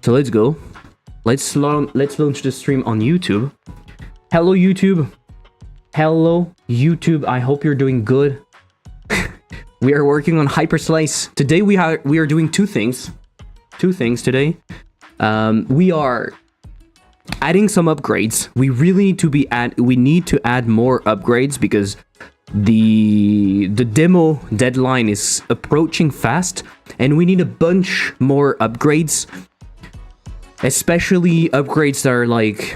So let's go. Let's launch the stream on YouTube. Hello, YouTube. Hello, YouTube. I hope you're doing good. We are working on Hyperslice. Today we are doing two things. Two things today. We are adding some upgrades. We really need to add more upgrades because the demo deadline is approaching fast, and we need a bunch more upgrades, especially upgrades that are like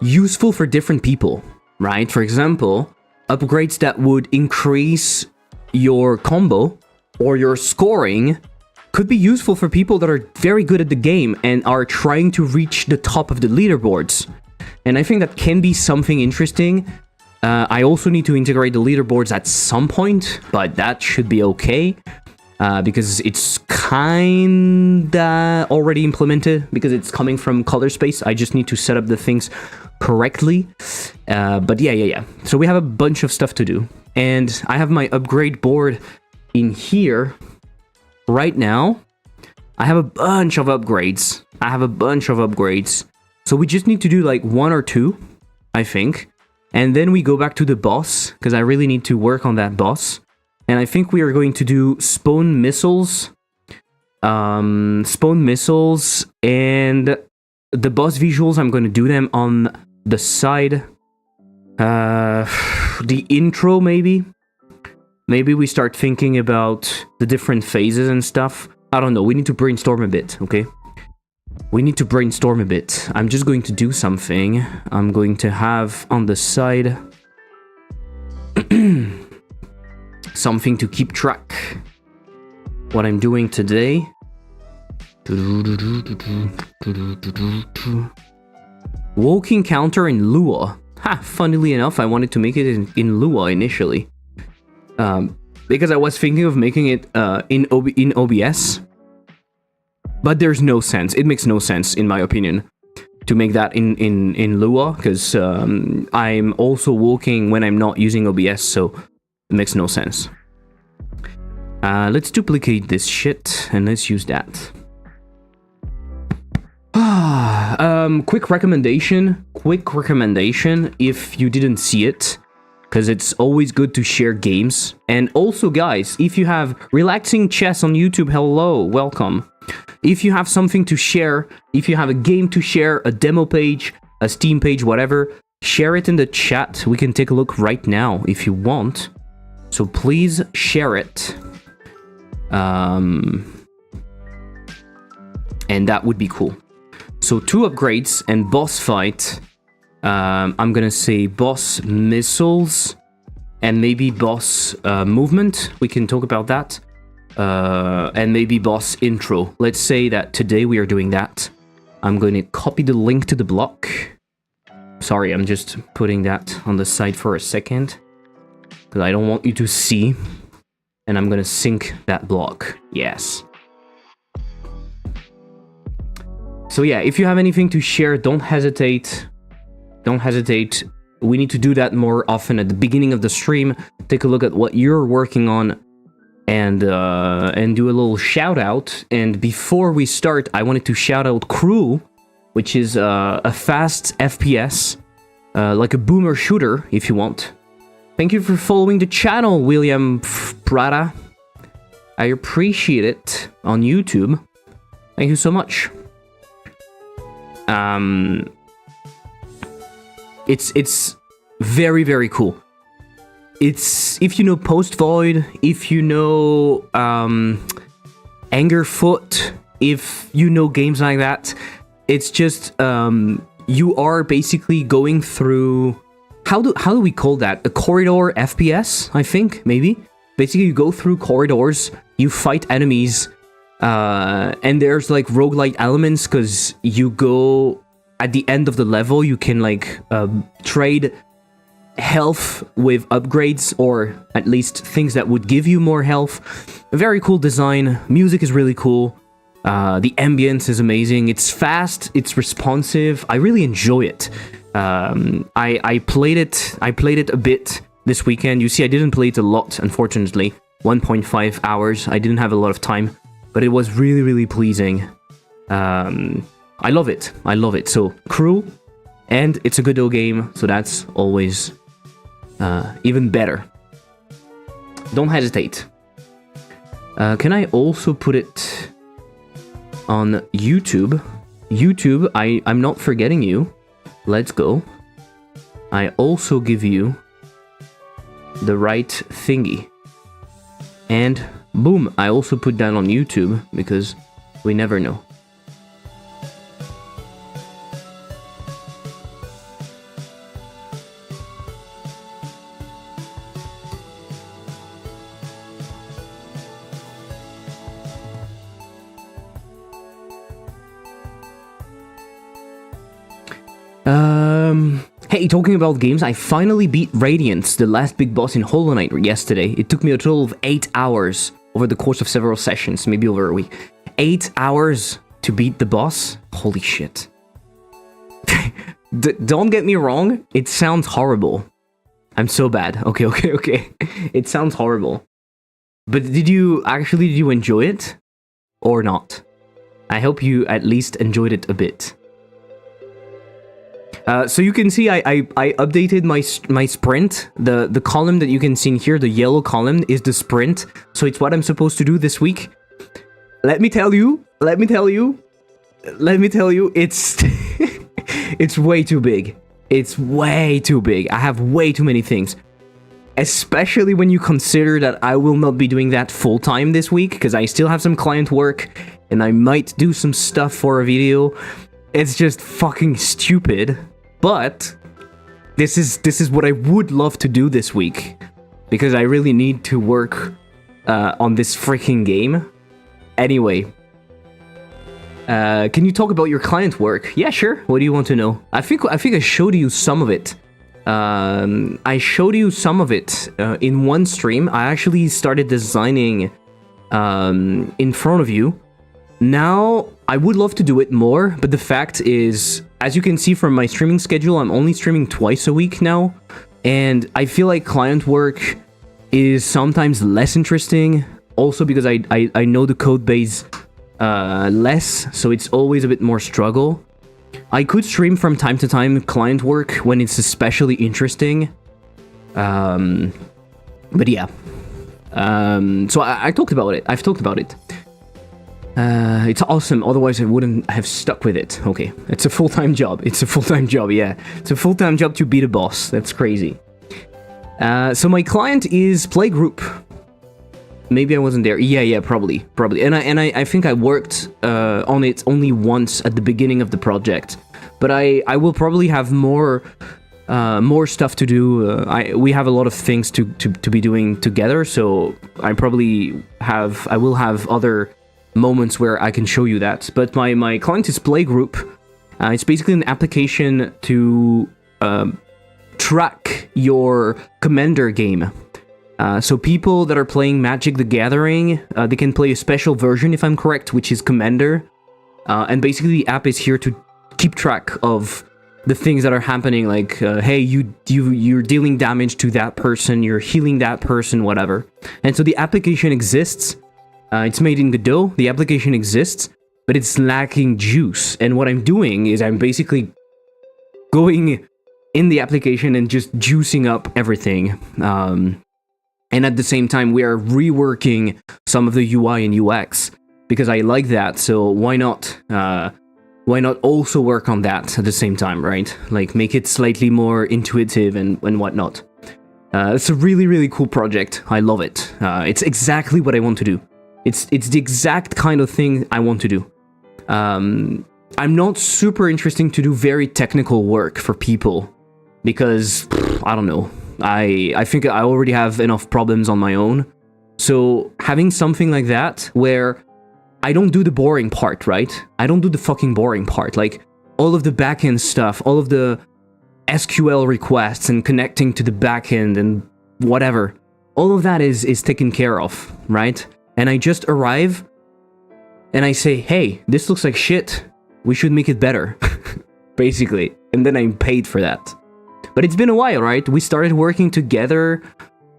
useful for different people, right? For example, upgrades that would increase your combo or your scoring could be useful for people that are very good at the game and are trying to reach the top of the leaderboards. And I think that can be something interesting. I also need to integrate the leaderboards at some point, but that should be okay. Because it's kinda already implemented, because it's coming from Color Space. I just need to set up the things correctly. But yeah. So we have a bunch of stuff to do. And I have my upgrade board in here right now. I have a bunch of upgrades. So we just need to do like one or two, I think. And then we go back to the boss, because I really need to work on that boss. And I think we are going to do spawn missiles. And the boss visuals, I'm going to do them on the side. The intro, maybe. Maybe we start thinking about the different phases and stuff. I don't know. We need to brainstorm a bit, okay? We need to brainstorm a bit. I'm just going to do something. I'm going to have on the side something to keep track what I'm doing today. Walking counter in Lua. Funnily enough, I wanted to make it in Lua initially. Because I was thinking of making it in OBS. But there's no sense. It makes no sense, in my opinion, to make that in Lua, because I'm also walking when I'm not using OBS, so it makes no sense. Let's duplicate this shit, and let's use that. Quick recommendation if you didn't see it, because it's always good to share games. And also, guys, if you have Relaxing Chess on YouTube, hello, welcome. If you have something to share, if you have a game to share, a demo page, a Steam page, whatever, share it in the chat. We can take a look right now if you want. So please share it. And that would be cool. So 2 upgrades and boss fight. I'm gonna say boss missiles and maybe boss movement. We can talk about that. And maybe boss intro. Let's say that today we are doing that. I'm going to copy the link to the block. Sorry, I'm just putting that on the side for a second, because I don't want you to see. And I'm going to sync that block. Yes. So yeah, if you have anything to share, don't hesitate. Don't hesitate. We need to do that more often at the beginning of the stream. Take a look at what you're working on. And do a little shout out. And before we start, I wanted to shout out Crew, which is a fast FPS, like a boomer shooter, if you want. Thank you for following the channel, William Prada. I appreciate it on YouTube. Thank you so much. It's very, very cool. It's, if you know Post Void, if you know Angerfoot, if you know games like that, it's just you are basically going through, how do we call that? A corridor FPS, I think, maybe. Basically, you go through corridors, you fight enemies, and there's like roguelite elements, because you go at the end of the level, you can like trade health with upgrades, or at least things that would give you more health. A very cool design. Music is really cool. The ambience is amazing. It's fast. It's responsive. I really enjoy it. I played it a bit this weekend. You see, I didn't play it a lot, unfortunately. 1.5 hours. I didn't have a lot of time. but it was really, really pleasing. I love it. I love it. So, Crew, and it's a Godot game, so that's always even better. Don't hesitate. Can I also put it on YouTube? YouTube, I'm not forgetting you. Let's go. I also give you the right thingy. And boom, I also put that on YouTube because we never know. Hey, talking about games, I finally beat Radiance, the last big boss in Hollow Knight yesterday. It took me a total of 8 hours over the course of several sessions, maybe over a week. 8 hours to beat the boss? Holy shit. Don't get me wrong, it sounds horrible. I'm so bad. Okay. It sounds horrible. But did you enjoy it? Or not? I hope you at least enjoyed it a bit. So you can see I updated my sprint. The column that you can see here, the yellow column, is the sprint. So it's what I'm supposed to do this week. Let me tell you, it's it's way too big. It's way too big. I have way too many things. Especially when you consider that I will not be doing that full-time this week, because I still have some client work, and I might do some stuff for a video. It's just fucking stupid. But this is what I would love to do this week, because I really need to work on this freaking game. Anyway, can you talk about your client work? Yeah, sure. What do you want to know? I think I showed you some of it. I showed you some of it in one stream. I actually started designing in front of you. Now, I would love to do it more, but the fact is, as you can see from my streaming schedule, I'm only streaming twice a week now, and I feel like client work is sometimes less interesting, also because I know the code base less, so it's always a bit more struggle. I could stream from time to time client work when it's especially interesting, but yeah. So I talked about it. I've talked about it. It's awesome, otherwise I wouldn't have stuck with it. Okay, it's a full-time job. It's a full-time job, yeah. It's a full-time job to beat a boss. That's crazy. So my client is Playgroup. Maybe I wasn't there. Yeah, probably. And I think I worked on it only once at the beginning of the project. But I will probably have more stuff to do. We have a lot of things to be doing together, so I will have other moments where I can show you that. But my client is Playgroup. It's basically an application to track your Commander game. So people that are playing Magic the Gathering, they can play a special version, if I'm correct, which is Commander. And basically the app is here to keep track of the things that are happening, like, hey, you're dealing damage to that person, you're healing that person, whatever. And so the application exists. It's made in Godot, the application exists, but it's lacking juice. And what I'm doing is I'm basically going in the application and just juicing up everything. And at the same time, we are reworking some of the UI and UX, because I like that, so why not also work on that at the same time, right? Like, make it slightly more intuitive and whatnot. It's a really, really cool project. I love it. It's exactly what I want to do. It's the exact kind of thing I want to do. I'm not super interested to do very technical work for people, because, I don't know, I think I already have enough problems on my own. So having something like that, where I don't do the boring part, right? I don't do the fucking boring part. Like, all of the backend stuff, all of the SQL requests and connecting to the backend and whatever. All of that is taken care of, right? And I just arrive and I say, hey, this looks like shit. We should make it better, basically. And then I'm paid for that. But it's been a while, right? We started working together.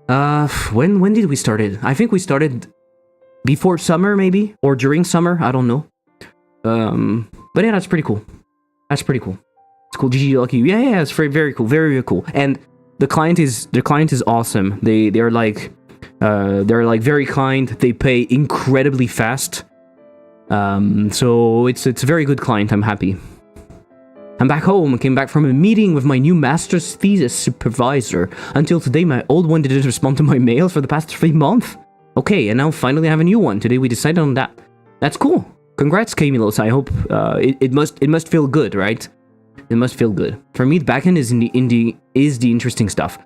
When did we start it? I think we started before summer, maybe, or during summer. I don't know. But yeah, that's pretty cool. That's pretty cool. It's cool. GG Lucky. Yeah, it's very, very cool. Very, very cool. And the client is awesome. They're like very kind. They pay incredibly fast. So it's a very good client. I'm happy. I'm back home. I came back from a meeting with my new master's thesis supervisor. Until today, my old one didn't respond to my mails for the past 3 months. Okay, and now finally I have a new one. Today we decided on that. That's cool. Congrats, Kamilos. I hope it must feel good, right? It must feel good. For me, the backend is the interesting stuff.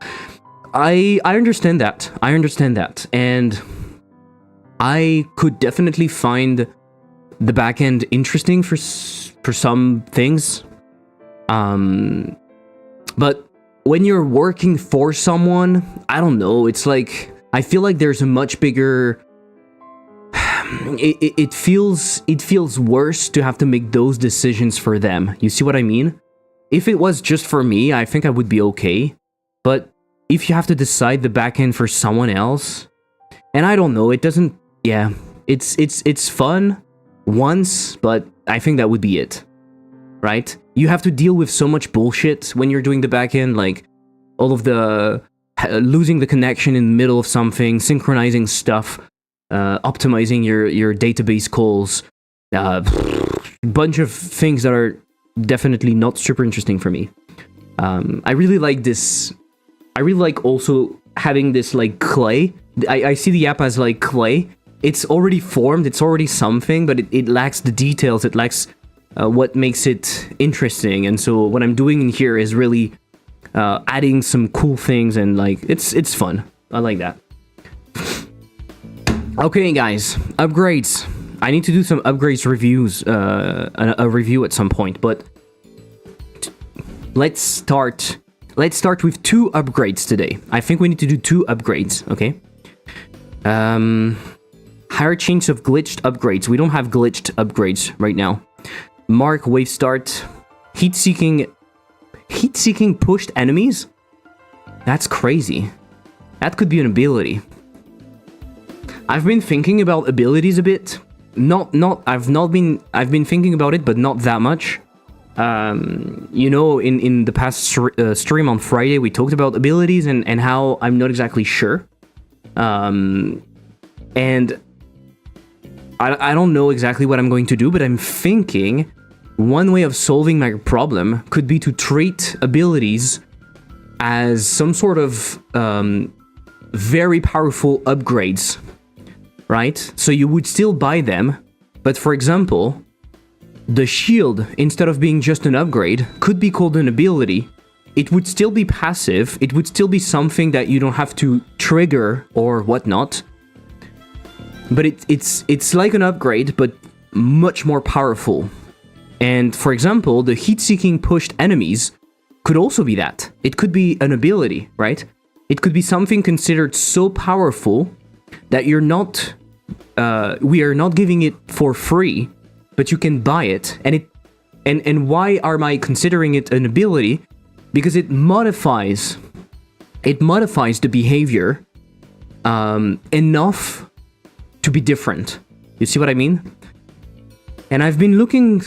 I understand that. I understand that, and I could definitely find the backend interesting for some things. But when you're working for someone, I don't know. It's like I feel like there's a much bigger. It feels worse to have to make those decisions for them. You see what I mean? If it was just for me, I think I would be okay. But if you have to decide the backend for someone else, and I don't know, it doesn't. Yeah, it's fun once, but I think that would be it. Right? You have to deal with so much bullshit when you're doing the backend, like all of the losing the connection in the middle of something, synchronizing stuff, optimizing your database calls, bunch of things that are definitely not super interesting for me. I really like this. I really like also having this like clay. I see the app as like clay. It's already formed. It's already something, but it lacks the details. It lacks what makes it interesting. And so what I'm doing in here is really adding some cool things, and like it's fun. I like that. Okay, guys, upgrades. I need to do some upgrades reviews, a review at some point, but let's start with 2 upgrades today. I think we need to do 2 upgrades, okay? Higher chance of glitched upgrades. We don't have glitched upgrades right now. Mark wave start. Heat seeking pushed enemies? That's crazy. That could be an ability. I've been thinking about abilities a bit. I've been thinking about it, but not that much. You know, in the past stream on Friday, we talked about abilities and how I'm not exactly sure. And I don't know exactly what I'm going to do, but I'm thinking one way of solving my problem could be to treat abilities as some sort of very powerful upgrades, right? So you would still buy them, but for example, the shield, instead of being just an upgrade, could be called an ability. It would still be passive, it would still be something that you don't have to trigger or whatnot, but it's like an upgrade, but much more powerful. And for example, the heat-seeking pushed enemies could also be that. It could be an ability, right? It could be something considered so powerful that you're not, we are not giving it for free, but you can buy it. And why am I considering it an ability? Because it modifies the behavior enough to be different. You see what I mean? And I've been looking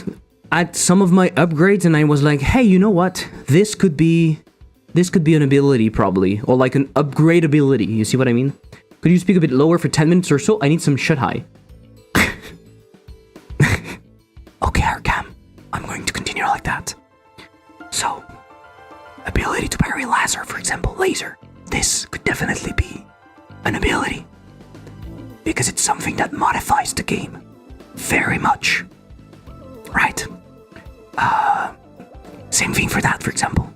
at some of my upgrades, and I was like, hey, you know what? This could be an ability, probably, or like an upgrade ability. You see what I mean? Could you speak a bit lower for 10 minutes or so? I need some shut high. Okay, Arkham. I'm going to continue like that. So, ability to parry laser, for example, laser. This could definitely be an ability, because it's something that modifies the game very much. Right? Same thing for that, for example.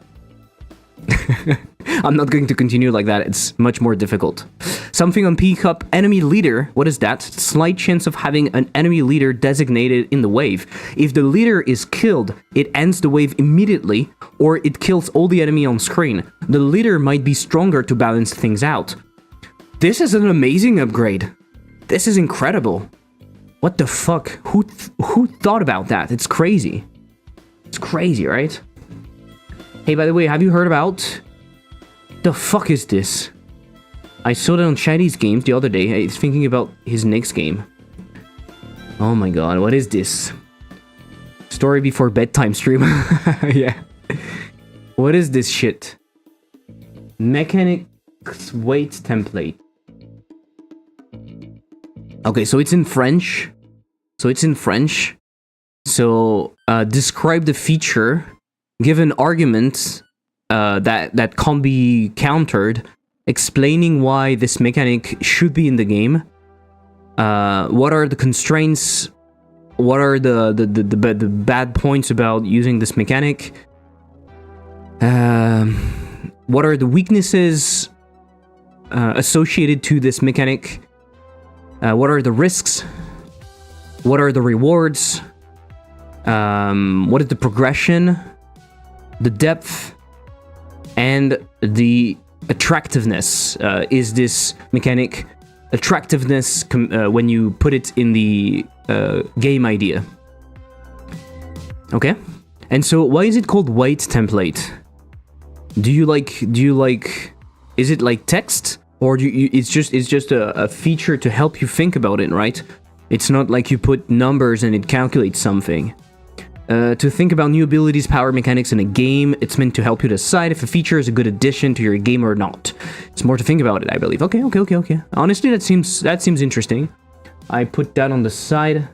I'm not going to continue like that, it's much more difficult. Something on P-Cup, enemy leader. What is that? Slight chance of having an enemy leader designated in the wave. If the leader is killed, it ends the wave immediately, or it kills all the enemy on screen. The leader might be stronger to balance things out. This is an amazing upgrade. This is incredible. What the fuck? Who thought about that? It's crazy. It's crazy, right? Hey, by the way, have you heard about... The fuck is this? I saw that on Shaddy's games the other day. He's thinking about his next game. Oh my god, what is this? Story before bedtime stream. Yeah. What is this shit? Mechanics weight template. Okay, so it's in French. So describe the feature, give an argument that can't be countered, explaining why this mechanic should be in the game. What are the constraints? What are the bad points about using this mechanic? What are the weaknesses associated to this mechanic? What are the risks? What are the rewards? What is the progression? The depth? And the attractiveness. Is this mechanic attractiveness when you put it in the game idea? Okay. And so why is it called weight template? Do you like is it like text, or it's just a feature to help you think about it, right? It's not like you put numbers and it calculates something. To think about new abilities, power mechanics in a game, it's meant to help you decide if a feature is a good addition to your game or not. It's more to think about it, I believe. Okay. Honestly, that seems interesting. I put that on the side.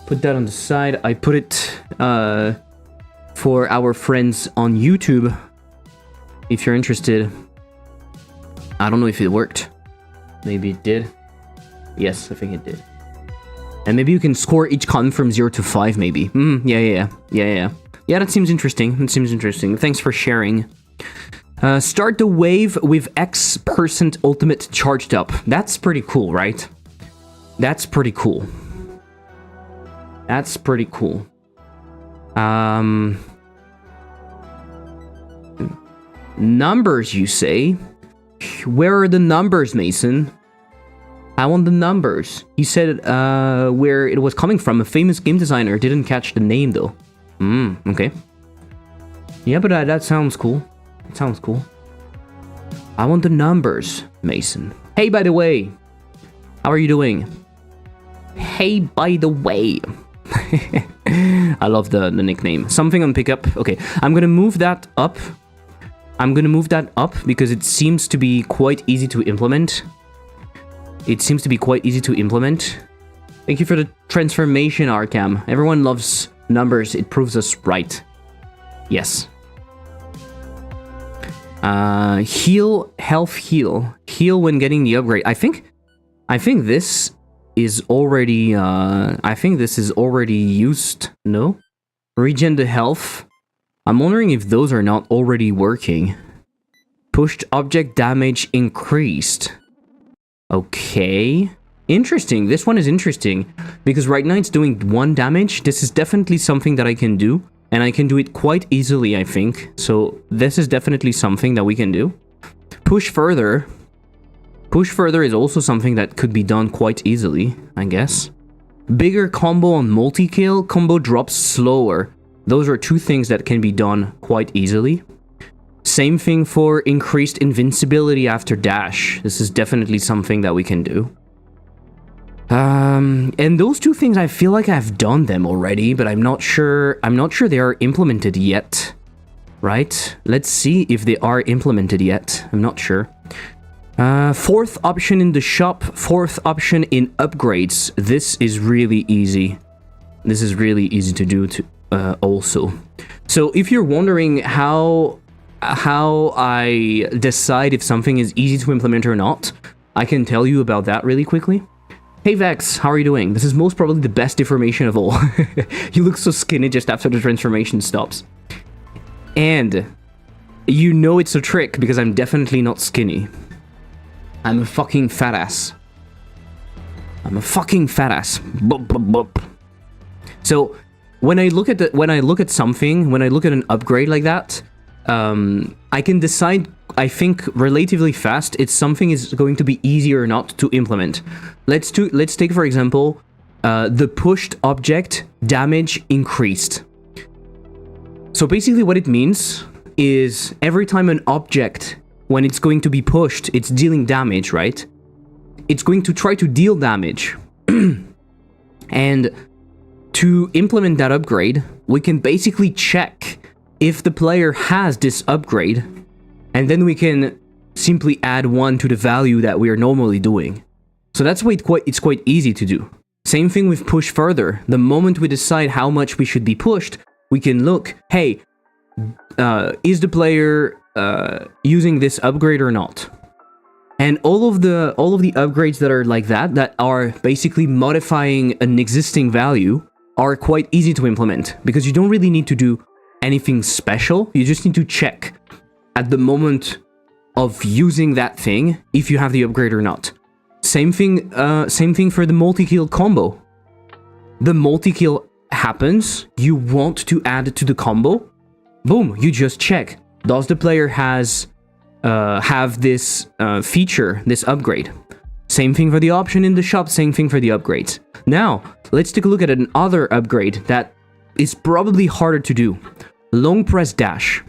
I put it for our friends on YouTube. If you're interested. I don't know if it worked. Maybe it did. Yes, I think it did. And maybe you can score each column from 0 to 5, maybe. Yeah. Yeah, that seems interesting. Thanks for sharing. Start the wave with X% ultimate charged up. That's pretty cool, right? That's pretty cool. Numbers, you say? Where are the numbers, Mason? I want the numbers. He said where it was coming from. A famous game designer. Didn't catch the name, though. Okay. Yeah, but that sounds cool. I want the numbers, Mason. Hey, by the way. How are you doing? Hey, by the way. I love the nickname. Something on pickup. Okay, I'm gonna move that up. Because it seems to be quite easy to implement. Thank you for the transformation, Arkham. Everyone loves numbers. It proves us right. Yes. Heal when getting the upgrade. I think this is already used. No? Regen the health. I'm wondering if those are not already working. Pushed object damage increased. Okay. Interesting. This one is interesting. Because right now it's doing 1 damage. This is definitely something that I can do. And I can do it quite easily, I think. So this is definitely something that we can do. Push further. Push further is also something that could be done quite easily, I guess. Bigger combo on multi-kill. Combo drops slower. Those are 2 things that can be done quite easily. Same thing for increased invincibility after dash. This is definitely something that we can do. And those 2 things, I feel like I've done them already, but I'm not sure they are implemented yet. Right? Let's see if they are implemented yet. I'm not sure. 4th option in the shop, 4th option in upgrades. This is really easy. This is really easy to do also. So if you're wondering how I decide if something is easy to implement or not, I can tell you about that really quickly. Hey Vex, how are you doing? This is most probably the best deformation of all. You look so skinny just after the transformation stops. And you know it's a trick because I'm definitely not skinny. I'm a fucking fat ass. Bup, bup, bup. So when I look at an upgrade like that, I can decide, I think, relatively fast if something is going to be easy or not to implement. Let's take, for example, the pushed object damage increased. So basically what it means is every time an object when it's going to be pushed, it's dealing damage, right? It's going to try to deal damage. And to implement that upgrade, we can basically check if the player has this upgrade, and then we can simply add 1 to the value that we are normally doing. So that's why it's quite easy to do. Same thing with push further. The moment we decide how much we should be pushed, we can look, hey, is the player using this upgrade or not? And all of the upgrades that are like that are basically modifying an existing value, are quite easy to implement, because you don't really need to do anything special. You just need to check at the moment of using that thing if you have the upgrade or not. Same thing for the multi-kill combo. The multi-kill happens, you want to add to the combo, boom, you just check. Does the player have this feature, this upgrade? Same thing for the option in the shop, same thing for the upgrades. Now, let's take a look at another upgrade that is probably harder to do. Long press dash.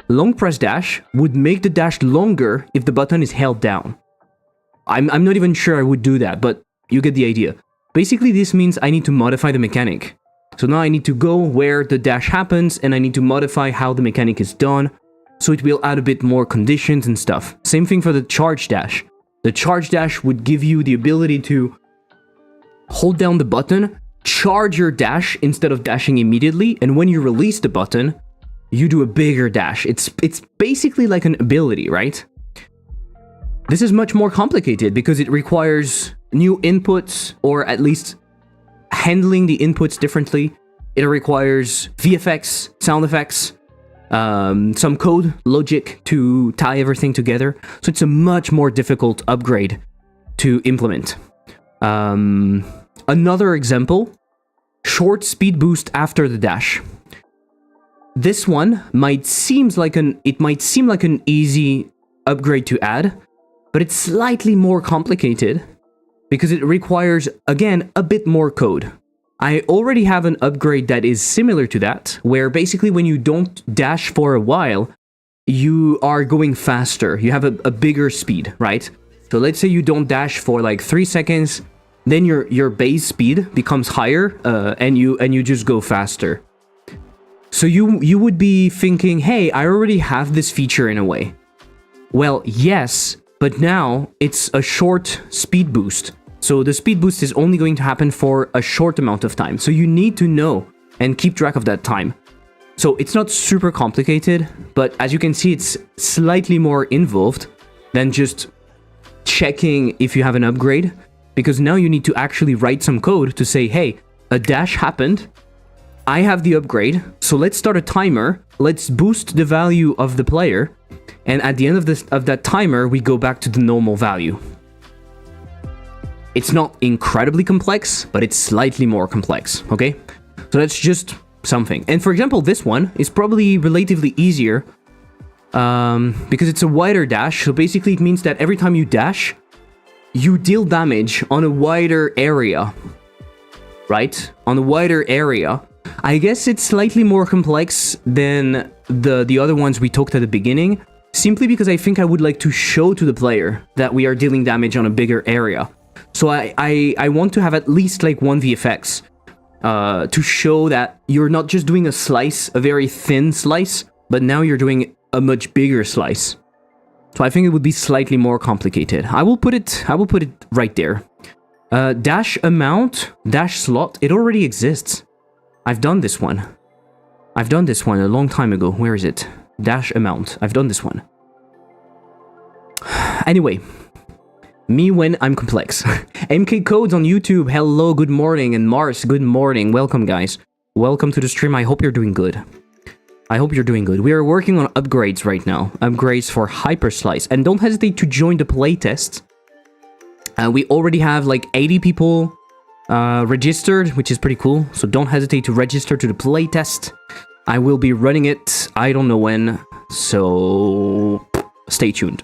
Long press dash would make the dash longer if the button is held down. I'm not even sure I would do that, but you get the idea. Basically, this means I need to modify the mechanic. So now I need to go where the dash happens, and I need to modify how the mechanic is done, so it will add a bit more conditions and stuff. Same thing for the charge dash. The charge dash would give you the ability to hold down the button, charge your dash instead of dashing immediately, and when you release the button, you do a bigger dash. It's basically like an ability, right? This is much more complicated because it requires new inputs, or at least handling the inputs differently. It requires VFX, sound effects, some code, logic to tie everything together. So it's a much more difficult upgrade to implement. Another example, short speed boost after the dash. This one might seem like an easy upgrade to add, but it's slightly more complicated because it requires, again, a bit more code. I already have an upgrade that is similar to that, where basically when you don't dash for a while, you are going faster. You have a bigger speed, right? So let's say you don't dash for like 3 seconds, then your base speed becomes higher, and you just go faster. So you would be thinking, hey, I already have this feature in a way. Well, yes, but now it's a short speed boost. So the speed boost is only going to happen for a short amount of time. So you need to know and keep track of that time. So it's not super complicated, but as you can see, it's slightly more involved than just checking if you have an upgrade, because now you need to actually write some code to say, hey, a dash happened, I have the upgrade, so let's start a timer, let's boost the value of the player, and at the end of that timer, we go back to the normal value. It's not incredibly complex, but it's slightly more complex, okay? So that's just something. And for example, this one is probably relatively easier because it's a wider dash. So basically it means that every time you dash, you deal damage on a wider area, right? On a wider area. I guess it's slightly more complex than the other ones we talked at the beginning, simply because I think I would like to show to the player that we are dealing damage on a bigger area. So I want to have at least like one VFX to show that you're not just doing a slice, a very thin slice, but now you're doing a much bigger slice. So I think it would be slightly more complicated. I will put it right there. Dash amount, dash slot, it already exists. I've done this one. I've done this one a long time ago. Where is it? Dash amount. I've done this one. Anyway, me when I'm complex. MK Codes on YouTube, hello, good morning. And Mars, good morning. Welcome, guys. Welcome to the stream. I hope you're doing good. I hope you're doing good. We are working on upgrades right now. Upgrades for Hyperslice. And don't hesitate to join the playtest. We already have like 80 people registered, which is pretty cool. So don't hesitate to register to the playtest. I will be running it, I don't know when, so stay tuned.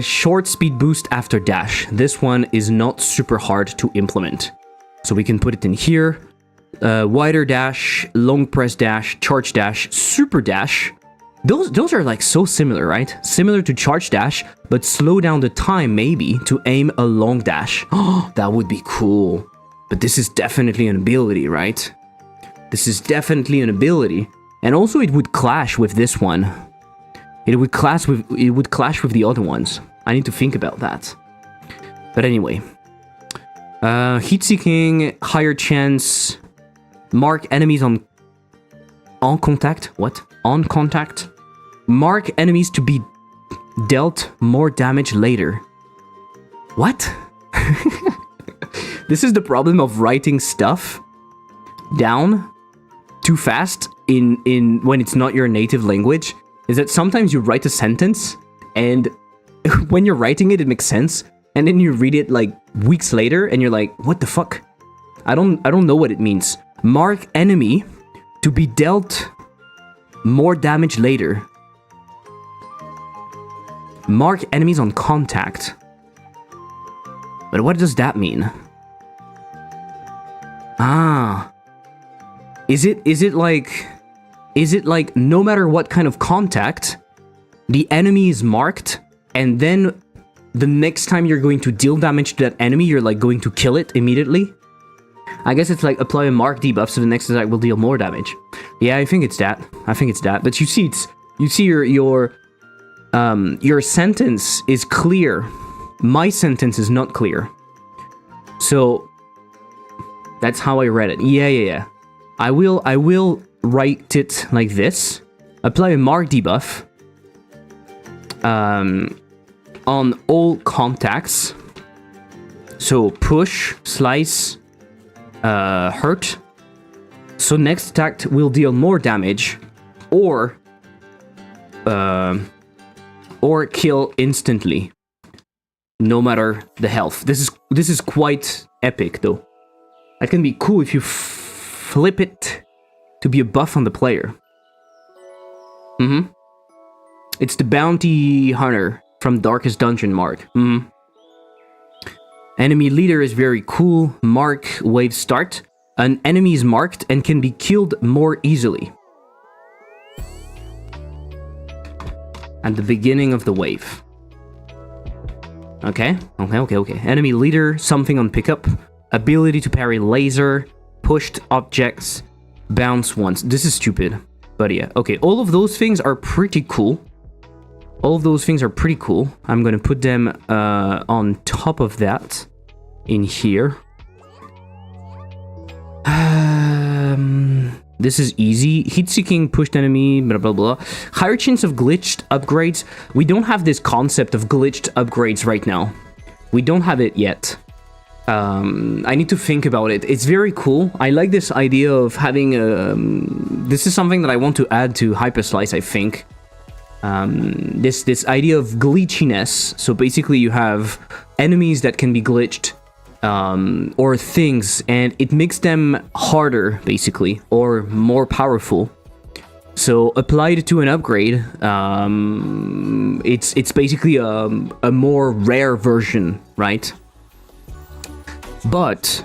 Short speed boost after dash. This one is not super hard to implement. So we can put it in here. Wider dash, long press dash, charge dash, super dash, Those are like so similar, right? Similar to charge dash, but slow down the time maybe to aim a long dash. Oh, that would be cool. But this is definitely an ability, right? This is definitely an ability. And also it would clash with this one. It would clash with the other ones. I need to think about that. But anyway. Heat seeking, higher chance, mark enemies on contact. What? On contact. Mark enemies to be dealt more damage later. What? This is the problem of writing stuff down too fast in when it's not your native language, is that sometimes you write a sentence and when you're writing it, it makes sense, and then you read it like weeks later and you're like, what the fuck? I don't know what it means. Mark enemy to be dealt more damage later. Mark enemies on contact. But what does that mean? Ah. Is it like no matter what kind of contact, the enemy is marked, and then the next time you're going to deal damage to that enemy, you're like going to kill it immediately? I guess it's like apply a mark debuff so the next attack will deal more damage. Yeah, I think it's that. But you see your sentence is clear. My sentence is not clear. So that's how I read it. Yeah. I will write it like this. Apply a mark debuff on all contacts. So push, slice, hurt. So next attack will deal more damage, or kill instantly, no matter the health. This is quite epic though. That can be cool if you flip it to be a buff on the player. It's the bounty hunter from Darkest Dungeon mark. Enemy leader is very cool. Mark wave start. An enemy is marked and can be killed more easily at the beginning of the wave. Okay. Enemy leader, something on pickup. Ability to parry laser, pushed objects, bounce once. This is stupid, but yeah. Okay, all of those things are pretty cool. I'm gonna put them on top of that in here. This is easy. Heat-seeking, pushed enemy, blah blah blah. Higher chance of glitched upgrades. We don't have this concept of glitched upgrades right now. We don't have it yet. I need to think about it. It's very cool. I like this idea of having this is something that I want to add to Hyperslice, I think. This idea of glitchiness. So basically you have enemies that can be glitched, or things, and it makes them harder, basically, or more powerful. So applied to an upgrade, it's basically a more rare version, right? But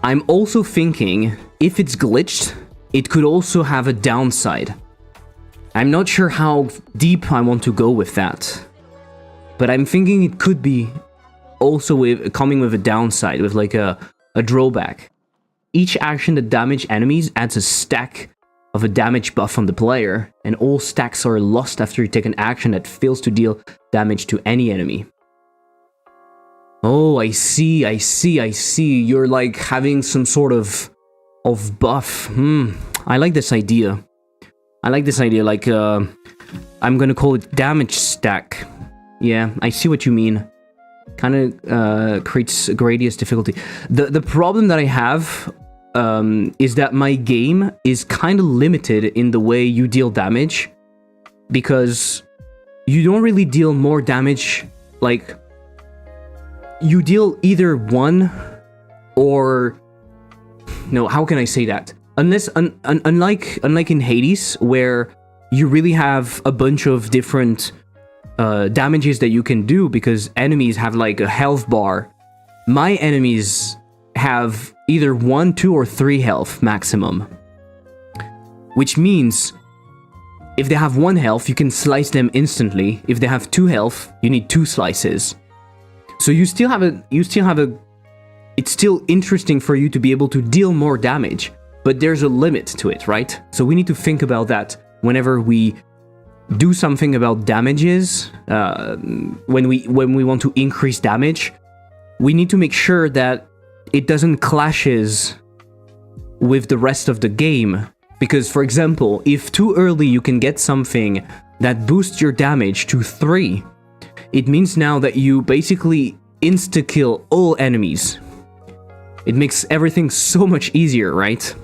I'm also thinking if it's glitched, it could also have a downside. I'm not sure how deep I want to go with that, but I'm thinking it could be also coming with a downside, with like a drawback. Each action that damage enemies adds a stack of a damage buff on the player, and all stacks are lost after you take an action that fails to deal damage to any enemy. Oh, I see. You're like having some sort of buff. I like this idea. Like, I'm gonna call it damage stack. Yeah, I see what you mean. Kind of creates gradius difficulty. The problem that I have is that my game is kind of limited in the way you deal damage, because you don't really deal more damage. Like, you deal either one or no. How can I say that? Unless unlike in Hades, where you really have a bunch of different damages that you can do because enemies have like a health bar. My enemies have either 1, 2, or 3 health maximum, which means if they have 1 health, you can slice them instantly. If they have 2 health, you need 2 slices. So you still have a it's still interesting for you to be able to deal more damage, but there's a limit to it, right? So we need to think about that whenever we do something about damages. When we want to increase damage, we need to make sure that it doesn't clashes with the rest of the game. Because, for example, if too early you can get something that boosts your damage to 3, it means now that you basically insta-kill all enemies. It makes everything so much easier, right?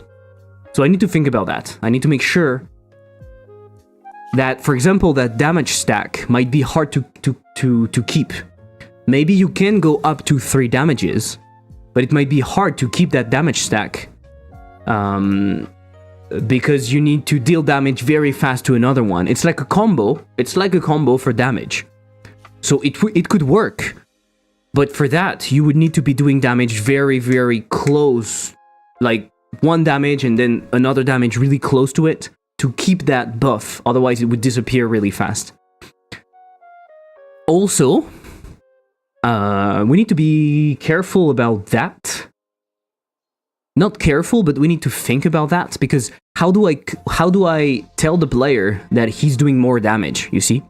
So I need to think about that. I need to make sure that, for example, that damage stack might be hard to keep. Maybe you can go up to 3 damages, but it might be hard to keep that damage stack. Because you need to deal damage very fast to another one. It's like a combo. It's like a combo for damage. So it could work. But for that, you would need to be doing damage very, very close. Like 1 damage and then another damage really close to it to keep that buff. Otherwise, it would disappear really fast. Also, we need to be careful about that. Not careful, but we need to think about that, because how do I tell the player that he's doing more damage, you see?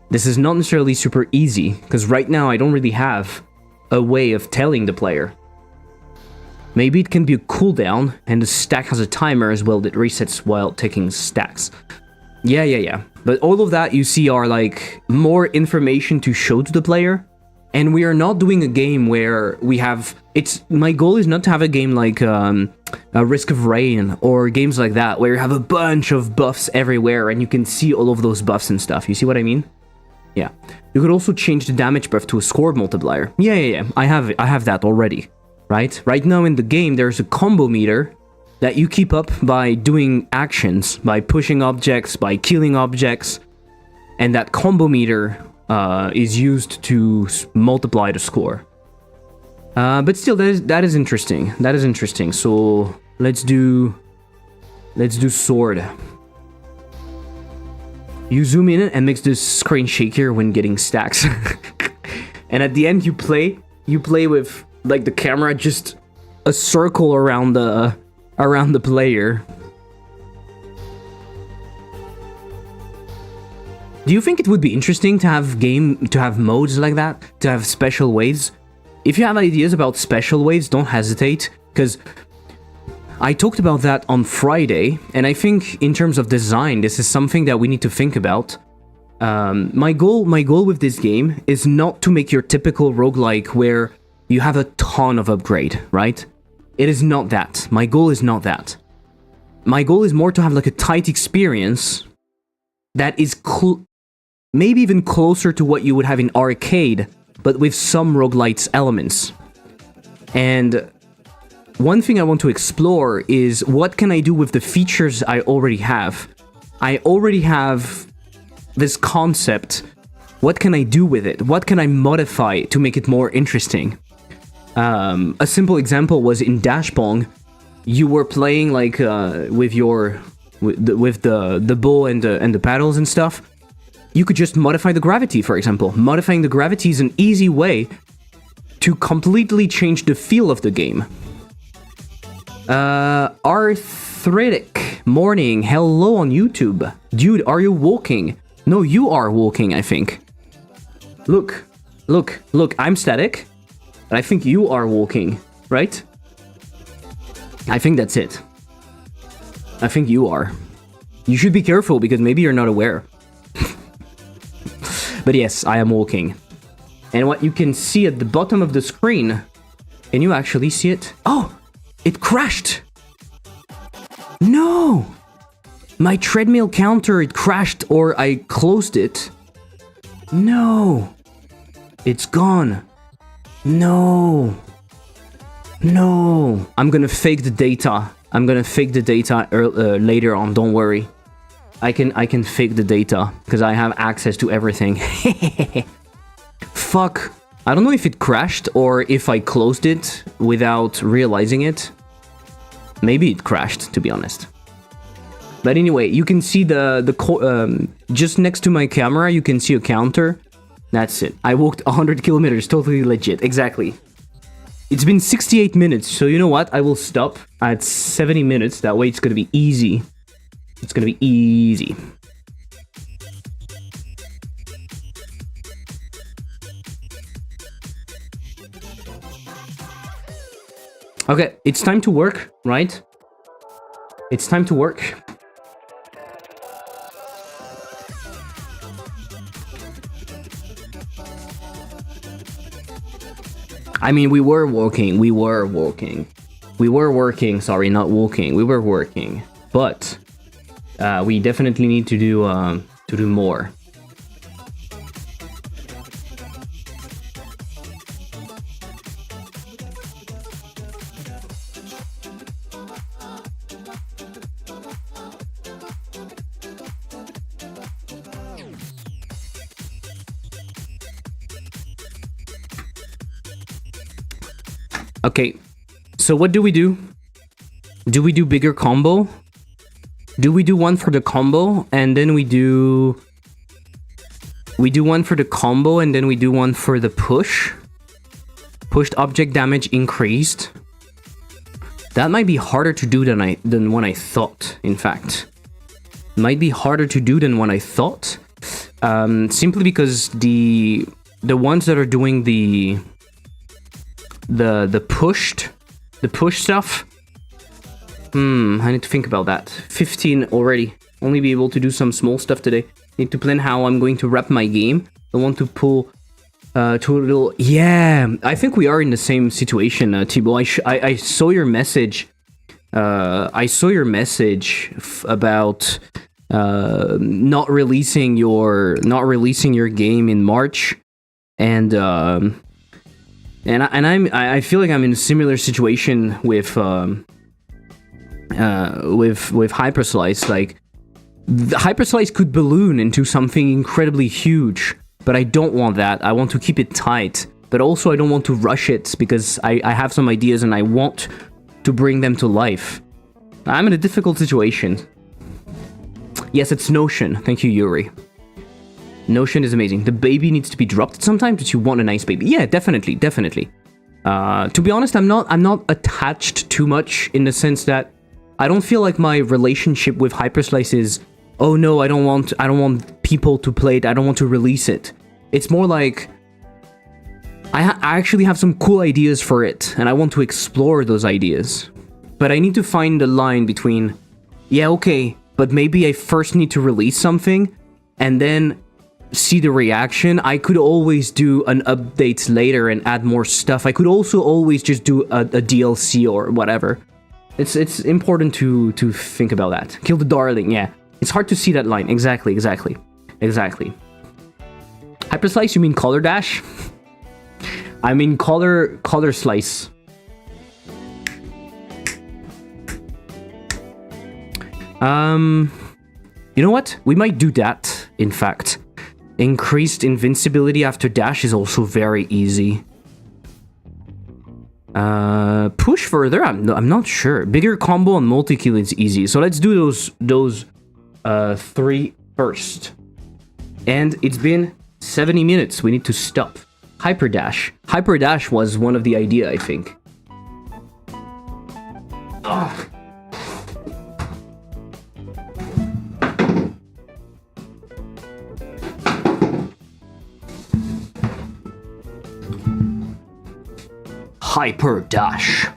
This is not necessarily super easy, because right now I don't really have a way of telling the player. Maybe it can be a cooldown, and the stack has a timer as well that resets while taking stacks. Yeah. But all of that, you see, are like more information to show to the player. And we are not doing a game where we have... My goal is not to have a game like a Risk of Rain or games like that, where you have a bunch of buffs everywhere and you can see all of those buffs and stuff. You see what I mean? Yeah. You could also change the damage buff to a score multiplier. Yeah. I have that already, right? Right now in the game, there's a combo meter that you keep up by doing actions, by pushing objects, by killing objects, and that combo meter is used to multiply the score. But still, that is interesting. That is interesting. So let's do sword. You zoom in and makes the screen shakier when getting stacks. And at the end, you play with like the camera just a circle around the player. Do you think it would be interesting to have modes like that, to have special waves? If you have ideas about special waves, don't hesitate, because I talked about that on Friday, and I think in terms of design, this is something that we need to think about. My goal with this game is not to make your typical roguelike where you have a ton of upgrade, right? It is not that. My goal is not that. My goal is more to have like a tight experience that is maybe even closer to what you would have in arcade, but with some roguelite elements. And one thing I want to explore is what can I do with the features I already have. I already have this concept. What can I do with it? What can I modify to make it more interesting? A simple example was in Dash Pong, you were playing like with the bow and the paddles and stuff. You could just modify the gravity, for example. Modifying the gravity is an easy way to completely change the feel of the game. Arthritic Morning, hello on YouTube. Dude, are you walking? No, you are walking, I think. Look, I'm static. But I think you are walking, right? I think that's it. I think you are. You should be careful because maybe you're not aware. But yes, I am walking. And what you can see at the bottom of the screen... Can you actually see it? Oh! It crashed! No! My treadmill counter, it crashed or I closed it. No! It's gone. No! No! I'm gonna fake the data. I'm gonna fake the data later on, don't worry. I can fake the data, because I have access to everything. Fuck. I don't know if it crashed, or if I closed it without realizing it. Maybe it crashed, to be honest. But anyway, you can see just next to my camera, you can see a counter. That's it. I walked 100 kilometers, totally legit. Exactly. It's been 68 minutes, so you know what? I will stop at 70 minutes. That way it's gonna be easy. It's gonna be easy. Okay, it's time to work, right? It's time to work. I mean, we were working, sorry, not walking, we were working, but we definitely need to do more. Okay, so what do we do? Do we do bigger combo? Do we do one for the combo and then we do one for the combo and then we do one for the push? Pushed object damage increased. That might be harder to do than when I thought, in fact. Might be harder to do than when I thought. Simply because the ones that are doing the push stuff. I need to think about that. 15 already. Only be able to do some small stuff today. Need to plan how I'm going to wrap my game. I want to pull to a little. Yeah, I think we are in the same situation, Thibaut. I saw your message. I saw your message about not releasing your game in March, and I feel like I'm in a similar situation with Hyperslice. Like, the Hyperslice could balloon into something incredibly huge, but I don't want that. I want to keep it tight, but also I don't want to rush it because I have some ideas and I want to bring them to life. I'm in a difficult situation. Yes, it's Notion. Thank you, Yuri. Notion is amazing. The baby needs to be dropped sometimes, but you want a nice baby. Yeah, definitely. To be honest, I'm not attached too much in the sense that I don't feel like my relationship with Hyperslice is, oh no, I don't want people to play it. I don't want to release it. It's more like I actually have some cool ideas for it, and I want to explore those ideas. But I need to find the line between, yeah, okay, but maybe I first need to release something, and then see the reaction. I could always do an update later and add more stuff. I could also always just do a DLC or whatever. It's important to think about that. Kill the darling, yeah. It's hard to see that line. Exactly. Hyperslice, you mean color dash? I mean color slice. You know what? We might do that, in fact. Increased invincibility after dash is also very easy. Push further? I'm not sure. Bigger combo and multi-kill is easy. So let's do those 3 first. And it's been 70 minutes. We need to stop. Hyperdash. Hyperdash was one of the idea, I think. Ugh. Hyperdash.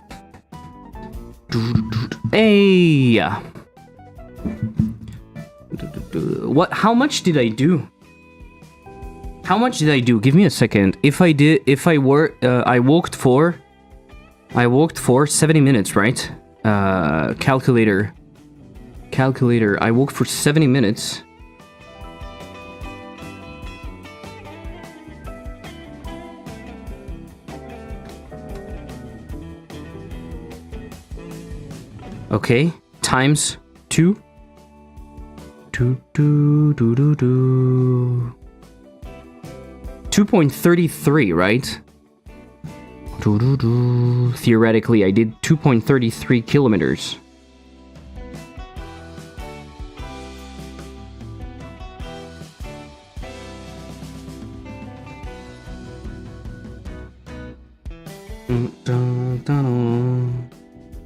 Hey. What? How much did I do? Give me a second. I walked for 70 minutes, right? Calculator. I walked for 70 minutes. Okay, times 2. 2.33, right? Theoretically, I did 2.33 kilometers.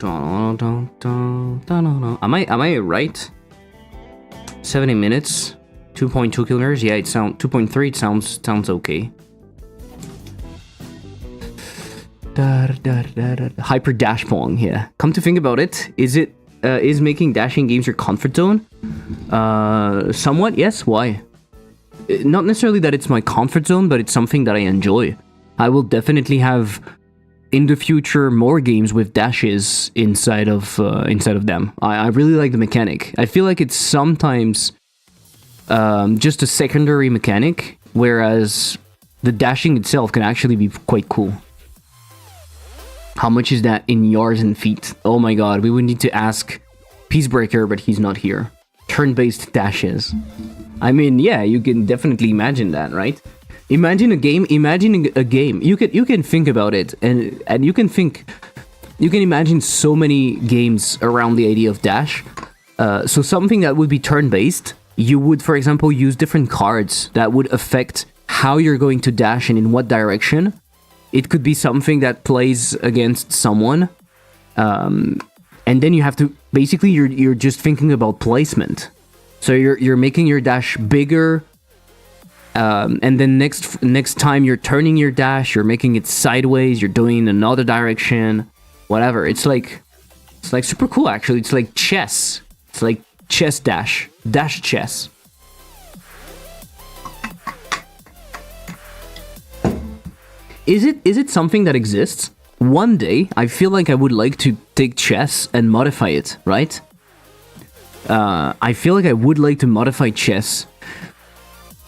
Am I right? 70 minutes, 2.2 kilometers. Yeah, it sounds 2.3. It sounds okay. Hyper dash pong. Yeah. Come to think about it, is making dashing games your comfort zone? Somewhat. Yes. Why? Not necessarily that it's my comfort zone, but it's something that I enjoy. I will definitely have in the future more games with dashes inside of them. I really like the mechanic. I feel like it's sometimes just a secondary mechanic, whereas the dashing itself can actually be quite cool. How much is that in yards and feet? Oh my god, we would need to ask Peacebreaker, but he's not here. Turn-based dashes. I mean, yeah, you can definitely imagine that, right? Imagining a game. You can think about it, and you can imagine so many games around the idea of dash. So something that would be turn-based, you would, for example, use different cards that would affect how you're going to dash and in what direction. It could be something that plays against someone, and then you have to basically you're just thinking about placement. So you're making your dash bigger. And then next time you're turning your dash, you're making it sideways, you're doing in another direction, whatever. It's like super cool actually. It's like chess. It's like chess dash chess. Is it something that exists? One day, I feel like I would like to take chess and modify it, right? I feel like I would like to modify chess.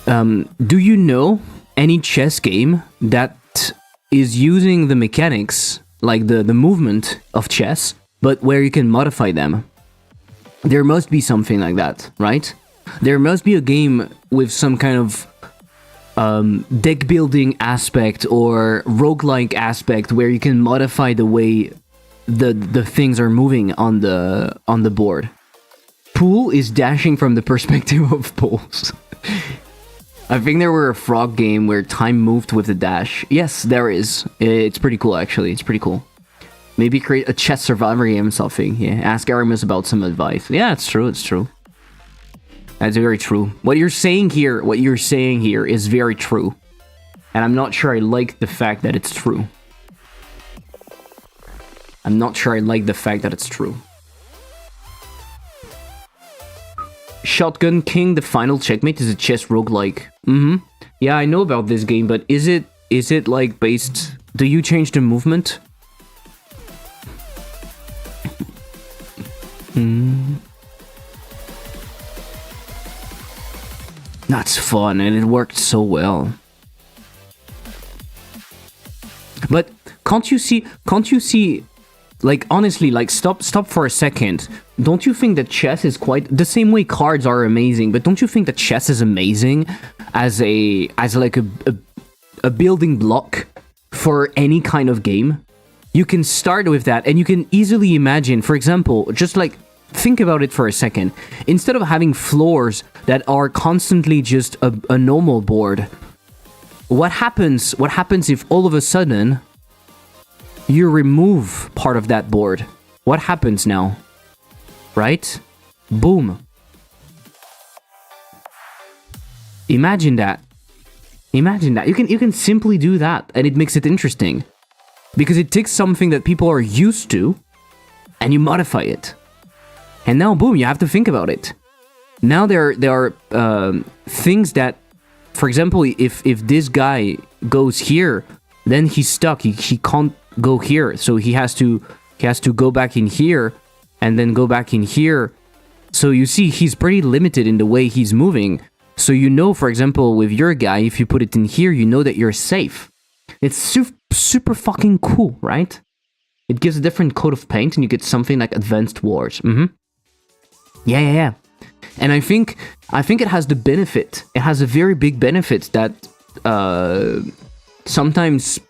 Do you know any chess game that is using the mechanics, like the movement of chess, but where you can modify them? There must be something like that, right? There must be a game with some kind of deck building aspect or roguelike aspect where you can modify the way the things are moving on the board. Pool is dashing from the perspective of pools. I think there were a frog game where time moved with the dash. Yes, there is. It's pretty cool, actually. It's pretty cool. Maybe create a chess survivor game or something. Yeah, ask Aramis about some advice. Yeah, it's true. It's true. That's very true. What you're saying here is very true. And I'm not sure I like the fact that it's true. I'm not sure I like the fact that it's true. Shotgun King, the final checkmate, is a chess roguelike. Yeah, I know about this game, but is it like based... Do you change the movement? That's fun, and it worked so well. But can't you see, like, honestly, like, stop for a second. Don't you think that chess is quite the same way cards are amazing, but don't you think that chess is amazing as like a building block for any kind of game? You can start with that, and you can easily imagine, for example, just like think about it for a second. Instead of having floors that are constantly just a normal board, what happens if all of a sudden you remove part of that board? What happens now? Right? Boom. Imagine that. Imagine that. You can simply do that, and it makes it interesting. Because it takes something that people are used to, and you modify it. And now, boom, you have to think about it. Now there are things that, for example, if this guy goes here, then he's stuck. He can't go here, so he has to go back in here, and then go back in here. So you see, he's pretty limited in the way he's moving. So you know, for example, with your guy, if you put it in here, you know that you're safe. It's super fucking cool, right? It gives a different coat of paint, and you get something like Advanced Wars. Yeah. And I think it has the benefit. It has a very big benefit that sometimes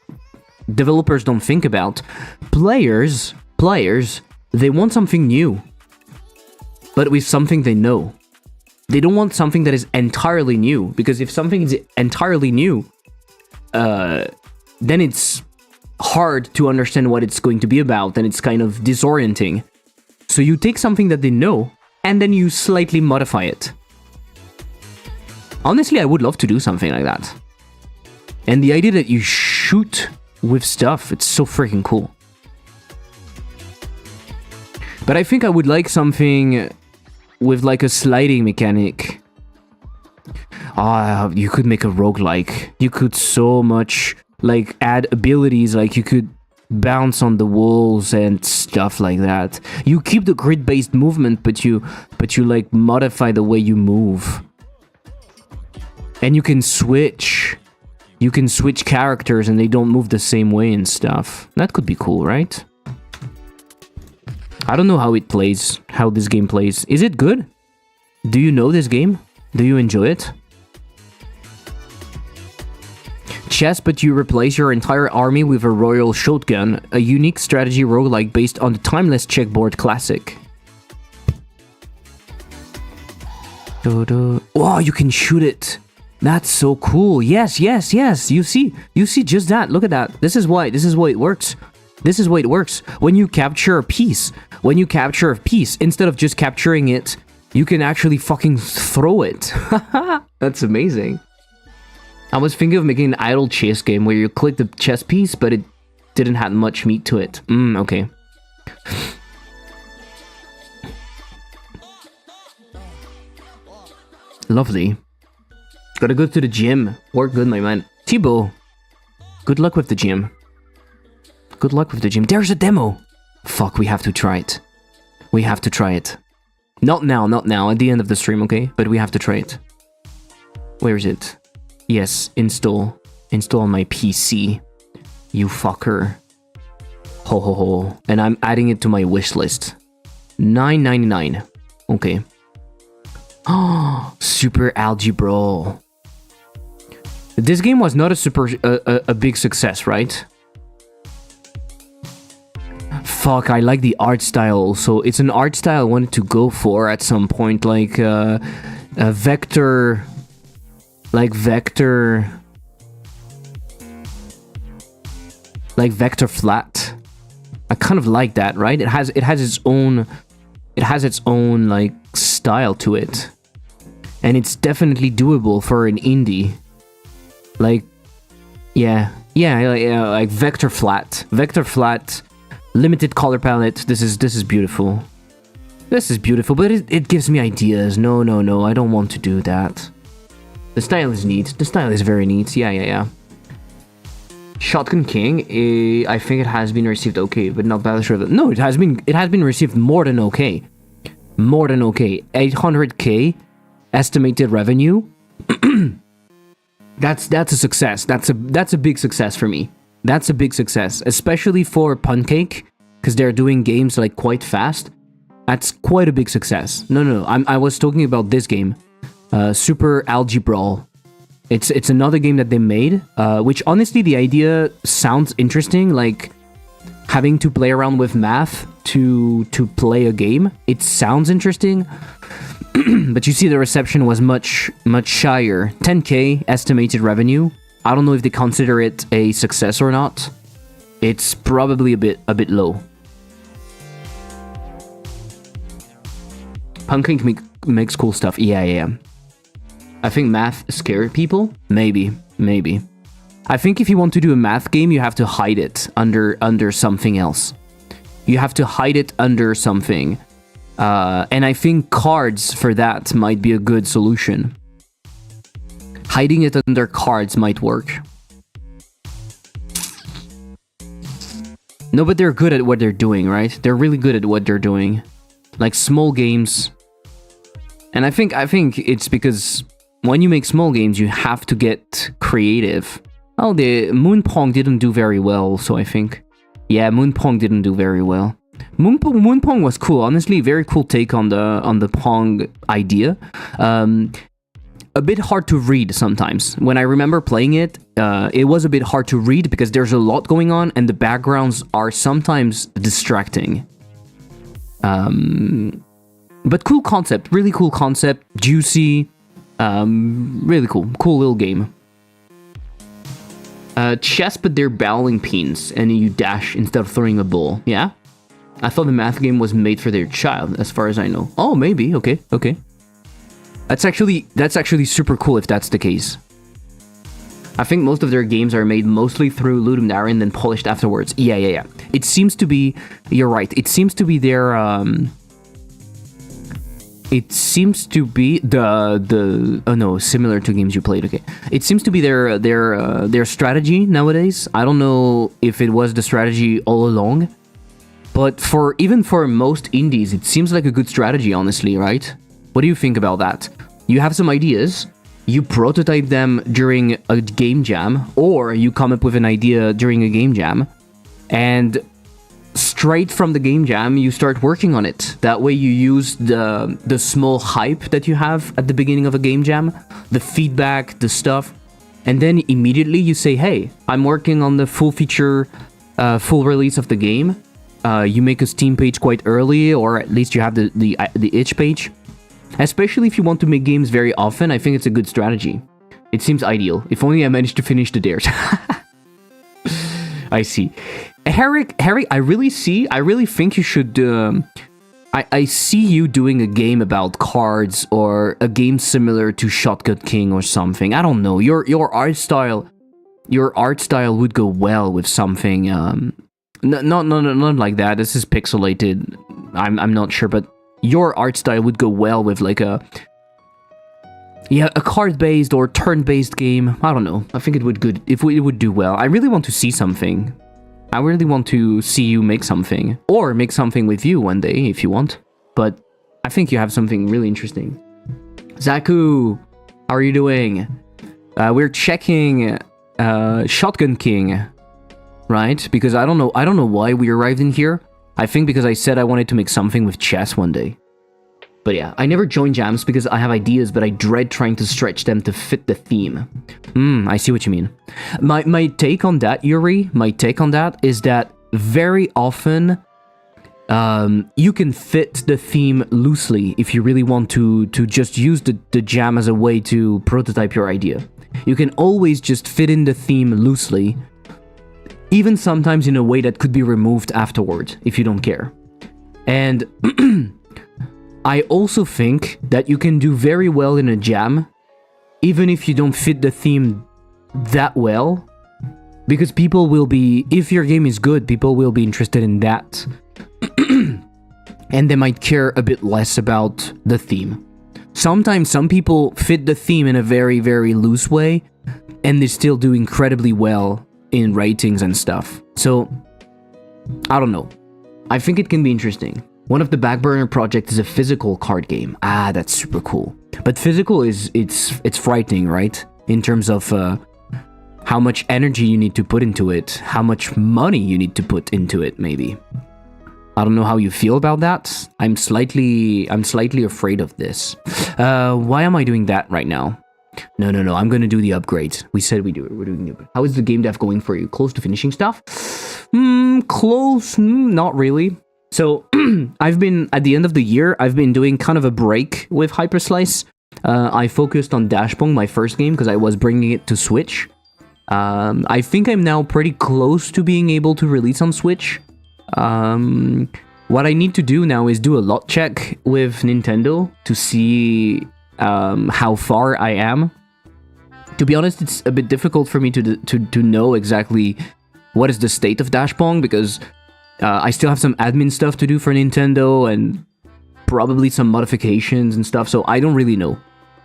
developers don't think about. Players, they want something new, but with something they know. They don't want something that is entirely new, because if something is entirely new, then it's hard to understand what it's going to be about, and it's kind of disorienting. So you take something that they know, and then you slightly modify it. Honestly, I would love to do something like that. And the idea that you shoot with stuff, it's so freaking cool. But I think I would like something with like a sliding mechanic. You could make a roguelike. You could so much like add abilities, like you could bounce on the walls and stuff like that. You keep the grid-based movement, but you like modify the way you move. And you can switch. You can switch characters and they don't move the same way and stuff. That could be cool, right? I don't know how it plays, how this game plays. Is it good? Do you know this game? Do you enjoy it? Chess, but you replace your entire army with a royal shotgun, a unique strategy roguelike based on the timeless chessboard classic. Wow, you can shoot it. That's so cool. Yes, yes, yes. You see just that. Look at that. This is why it works. This is why it works. When you capture a piece, instead of just capturing it, you can actually fucking throw it. That's amazing. I was thinking of making an idle chess game where you click the chess piece, but it didn't have much meat to it. Okay. Lovely. Gotta go to the gym. Work good, my man. Thibaut, good luck with the gym. Good luck with the gym. There's a demo. Fuck, we have to try it. We have to try it. Not now, at the end of the stream, okay? But we have to try it. Where is it? Yes, install. Install on my PC. You fucker. Ho ho ho. And I'm adding it to my wish list. $9.99. Okay. Oh, Super Algebra. This game was not a big success, right? Fuck, I like the art style also. It's an art style I wanted to go for at some point, like a vector, vector flat. I kind of like that, right? It has its own like style to it, and it's definitely doable for an indie. Like, yeah, like vector flat, limited color palette. This is beautiful. This is beautiful, but it gives me ideas. No, I don't want to do that. The style is neat. The style is very neat. Yeah. Shotgun King, I think it has been received okay, but not Battleship. No, it has been received more than okay. More than okay. 800k estimated revenue. That's a success. That's a big success for me. That's a big success, especially for Pancake, because they're doing games like quite fast. That's quite a big success. No. I was talking about this game, Super Algebra. It's another game that they made, which honestly the idea sounds interesting, like having to play around with math to play a game. It sounds interesting, but you see the reception was much higher. 10k estimated revenue. I don't know if they consider it a success or not. It's probably a bit low. Pumpkin makes cool stuff. Yeah. I think math scares people. Maybe. I think if you want to do a math game, you have to hide it under something else. You have to hide it under something. And I think cards for that might be a good solution. Hiding it under cards might work. No, but they're good at what they're doing, right? They're really good at what they're doing. Like small games. And I think it's because when you make small games, you have to get creative. Oh, the Moonpong didn't do very well, so I think. Yeah, Moonpong didn't do very well. Moonpong was cool, honestly, very cool take on the Pong idea. A bit hard to read sometimes. When I remember playing it, it was a bit hard to read because there's a lot going on and the backgrounds are sometimes distracting. But cool concept, really cool concept, juicy, really cool little game. Chess, but they're bowling pins, and you dash instead of throwing a ball. Yeah? I thought the math game was made for their child, as far as I know. Oh, maybe. Okay, okay. That's actually super cool if that's the case. I think most of their games are made mostly through Ludum Dare and then polished afterwards. Yeah. It seems to be... You're right. It seems to be their... It seems to be the oh no, similar to games you played. Okay, it seems to be their strategy nowadays. I don't know if it was the strategy all along, but even for most indies, it seems like a good strategy, honestly, right? What do you think about that? You have some ideas, you prototype them during a game jam, or you come up with an idea during a game jam, and straight from the game jam, you start working on it. That way you use the small hype that you have at the beginning of a game jam, the feedback, the stuff, and then immediately you say, hey, I'm working on the full feature, full release of the game. You make a Steam page quite early, or at least you have the itch page. Especially if you want to make games very often, I think it's a good strategy. It seems ideal. If only I managed to finish the dares. I see. Harry, I really think you should... I see you doing a game about cards, or a game similar to Shotgun King or something. I don't know. Your art style would go well with something. Not like that. This is pixelated. I'm not sure, but your art style would go well with like a card-based or turn-based game. I don't know. I think it would do well. I really want to see something. I really want to see you make something, or make something with you one day if you want. But I think you have something really interesting. Zaku, how are you doing? We're checking Shotgun King, right? Because I don't know why we arrived in here. I think because I said I wanted to make something with chess one day. But yeah, I never join jams because I have ideas, but I dread trying to stretch them to fit the theme. I see what you mean. My take on that, Yuri, is that very often you can fit the theme loosely if you really want to just use the jam as a way to prototype your idea. You can always just fit in the theme loosely, even sometimes in a way that could be removed afterward if you don't care. And I also think that you can do very well in a jam, even if you don't fit the theme that well, because people will be, if your game is good, people will be interested in that. And they might care a bit less about the theme. Sometimes some people fit the theme in a very, very loose way, and they still do incredibly well in ratings and stuff. So, I don't know. I think it can be interesting. One of the backburner projects is a physical card game. Ah, that's super cool. But physical it's frightening, right? In terms of how much energy you need to put into it, how much money you need to put into it, maybe. I don't know how you feel about that. I'm slightly afraid of this. Why am I doing that right now? No, I'm gonna do the upgrade. We said we're doing the upgrade. How is the game dev going for you? Close to finishing stuff? Close, not really. So, I've been, at the end of the year, I've been doing kind of a break with Hyperslice. I focused on Dashpong, my first game, because I was bringing it to Switch. I think I'm now pretty close to being able to release on Switch. What I need to do now is do a lot check with Nintendo to see how far I am. To be honest, it's a bit difficult for me to know exactly what is the state of Dashpong, because I still have some admin stuff to do for Nintendo and probably some modifications and stuff, so I don't really know.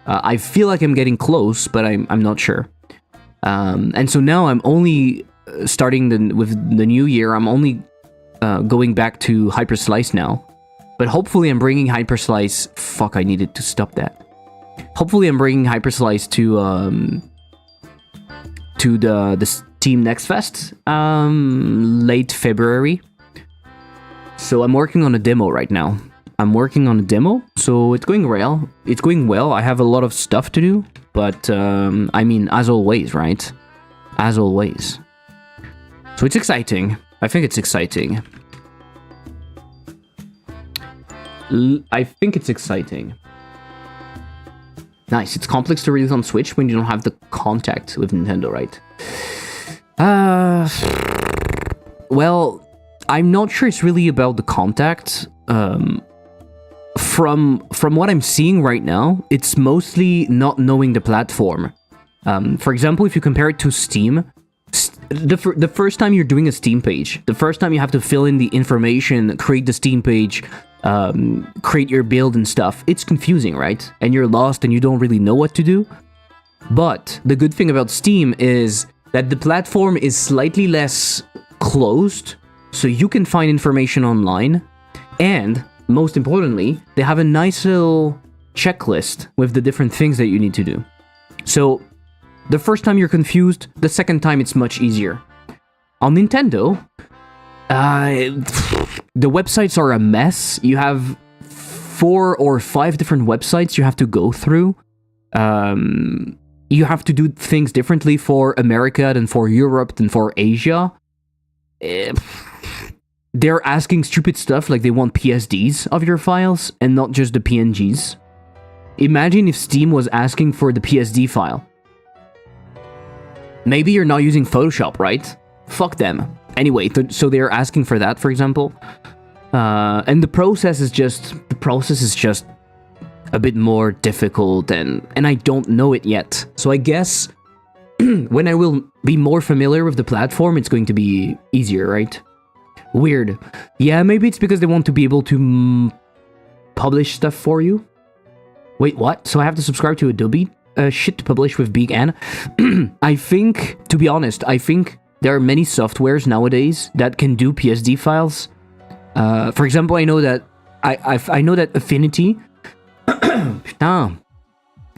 I feel like I'm getting close, but I'm not sure. And so now I'm only starting with the new year. I'm only going back to Hyperslice now. But hopefully I'm bringing Hyperslice... Fuck, I needed to stop that. Hopefully I'm bringing Hyperslice to the Steam Next Fest late February. So I'm working on a demo right now. So it's going well. It's going well. I have a lot of stuff to do, but I mean, as always, right? As always. So it's exciting. I think it's exciting. Nice. It's complex to release on Switch when you don't have the contact with Nintendo, right? Uh, well, I'm not sure it's really about the contact. From what I'm seeing right now, it's mostly not knowing the platform. For example, if you compare it to Steam, the first time you're doing a Steam page, the first time you have to fill in the information, create the Steam page, create your build and stuff, it's confusing, right? And you're lost and you don't really know what to do. But the good thing about Steam is that the platform is slightly less closed, so you can find information online, and most importantly, they have a nice little checklist with the different things that you need to do. So the first time you're confused, the second time it's much easier. On Nintendo, the websites are a mess. You have 4 or 5 different websites you have to go through. You have to do things differently for America than for Europe than for Asia. They're asking stupid stuff like they want PSDs of your files and not just the PNGs. Imagine if Steam was asking for the PSD file. Maybe you're not using Photoshop, right? Fuck them. Anyway, so they're asking for that, for example. And the process is just a bit more difficult, and I don't know it yet. So I guess when I will be more familiar with the platform, it's going to be easier, right? Weird. Yeah, maybe it's because they want to be able to publish stuff for you. Wait, what? So I have to subscribe to Adobe shit to publish with Big N? I think, to be honest, I think there are many softwares nowadays that can do PSD files. For example, I know that I know that Affinity.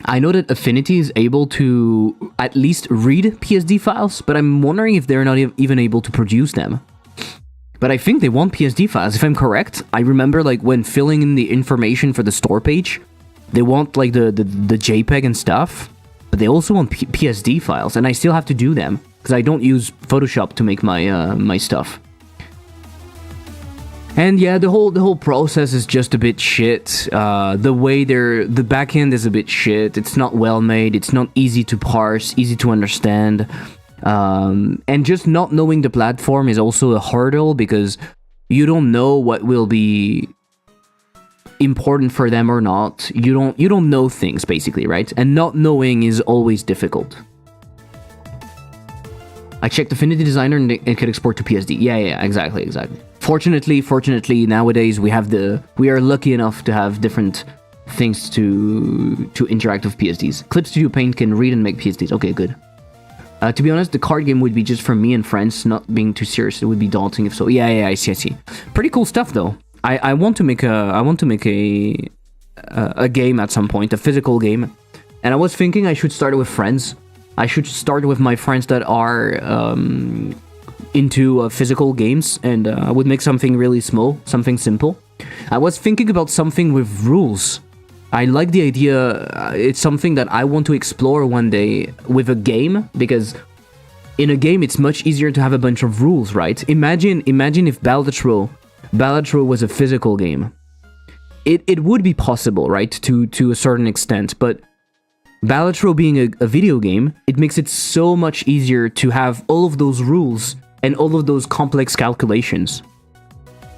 I know that Affinity is able to at least read PSD files, but I'm wondering if they're not even able to produce them. But I think they want PSD files, if I'm correct. I remember, like, when filling in the information for the store page, they want, like, the JPEG and stuff, but they also want PSD files, and I still have to do them, because I don't use Photoshop to make my my stuff. And yeah, the whole process is just a bit shit. The backend is a bit shit. It's not well made. It's not easy to parse, easy to understand. And just not knowing the platform is also a hurdle, because you don't know what will be important for them or not. You don't know things, basically, right? And not knowing is always difficult. I checked Affinity Designer and it could export to PSD. Yeah, exactly. Fortunately, nowadays we are lucky enough to have different things to interact with PSDs. Clip Studio Paint can read and make PSDs. Okay, good. To be honest, the card game would be just for me and friends, not being too serious. It would be daunting if so. Yeah, I see. Pretty cool stuff though. I want to make a game at some point, a physical game. And I was thinking I should start with friends. I should start with my friends that are into physical games, and I would make something really small, something simple. I was thinking about something with rules. I like the idea. It's something that I want to explore one day with a game, because in a game it's much easier to have a bunch of rules, right? Imagine if Balatro was a physical game. It would be possible, right, to a certain extent, but Balatro being a video game, it makes it so much easier to have all of those rules and all of those complex calculations.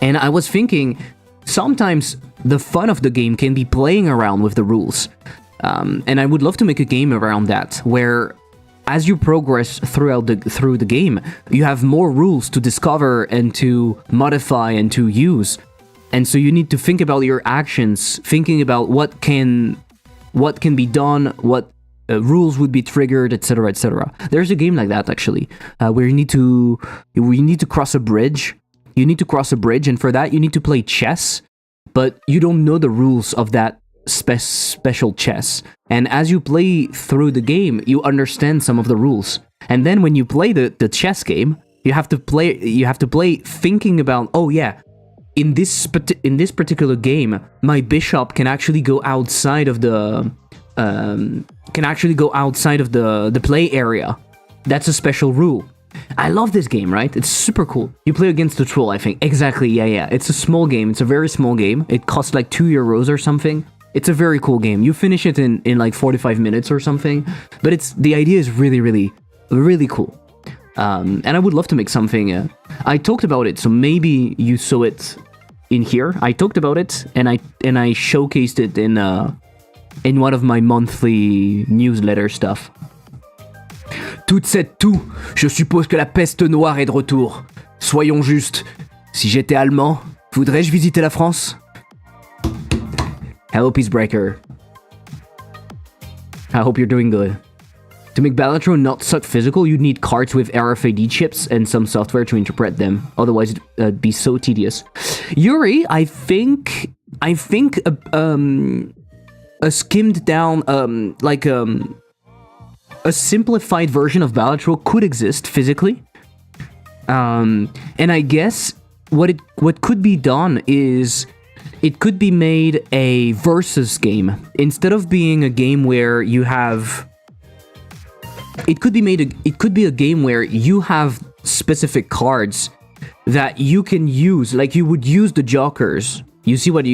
And I was thinking, sometimes the fun of the game can be playing around with the rules. And I would love to make a game around that, where as you progress through the game, you have more rules to discover and to modify and to use. And so you need to think about your actions, thinking about what can be done, what rules would be triggered, etc., etc. There's a game like that, actually, where you need to cross a bridge. You need to cross a bridge, and for that you need to play chess, but you don't know the rules of that special chess. And as you play through the game, you understand some of the rules. And then when you play the chess game, you have to play thinking about, oh yeah, in this particular game, my bishop can actually go outside of the play area. That's a special rule. I love this game, right? It's super cool. You play against the troll, I think. Exactly, yeah. It's a small game. It's a very small game. It costs like €2 or something. It's a very cool game. You finish it in like 45 minutes or something. But the idea is really, really, really cool. And I would love to make something. I talked about it, so maybe you saw it in here. I talked about it, and I showcased it in one of my monthly newsletter stuff. Toute cette toux, je suppose que la peste noire est de retour. Soyons justes. Si j'étais allemand, voudrais-je visiter la France? Hello, Peacebreaker. I hope you're doing good. To make Balatro not suck physical, you'd need cards with RFID chips and some software to interpret them. Otherwise, it'd be so tedious. Yuri, I think a skimmed down, a simplified version of Balatro could exist physically. And I guess what could be done is it could be made a versus game instead of being a game where you have. It could be a game where you have specific cards that you can use, like you would use the jokers. You see what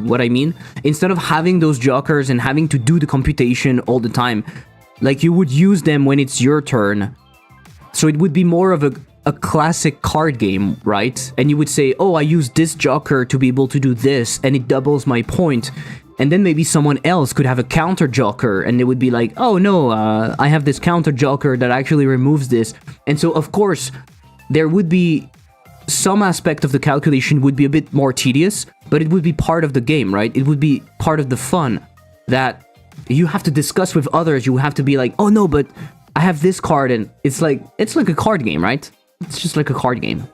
what I mean? Instead of having those jokers and having to do the computation all the time, like you would use them when it's your turn. So it would be more of a classic card game, right? And you would say, oh, I use this joker to be able to do this, and it doubles my point. And then maybe someone else could have a counter joker, and they would be like, oh no, I have this counter joker that actually removes this. And so, of course, there would be some aspect of the calculation would be a bit more tedious, but it would be part of the game, right? It would be part of the fun that you have to discuss with others. You have to be like, oh no, but I have this card, and it's like a card game, right? It's just like a card game.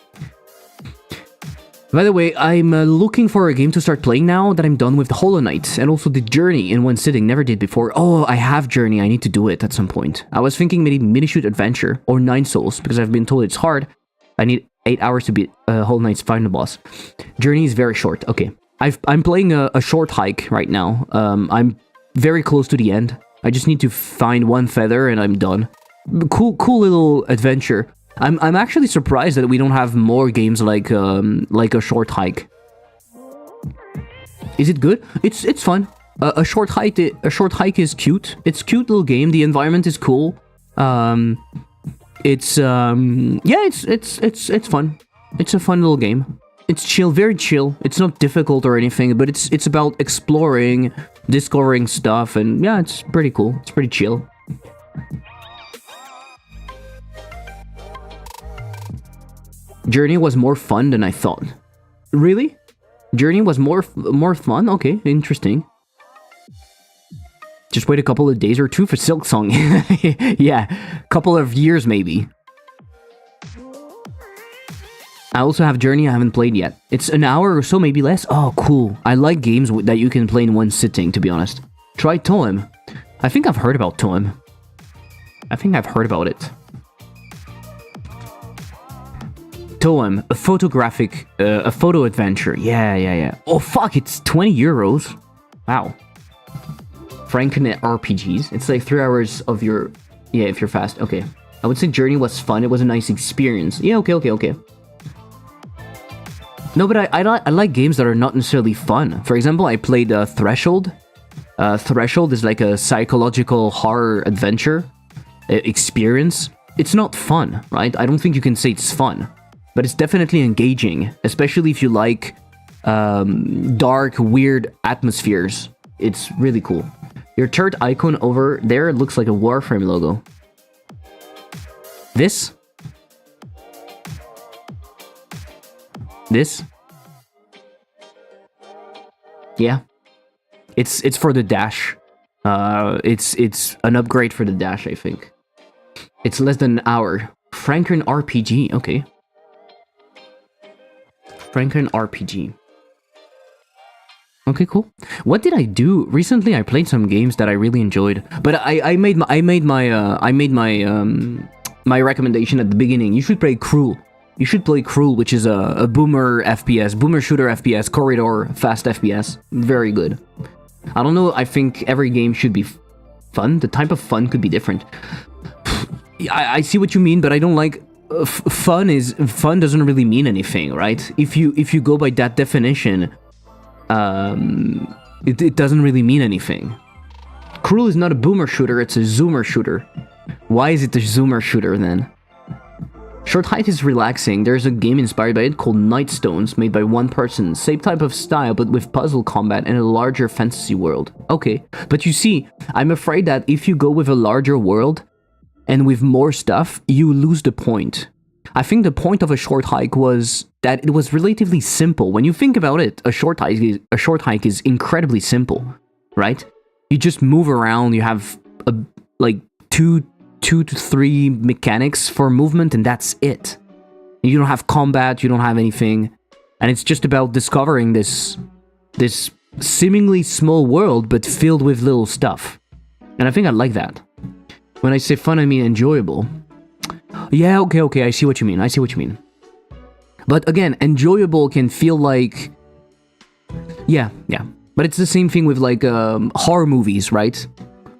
By the way, I'm looking for a game to start playing now that I'm done with the Hollow Knight, and also the Journey in one sitting, never did before. Oh, I have Journey, I need to do it at some point. I was thinking maybe Mini-Shoot Adventure, or 9 Souls, because I've been told it's hard. I need 8 hours to beat Hollow Knight's final boss. Journey is very short, okay. I'm playing a short hike right now. I'm very close to the end. I just need to find one feather and I'm done. Cool little adventure. I'm actually surprised that we don't have more games like a short hike. Is it good? It's fun. A short hike is cute. It's a cute little game. The environment is cool. It's fun. It's a fun little game. It's chill, very chill. It's not difficult or anything, but it's about exploring, discovering stuff, and yeah, it's pretty cool. It's pretty chill. Journey was more fun than I thought. Really? Journey was more fun? Okay, interesting. Just wait a couple of days or two for Silksong. Yeah, couple of years maybe. I also have Journey I haven't played yet. It's an hour or so, maybe less. Oh, cool. I like games that you can play in one sitting, to be honest. Try Toem. I think I've heard about Toem. I think I've heard about it. Toem, a photo adventure. Yeah. Oh fuck, it's 20 euros. Wow. Franken RPGs. It's like 3 hours of your... Yeah, if you're fast. Okay. I would say Journey was fun. It was a nice experience. Yeah, okay. No, but I like games that are not necessarily fun. For example, I played Threshold. Threshold is like a psychological horror adventure experience. It's not fun, right? I don't think you can say it's fun. But it's definitely engaging, especially if you like dark, weird atmospheres. It's really cool. Your third icon over there looks like a Warframe logo. This? Yeah. It's for the dash. It's an upgrade for the dash, I think. It's less than an hour. Franken RPG, okay. Franken RPG. Okay, cool. What did I do recently? I played some games that I really enjoyed, but I made my recommendation at the beginning. You should play Cruel. You should play Cruel, which is a boomer FPS, boomer shooter FPS, corridor fast FPS. Very good. I don't know. I think every game should be fun. The type of fun could be different. I see what you mean, but I don't like. Fun doesn't really mean anything, right? If you go by that definition, it doesn't really mean anything. Cruel is not a boomer shooter, it's a zoomer shooter. Why is it a zoomer shooter then? Short hike is relaxing. There's a game inspired by it called Nightstones, made by one person. Same type of style, but with puzzle combat and a larger fantasy world. Okay, but you see, I'm afraid that if you go with a larger world and with more stuff, you lose the point. I think the point of a short hike was that it was relatively simple. When you think about it, a short hike is incredibly simple, right? You just move around. You have like two to three mechanics for movement, and that's it. You don't have combat. You don't have anything, and it's just about discovering this seemingly small world, but filled with little stuff. And I think I like that. When I say fun, I mean enjoyable. Yeah, okay, I see what you mean. But again, enjoyable can feel like... Yeah. But it's the same thing with like horror movies, right?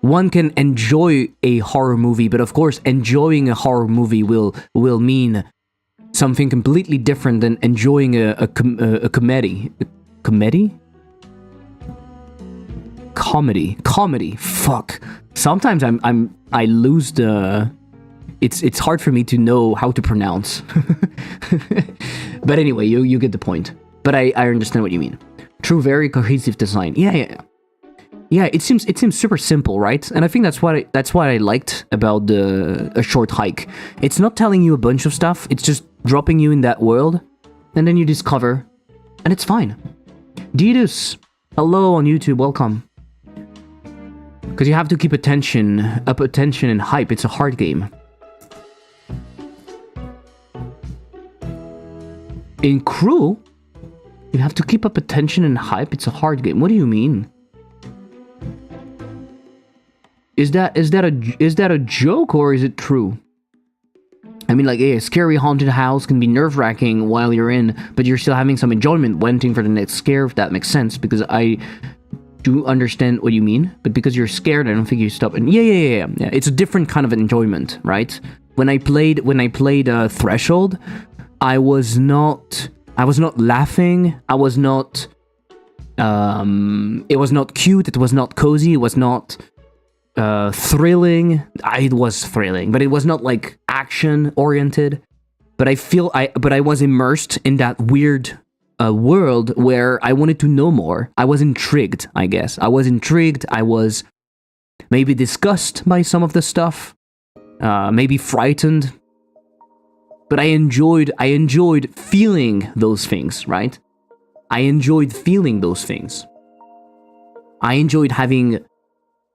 One can enjoy a horror movie, but of course, enjoying a horror movie will mean something completely different than enjoying a comedy. Comedy? Comedy. Fuck. Sometimes I lose the... It's hard for me to know how to pronounce. But anyway, you get the point. But I understand what you mean. True, very cohesive design. Yeah, it seems super simple, right? And I think that's what I liked about a short hike. It's not telling you a bunch of stuff. It's just dropping you in that world, and then you discover, and it's fine. Didus, hello on YouTube, welcome. Because you have to keep attention and hype. It's a hard game. In Crew, you have to keep up attention and hype. It's a hard game. What do you mean? Is that a joke or is it true? I mean, like, a scary haunted house can be nerve-wracking while you're in, but you're still having some enjoyment waiting for the next scare, if that makes sense, because I do understand what you mean, but because you're scared, I don't think you stop. And yeah. It's a different kind of enjoyment, right? When I played Threshold, I was not laughing. I was not. It was not cute. It was not cozy. It was not thrilling. It was thrilling, but it was not like action oriented. But I was immersed in that weird world where I wanted to know more. I was intrigued, I guess. I was maybe disgusted by some of the stuff, maybe frightened. But I enjoyed feeling those things, right? I enjoyed feeling those things. I enjoyed having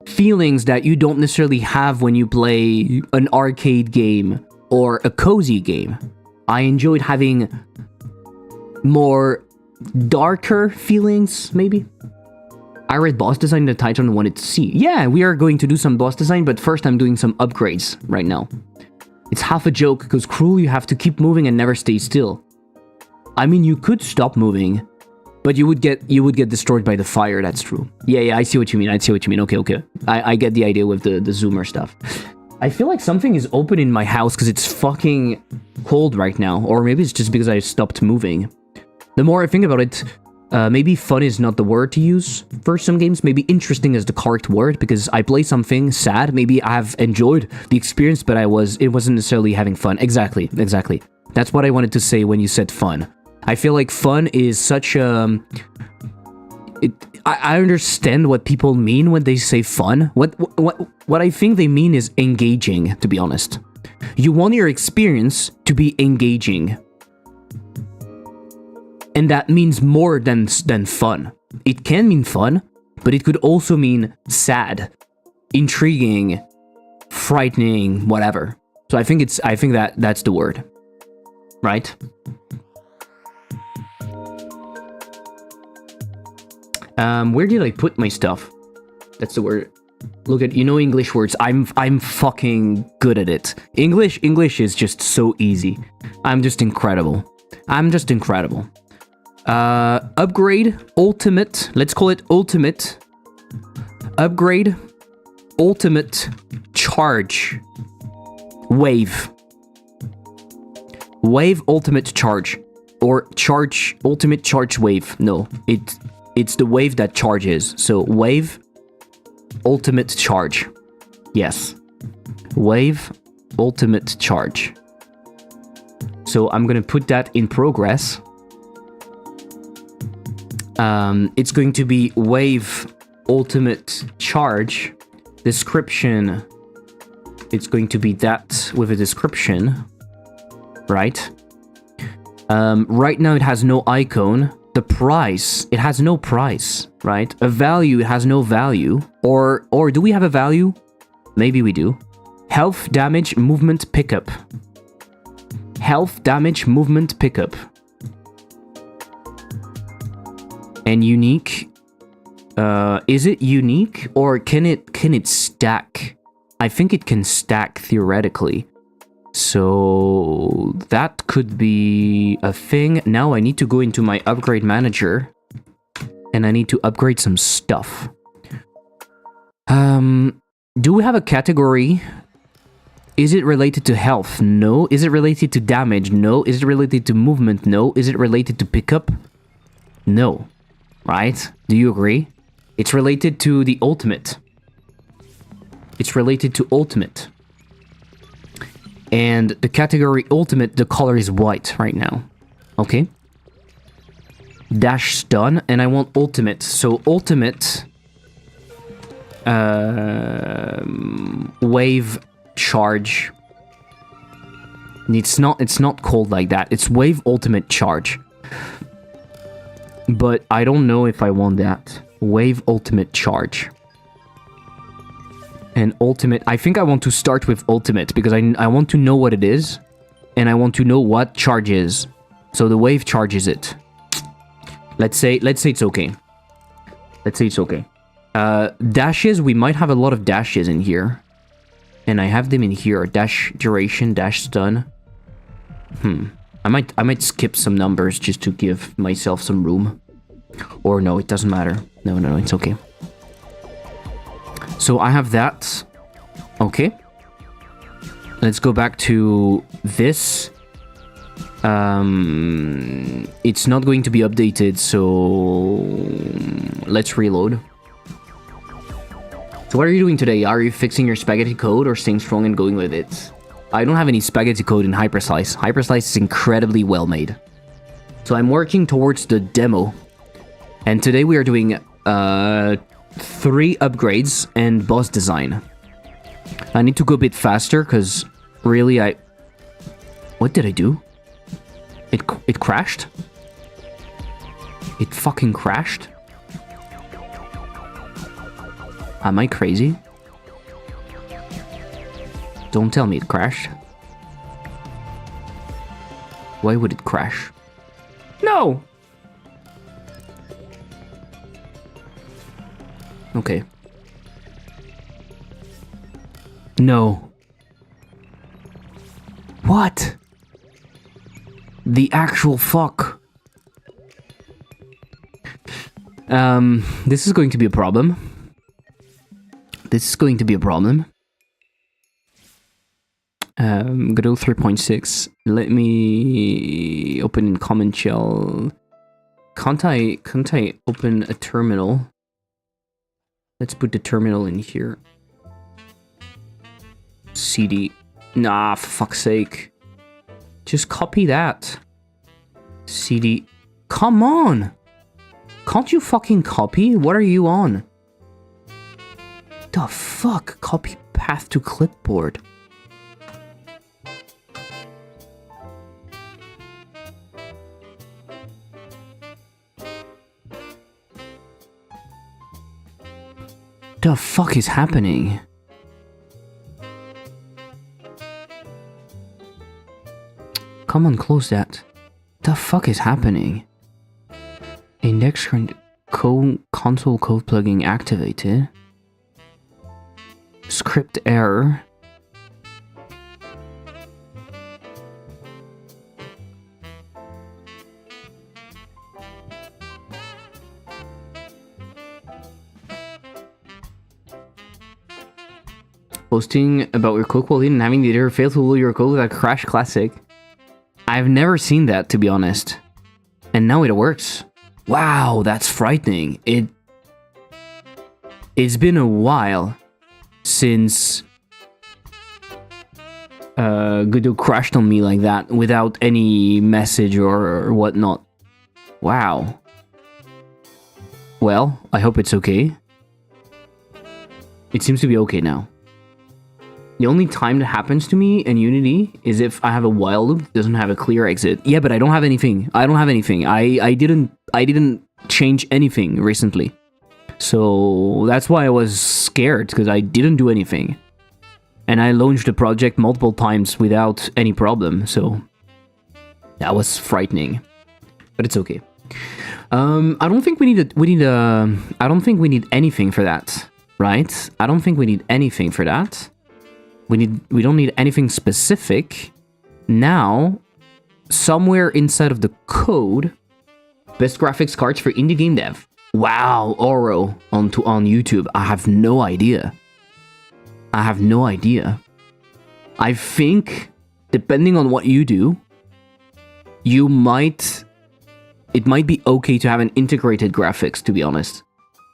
feelings that you don't necessarily have when you play an arcade game or a cozy game. I enjoyed having more darker feelings, maybe. I read boss design in the title and wanted to see. Yeah, we are going to do some boss design, but first I'm doing some upgrades right now. It's half a joke, because Cruel, you have to keep moving and never stay still. I mean, you could stop moving, but you would get destroyed by the fire, that's true. Yeah, I see what you mean, okay. I get the idea with the zoomer stuff. I feel like something is open in my house because it's fucking cold right now, or maybe it's just because I stopped moving. The more I think about it, maybe fun is not the word to use for some games. Maybe interesting is the correct word, because I play something sad. Maybe I've enjoyed the experience, but it wasn't necessarily having fun. Exactly. That's what I wanted to say when you said fun. I feel like fun is such a... I understand what people mean when they say fun. What I think they mean is engaging, to be honest. You want your experience to be engaging. And that means more than fun. It can mean fun, but it could also mean sad, intriguing, frightening, whatever. So I think that's the word, right? Where did I put my stuff? That's the word. Look at, English words. I'm fucking good at it. English is just so easy. I'm just incredible. Upgrade, ultimate, let's call it ultimate. Upgrade, ultimate, charge. Wave, ultimate charge. Or charge, ultimate charge wave. No, it's the wave that charges. So wave, ultimate charge. Yes. Wave, ultimate charge. So I'm gonna put that in progress. It's going to be wave ultimate charge description. It's going to be that with a description, right? Right now it has no icon. The price, it has no price, right? A value, it has no value. Or do we have a value? Maybe we do. Health, damage, movement, pickup. Health, damage, movement, pickup. And unique. Is it unique or can it stack? I think it can stack theoretically. So that could be a thing. Now I need to go into my upgrade manager and I need to upgrade some stuff. Do we have a category? Is it related to health? No. Is it related to damage? No. Is it related to movement? No. Is it related to pickup? No. Right? Do you agree? It's related to the ultimate. It's related to ultimate. And the category ultimate, the color is white right now. Okay. Dash stun, and I want ultimate. So ultimate wave charge. It's not called like that. It's wave ultimate charge. But I don't know if I want that. Wave ultimate charge. And ultimate, I think I want to start with ultimate because I want to know what it is and I want to know what charge is. So the wave charges it. Let's say it's okay. Let's say it's okay. Dashes, we might have a lot of dashes in here. And I have them in here. Dash duration, dash stun. I might skip some numbers just to give myself some room. Or no, it doesn't matter. No, it's okay. So I have that. Okay. Let's go back to this. It's not going to be updated, so let's reload. So what are you doing today? Are you fixing your spaghetti code or staying strong and going with it? I don't have any spaghetti code in Hyperslice. Hyperslice is incredibly well made. So I'm working towards the demo. And today we are doing 3 upgrades and boss design. I need to go a bit faster because really what did I do? It crashed? It fucking crashed? Am I crazy? Don't tell me it crashed. Why would it crash? No! Okay. No. What? The actual fuck. This is going to be a problem. This is going to be a problem. Godot 3.6. Let me open in common shell. Can't I open a terminal? Let's put the terminal in here. CD. Nah, for fuck's sake. Just copy that. CD. Come on! Can't you fucking copy? What are you on? The fuck? Copy path to clipboard. The fuck is happening? Come on, close that. The fuck is happening? Index console code plugin activated. Script error. Posting about your code quality and having the editor fail to load your code with a crash classic. I've never seen that, to be honest. And now it works. Wow, that's frightening. It's been a while since Godot crashed on me like that without any message or whatnot. Wow. Well, I hope it's okay. It seems to be okay now. The only time that happens to me in Unity is if I have a while loop that doesn't have a clear exit. Yeah, but I don't have anything. I didn't change anything recently. So that's why I was scared, because I didn't do anything. And I launched the project multiple times without any problem, so that was frightening. But it's okay. I don't think we need anything for that, right? I don't think we need anything for that. We don't need anything specific. Now, somewhere inside of the code, best graphics cards for indie game dev. Wow, Oro on YouTube. I have no idea. I think, depending on what you do, it might be okay to have an integrated graphics, to be honest.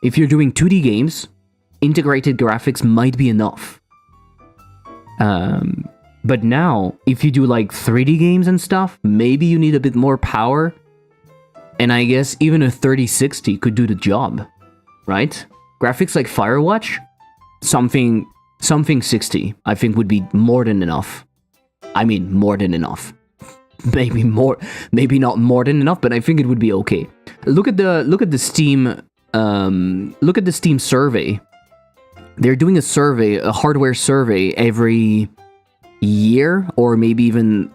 If you're doing 2D games, integrated graphics might be enough. But now, if you do like 3D games and stuff, maybe you need a bit more power. And I guess even a 3060 could do the job, right? Graphics like Firewatch, something 60, I think would be more than enough. I mean, more than enough. Maybe not more than enough, but I think it would be okay. Look at the Steam survey. They're doing a hardware survey every year, or maybe even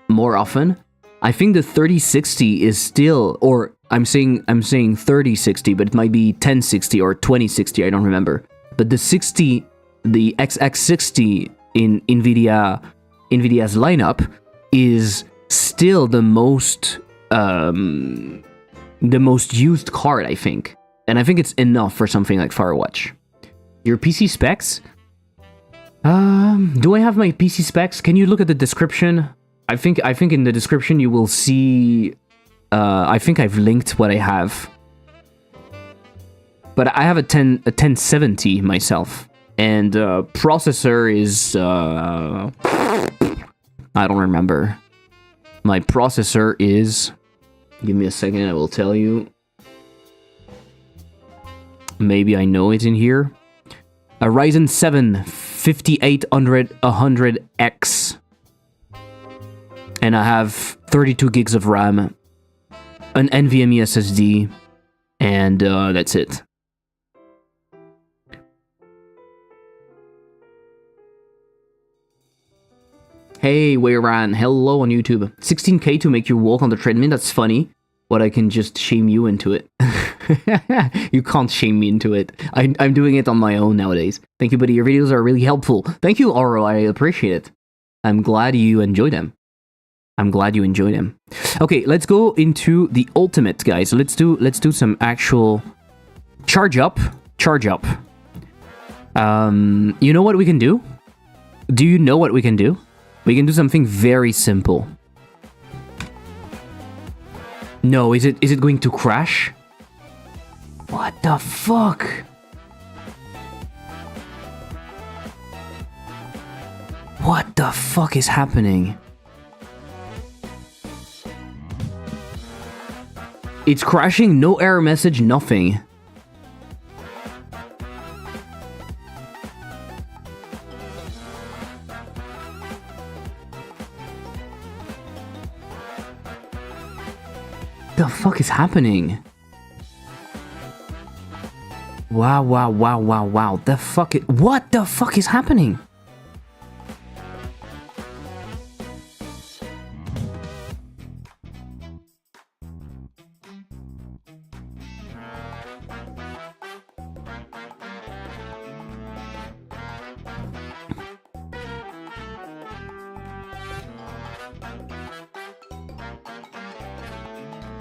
more often. I think the 3060 is still, or I'm saying 3060, but it might be 1060 or 2060, I don't remember. But the XX60 in Nvidia's lineup is still the most used card, I think. And I think it's enough for something like Firewatch. Your PC specs? Do I have my PC specs? Can you look at the description? I think in the description you will see, I think I've linked what I have. But I have a 1070 myself, and processor is, I don't remember. My processor is, give me a second, I will tell you. Maybe I know it in here. A Ryzen 7 5800-100X. And I have 32 gigs of RAM, an NVMe SSD, and that's it. Hey, Wayran, hello on YouTube. 16k to make you walk on the treadmill, that's funny. But I can just shame you into it. You can't shame me into it. I'm doing it on my own nowadays. Thank you, buddy. Your videos are really helpful. Thank you, Oro. I appreciate it. I'm glad you enjoy them. Okay, let's go into the ultimate, guys. Let's do some actual charge up. You know what we can do? Do you know what we can do? We can do something very simple. No, is it going to crash? What the fuck? What the fuck is happening? It's crashing, no error message, nothing. The fuck is happening? Wow. What the fuck is happening?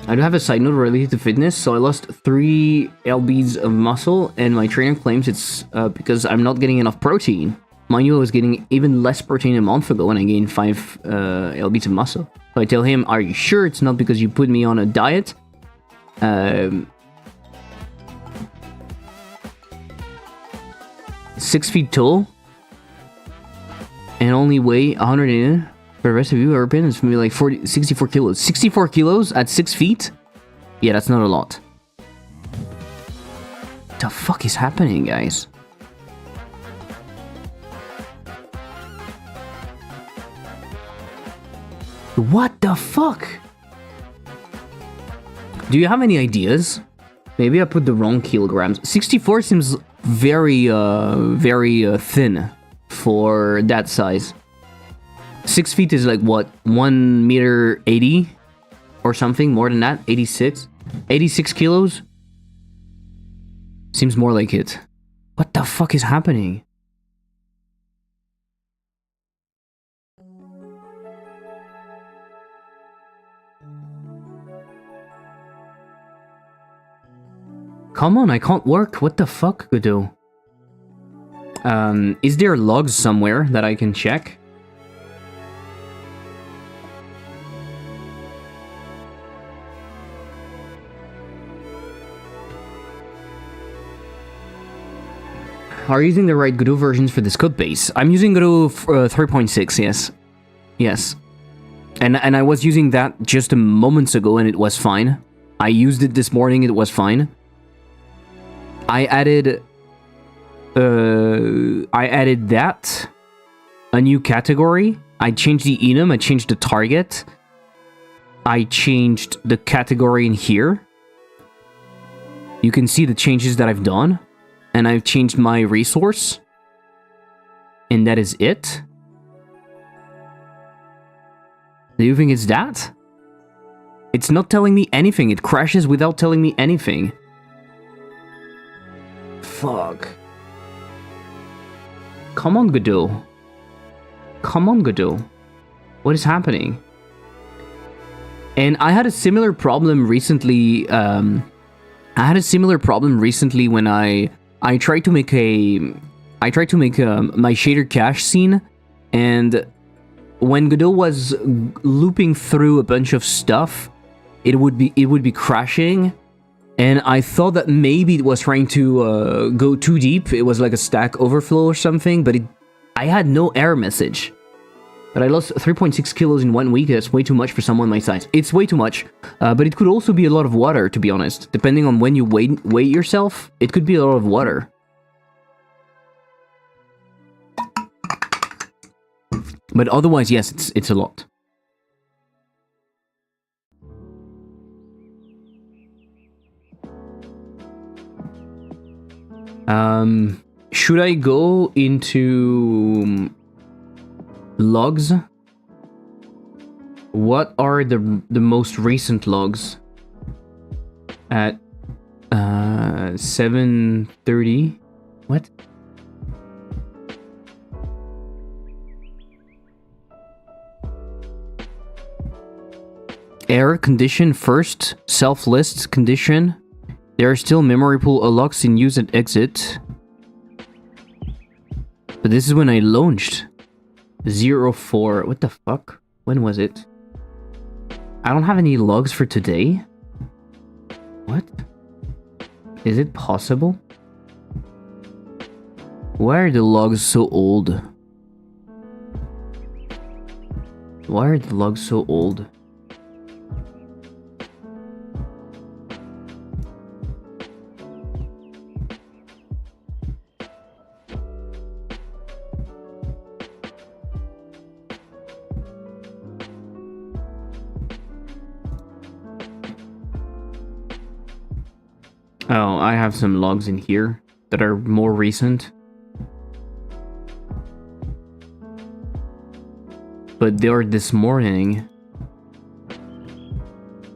I do have a side note related to fitness. So I lost 3 lbs of muscle, and my trainer claims it's because I'm not getting enough protein. Mind you, I was getting even less protein a month ago, and I gained 5 lbs of muscle. So I tell him, "Are you sure it's not because you put me on a diet?" 6 feet tall. and only weigh 100 in for the rest of you ever been. It's gonna be like 64 kilos. 64 kilos at 6 feet? Yeah, that's not a lot. What the fuck is happening, guys? What the fuck? Do you have any ideas? Maybe I put the wrong kilograms. 64 seems very thin for that size. 6 feet is like what? 1 meter 80 or something? More than that? 86? 86 kilos? Seems more like it. What the fuck is happening? Come on, I can't work. What the fuck, Godot? Is there logs somewhere that I can check? Are you using the right Godot versions for this code base? I'm using Godot 3.6, yes. Yes. And I was using that just a moments ago and it was fine. I used it this morning, it was fine. I added that, a new category. I changed the enum, I changed the target. I changed the category in here. You can see the changes that I've done. And I've changed my resource. And that is it. Do you think it's that? It's not telling me anything. It crashes without telling me anything. Fuck. Come on, Godot. Come on, Godot. What is happening? And I had a similar problem recently. When I tried to make my shader cache scene, and when Godot was looping through a bunch of stuff, it would be crashing. And I thought that maybe it was trying to go too deep. It was like a Stack Overflow or something, but I had no error message. But I lost 3.6 kilos in 1 week. That's way too much for someone my size. It's way too much, but it could also be a lot of water, to be honest. Depending on when you weigh yourself, it could be a lot of water. But otherwise, yes, it's a lot. Should I go into logs? What are the most recent logs? At 7:30. What? Error condition first, self list condition. There are still memory pool logs in use and exit. But this is when I launched. 04. What the fuck? When was it? I don't have any logs for today. What? Is it possible? Why are the logs so old? Why are the logs so old? Oh, I have some logs in here that are more recent. But they are this morning.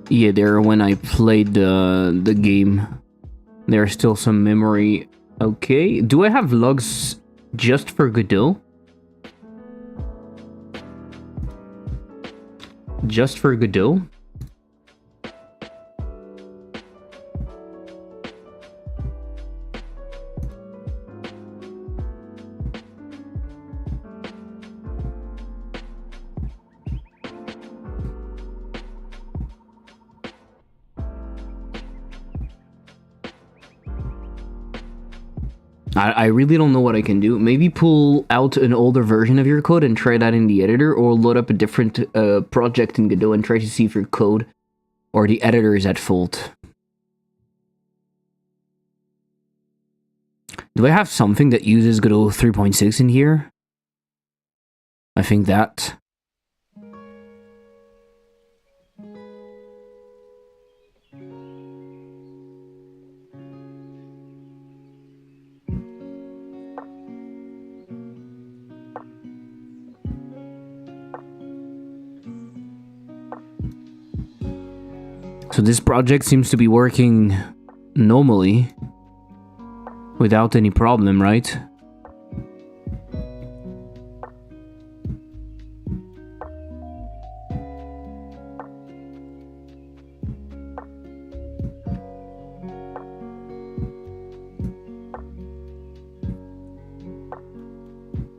Yeah, they're when I played the game. There's still some memory. Okay, do I have logs just for Godot? Just for Godot? I really don't know what I can do. Maybe pull out an older version of your code and try that in the editor, or load up a different project in Godot and try to see if your code or the editor is at fault. Do I have something that uses Godot 3.6 in here? I think that. So this project seems to be working normally, without any problem, right?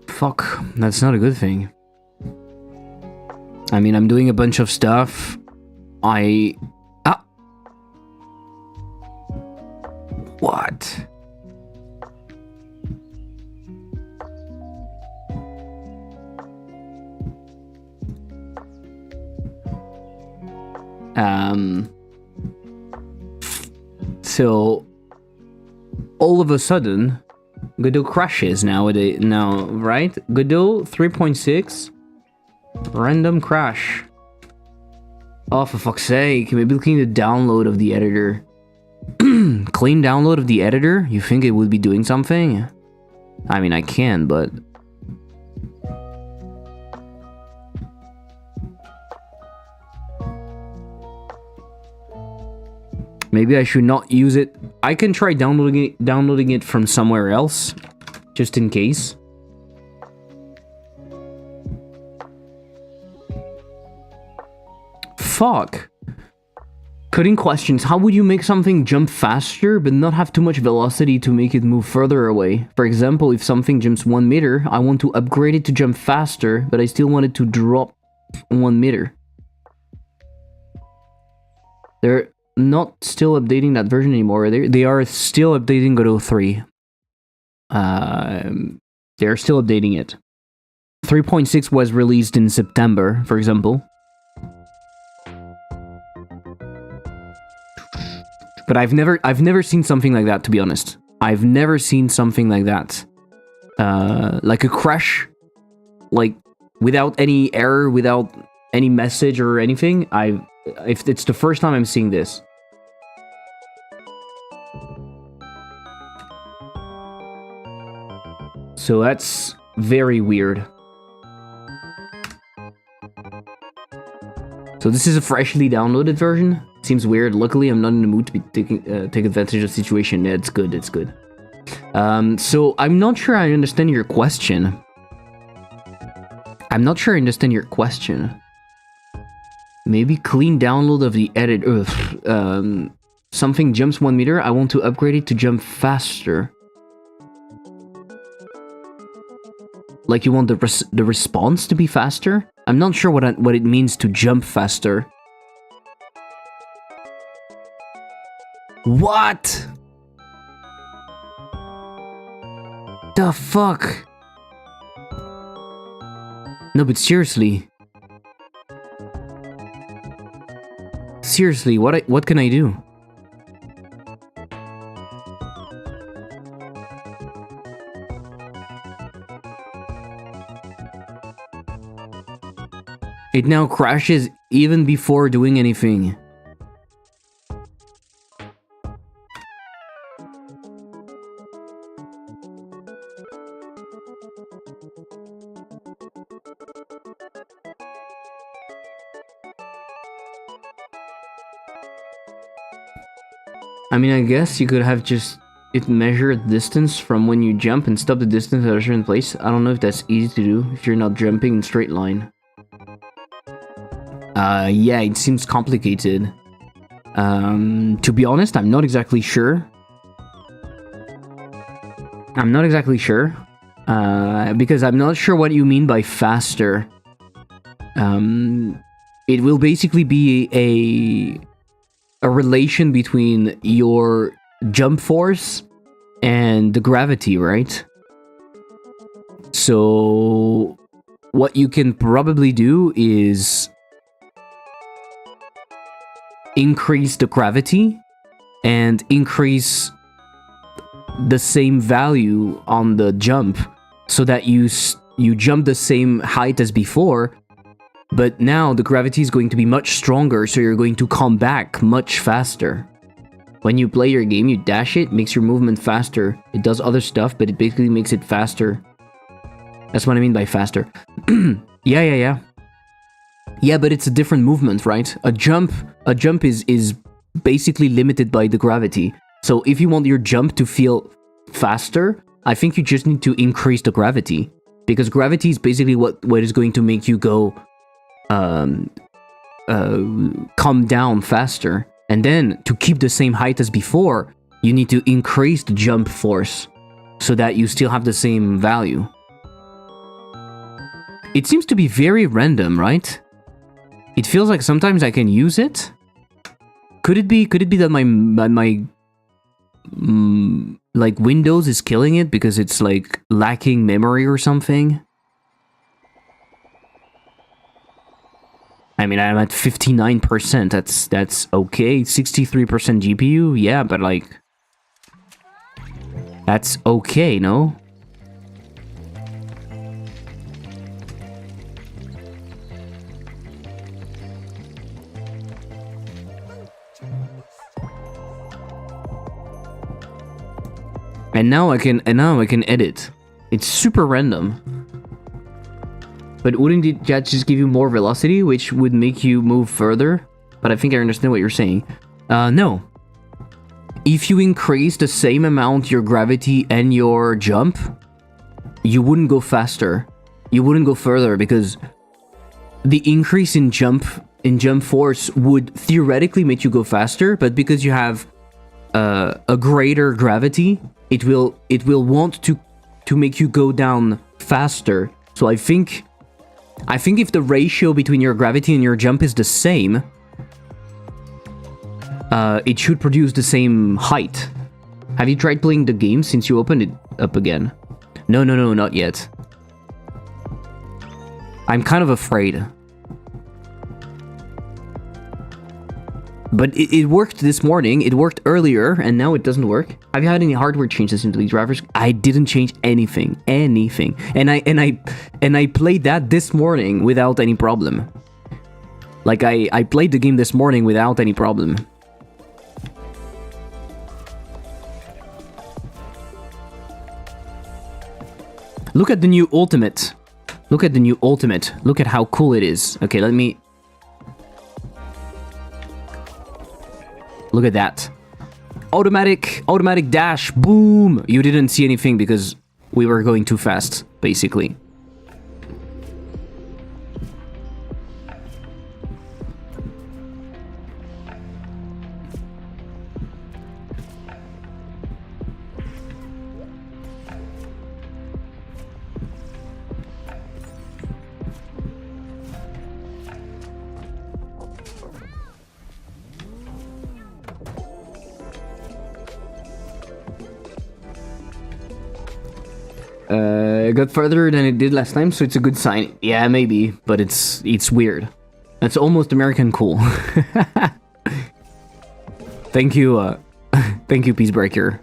Fuck, that's not a good thing. I mean, I'm doing a bunch of stuff. What? So all of a sudden Godot crashes nowadays, right? Godot 3.6 random crash. Oh, for fuck's sake, maybe looking at the download of the editor. Clean download of the editor? You think it would be doing something? I mean, I can, but... maybe I should not use it. I can try downloading it from somewhere else, just in case. Fuck. Cutting questions. How would you make something jump faster but not have too much velocity to make it move further away? For example, if something jumps 1 meter, I want to upgrade it to jump faster, but I still want it to drop 1 meter. They're not still updating that version anymore. They are still updating Godot 3. They're still updating it. 3.6 was released in September, for example. But I've never seen something like that, to be honest. I've never seen something like that. Like a crash, like without any error, without any message or anything. If it's the first time I'm seeing this. So that's very weird. So this is a freshly downloaded version. Seems weird. Luckily, I'm not in the mood to be take advantage of the situation. Yeah, it's good. It's good. So I'm not sure I understand your question. Maybe clean download of the edit. Something jumps 1 meter. I want to upgrade it to jump faster. Like you want the response to be faster? I'm not sure what it means to jump faster. What? The fuck? No, but seriously. Seriously, what can I do? It now crashes even before doing anything. I mean, I guess you could have just it measure distance from when you jump and stop the distance at a certain place. I don't know if that's easy to do if you're not jumping in straight line. Yeah, it seems complicated. To be honest, I'm not exactly sure. Because I'm not sure what you mean by faster. It will basically be a relation between your jump force and the gravity, right? So what you can probably do is increase the gravity and increase the same value on the jump so that you jump the same height as before, but now the gravity is going to be much stronger, so you're going to come back much faster. When you play your game, you dash it, makes your movement faster. It does other stuff, but it basically makes it faster. That's what I mean by faster. Yeah, but it's a different movement, right? A jump is basically limited by the gravity. So if you want your jump to feel faster, I think you just need to increase the gravity. Because gravity is basically what is going to make you go come down faster. And then, to keep the same height as before, you need to increase the jump force so that you still have the same value. It seems to be very random, right? It feels like sometimes I can use it. Could it be that my like Windows is killing it because it's like lacking memory or something? I mean, I'm at 59%. That's okay. 63% GPU, yeah, but like that's okay, no? And now I can edit. It's super random. But wouldn't it just give you more velocity, which would make you move further? But I think I understand what you're saying. No. If you increase the same amount your gravity and your jump, you wouldn't go faster. You wouldn't go further because the increase in jump force would theoretically make you go faster, but because you have a greater gravity, it will want to make you go down faster. So I think if the ratio between your gravity and your jump is the same, it should produce the same height. Have you tried playing the game since you opened it up again? No, not yet. I'm kind of afraid. But it worked this morning, it worked earlier, and now it doesn't work. Have you had any hardware changes into these drivers? I didn't change anything. And I played that this morning without any problem. Like I played the game this morning without any problem. Look at the new ultimate. Look at the new ultimate. Look at how cool it is. Okay, let me... Look at that. Automatic dash. Boom. You didn't see anything because we were going too fast, basically. It got further than it did last time, so it's a good sign. Yeah, maybe, but it's weird. That's almost American cool. Thank you, thank you, Peacebreaker.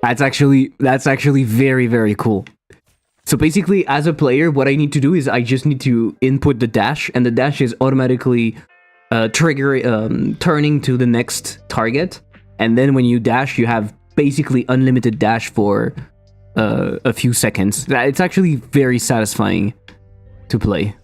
That's actually very, very cool. So basically, as a player, what I need to do is I just need to input the dash, and the dash is automatically turning to the next target. And then when you dash, you have basically unlimited dash for a few seconds. It's actually very satisfying to play.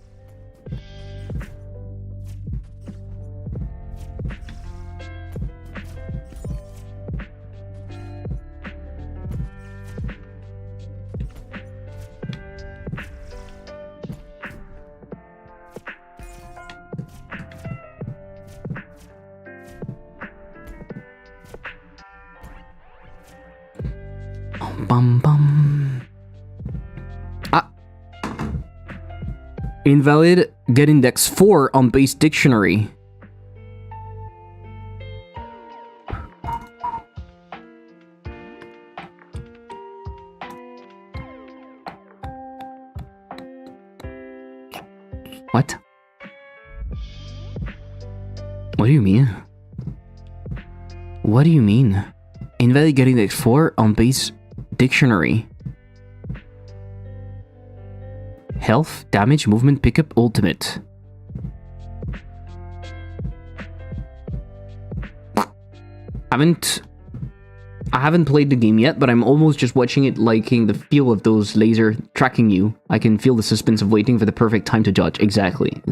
Invalid, get index 4 on base dictionary. What? What do you mean? What do you mean? Invalid get index 4 on base dictionary. Health, damage, movement, pickup, ultimate. I haven't played the game yet, but I'm almost just watching it, liking the feel of those laser tracking you. I can feel the suspense of waiting for the perfect time to judge. Exactly.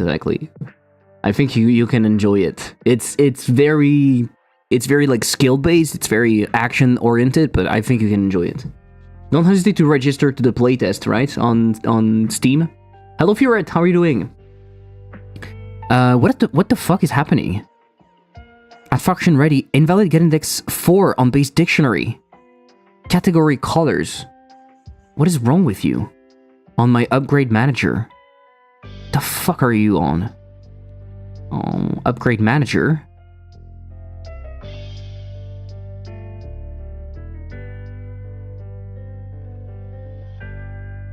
I think you can enjoy it. It's very like skill based. It's very action oriented, but I think you can enjoy it. Don't hesitate to register to the playtest, right? On Steam. Hello, Furet. How are you doing? What the fuck is happening? At faction ready, invalid get index 4 on base dictionary. Category colors. What is wrong with you? On my upgrade manager. The fuck are you on? Oh, upgrade manager.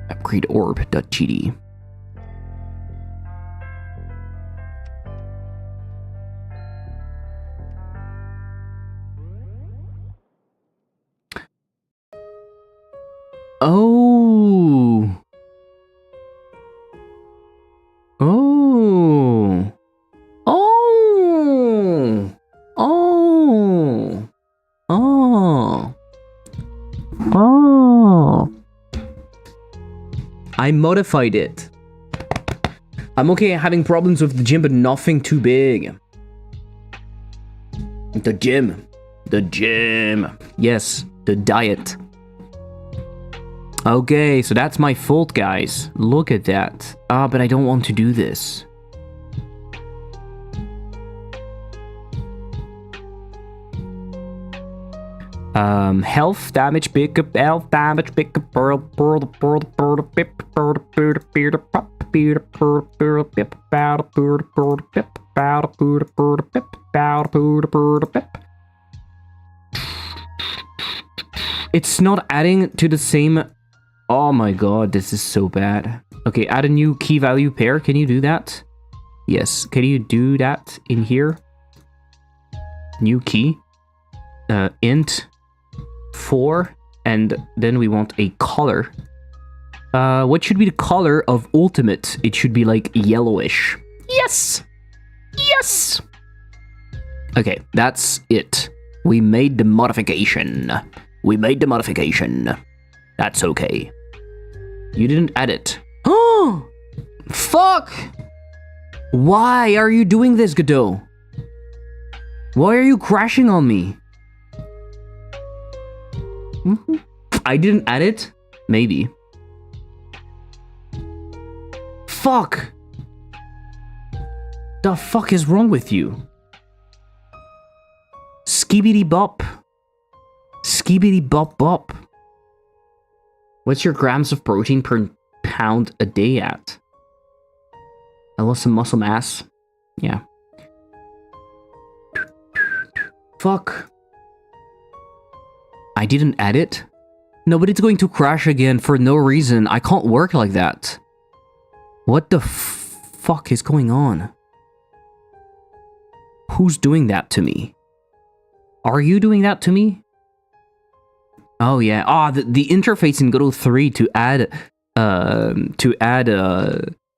Upgrade orb.gd. Oh. Oh. Oh. Oh. Oh. Oh. I modified it. I'm okay having problems with the gym, but nothing too big. The gym. The gym. Yes, the diet. Okay, so that's my fault, guys. Look at that. Ah, but I don't want to do this. Health damage, pick up, health damage, pick up, it's not adding to the same. Oh my god, this is so bad. Okay, add a new key value pair. Can you do that? Yes, can you do that in here? New key. Int 4, and then we want a color. What should be the color of ultimate? It should be like yellowish. Yes! Yes! Okay, that's it. We made the modification. We made the modification. That's okay. You didn't add it. Oh! Fuck! Why are you doing this, Godot? Why are you crashing on me? I didn't add it? Maybe. Fuck! The fuck is wrong with you? Skibidi bop. Skibidi bop bop. What's your grams of protein per pound a day at? I lost some muscle mass. Yeah. Fuck. I didn't add it? No, but it's going to crash again for no reason. I can't work like that. What the fuck is going on? Who's doing that to me? Are you doing that to me? Oh yeah. Ah, the interface in Godot 3 to add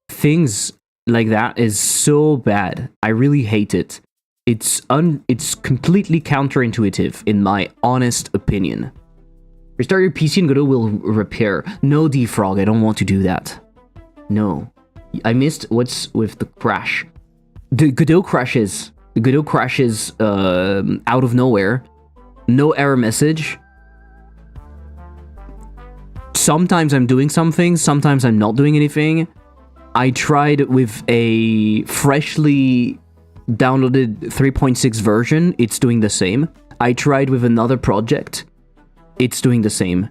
things like that is so bad. I really hate it. It's completely counterintuitive in my honest opinion. Restart your PC and Godot will repair. No, Defrog, I don't want to do that. No. I missed what's with the crash. The Godot crashes. The Godot crashes out of nowhere. No error message. Sometimes I'm doing something, sometimes I'm not doing anything. I tried with a freshly downloaded 3.6 version, it's doing the same. I tried with another project, it's doing the same.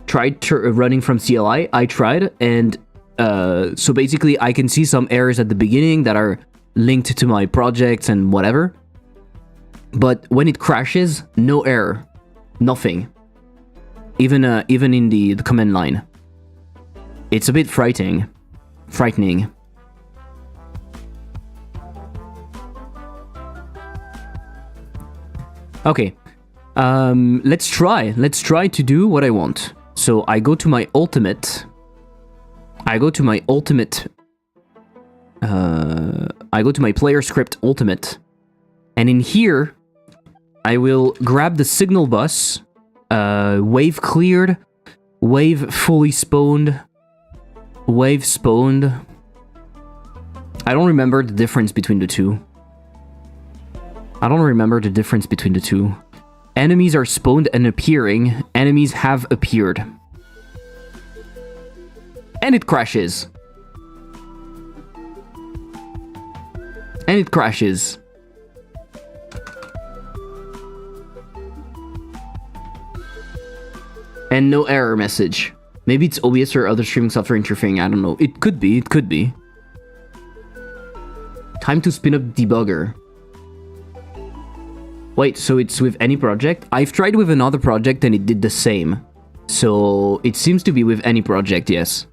Tried running from CLI, I tried, and So basically, I can see some errors at the beginning that are linked to my projects and whatever. But when it crashes, no error, nothing. Even in the command line. It's a bit frightening. Okay. Let's try to do what I want. So I go to my ultimate. I go to my player script ultimate. And in here, I will grab the signal bus, wave cleared, wave fully spawned, wave spawned. I don't remember the difference between the two. Enemies are spawned and appearing. Enemies have appeared. And it crashes. And no error message. Maybe it's OBS or other streaming software interfering, I don't know. It could be. Time to spin up debugger. Wait, so it's with any project? I've tried with another project and it did the same. So it seems to be with any project, yes.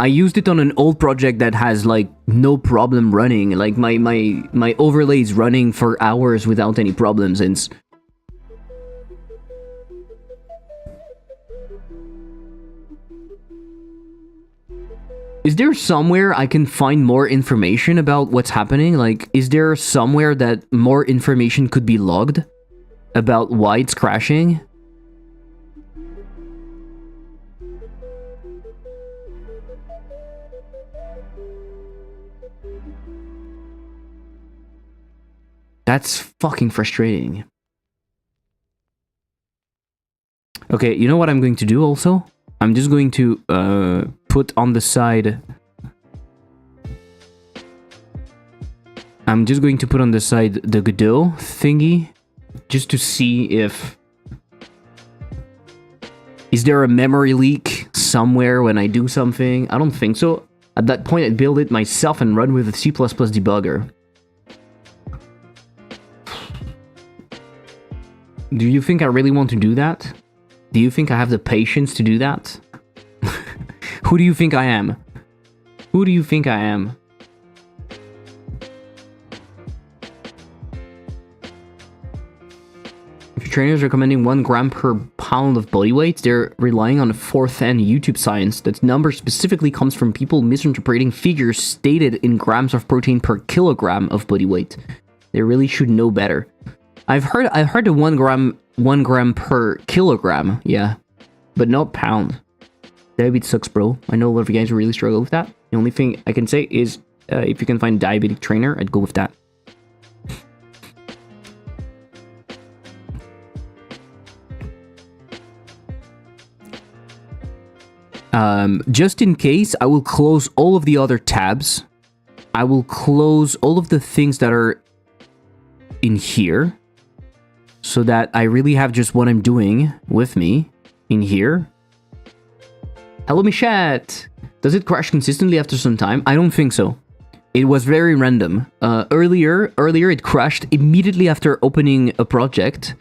I used it on an old project that has like no problem running. Like my overlay is running for hours without any problems, and is there somewhere I can find more information about what's happening? Like, is there somewhere that more information could be logged about why it's crashing? That's fucking frustrating. Okay, you know what I'm going to do also? I'm just going to put on the side... the Godot thingy, just to see if... Is there a memory leak somewhere when I do something? I don't think so. At that point, I'd build it myself and run with a C++ debugger. Do you think I really want to do that? Do you think I have the patience to do that? Who do you think I am? Who do you think I am? If your trainer is recommending 1 gram per pound of body weight, they're relying on 4th and YouTube science. That number specifically comes from people misinterpreting figures stated in grams of protein per kilogram of body weight. They really should know better. I've heard the 1 gram per kilogram, yeah, but not pound. Diabetes sucks, bro. I know a lot of you guys really struggle with that. The only thing I can say is, if you can find a diabetic trainer, I'd go with that. Just in case, I will close all of the other tabs. I will close all of the things that are in here, so that I really have just what I'm doing with me in here. Hello, Michat! Does it crash consistently after some time? I don't think so. It was very random. Earlier it crashed immediately after opening a project.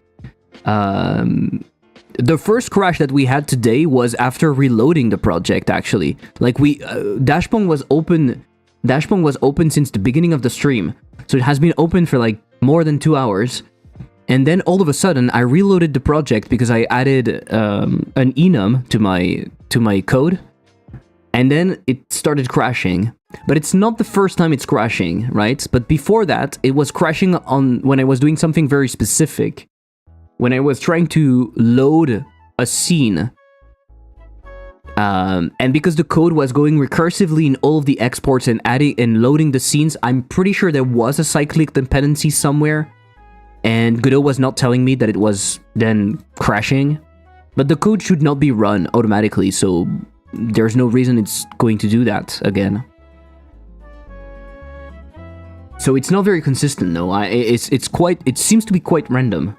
The first crash that we had today was after reloading the project, actually. Like Dashbong was open since the beginning of the stream. So it has been open for like more than 2 hours. And then all of a sudden, I reloaded the project because I added an enum to my code, and then it started crashing. But it's not the first time it's crashing, right? But before that, it was crashing when I was doing something very specific. When I was trying to load a scene. And because the code was going recursively in all of the exports and adding and loading the scenes, I'm pretty sure there was a cyclic dependency somewhere. And Godot was not telling me that it was then crashing. But the code should not be run automatically, so there's no reason it's going to do that again. So it's not very consistent, though. It seems to be quite random.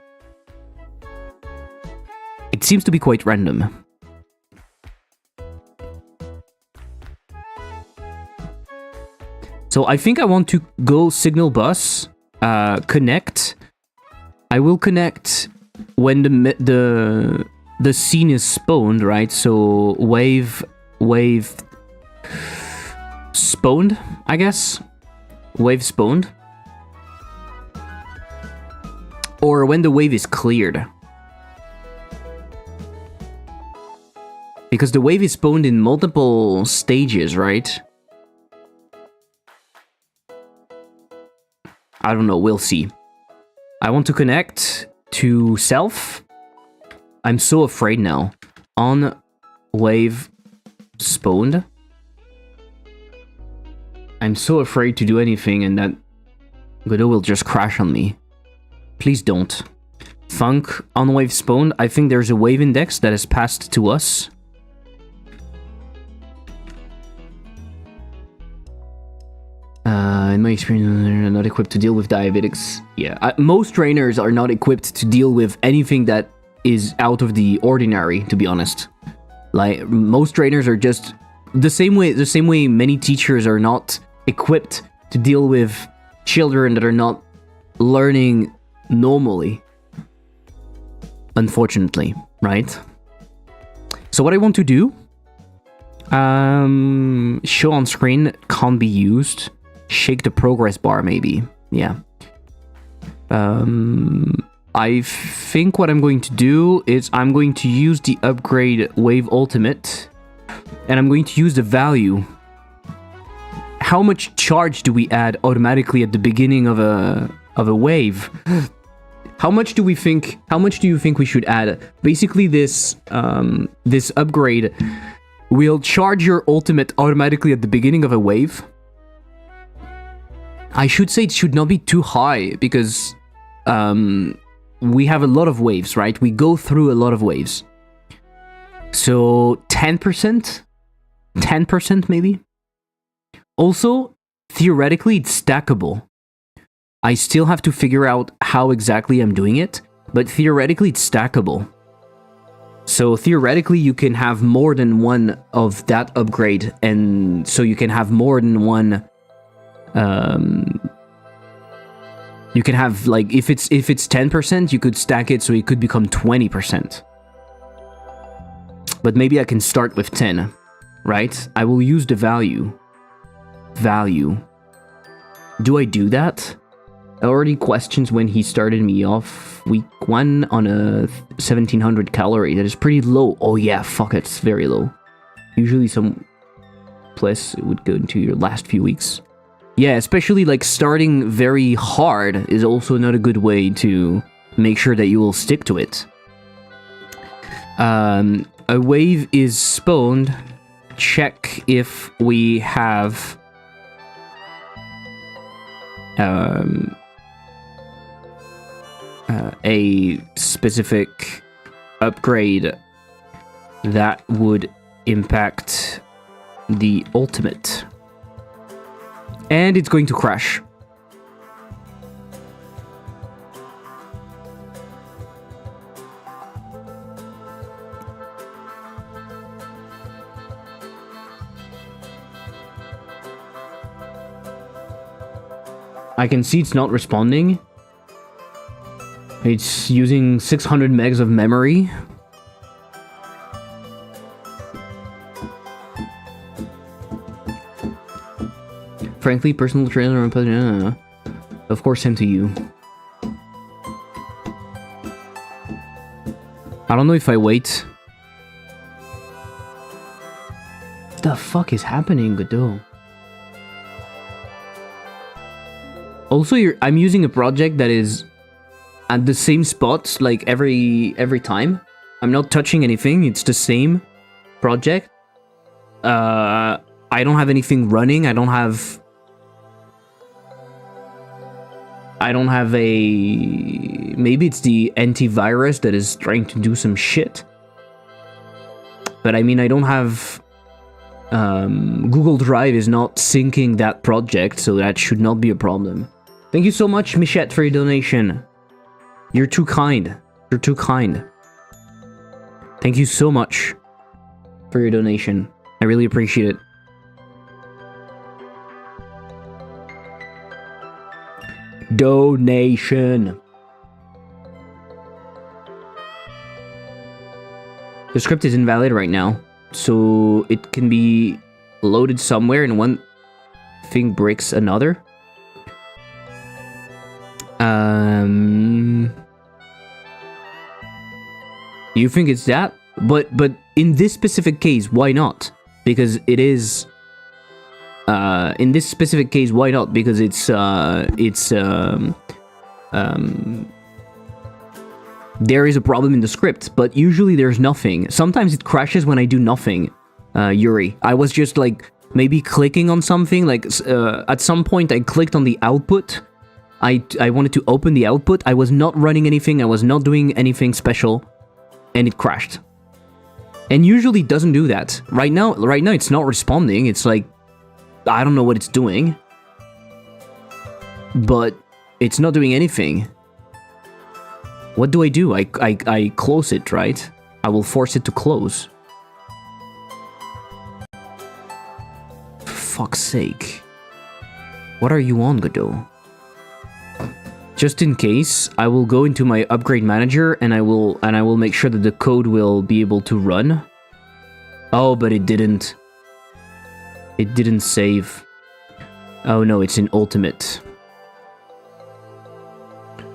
It seems to be quite random. So I think I want to go signal bus, connect. I will connect when the scene is spawned, right? So wave spawned, I guess. Wave spawned. Or when the wave is cleared. Because the wave is spawned in multiple stages, right? I don't know, we'll see. I want to connect to self. I'm so afraid now. On wave spawned. I'm so afraid to do anything and that Godot will just crash on me. Please don't. Funk on wave spawned. I think there's a wave index that is passed to us. In my experience, they're not equipped to deal with diabetics. Yeah, most trainers are not equipped to deal with anything that is out of the ordinary, to be honest. Like, most trainers are just the same way many teachers are not equipped to deal with children that are not learning normally. Unfortunately, right? So what I want to do, show on screen can't be used. Shake the progress bar, maybe. Yeah. I think what I'm going to do is I'm going to use the upgrade wave ultimate, and I'm going to use the value. How much charge do we add automatically at the beginning of a wave? How much do you think we should add? Basically, this upgrade will charge your ultimate automatically at the beginning of a wave. I should say it should not be too high because we have a lot of waves, right? We go through a lot of waves. So 10%? 10% maybe? Also, theoretically, it's stackable. I still have to figure out how exactly I'm doing it, but theoretically, it's stackable. So theoretically, you can have more than one of that upgrade, and so you can have more than one. You can have, like, if it's 10%, you could stack it so it could become 20%. But maybe I can start with 10, right? I will use the value. Value. Do I do that? Already questions when he started me off week 1 on a 1700 calorie. That is pretty low. Oh yeah, fuck, it's very low. Usually some place it would go into your last few weeks. Yeah, especially like starting very hard is also not a good way to make sure that you will stick to it. A wave is spawned. Check if we have a specific upgrade that would impact the ultimate. And it's going to crash. I can see it's not responding. It's using 600 megs of memory. Frankly, personal trainer and of course, same to you. I don't know if I wait. What the fuck is happening, Godot? Also, I'm using a project that is at the same spot, like every time. I'm not touching anything. It's the same project. I don't have anything running. I don't have a... Maybe it's the antivirus that is trying to do some shit. But I mean, I don't have... Google Drive is not syncing that project, so that should not be a problem. Thank you so much, Michette, for your donation. You're too kind. You're too kind. Thank you so much for your donation. I really appreciate it. Donation. The script is invalid right now, so it can be loaded somewhere and one thing breaks another. You think it's that? But in this specific case, why not? Because it is... in this specific case, why not? Because there is a problem in the script, but usually there's nothing. Sometimes it crashes when I do nothing, Yuri. I was just like, maybe clicking on something, like, at some point I clicked on the output. I wanted to open the output. I was not running anything, I was not doing anything special, and it crashed. And usually it doesn't do that. Right now it's not responding, it's like, I don't know what it's doing. But it's not doing anything. What do? I close it, right? I will force it to close. For fuck's sake. What are you on, Godot? Just in case, I will go into my upgrade manager and I will make sure that the code will be able to run. Oh, but it didn't. It didn't save. Oh no, it's in Ultimate.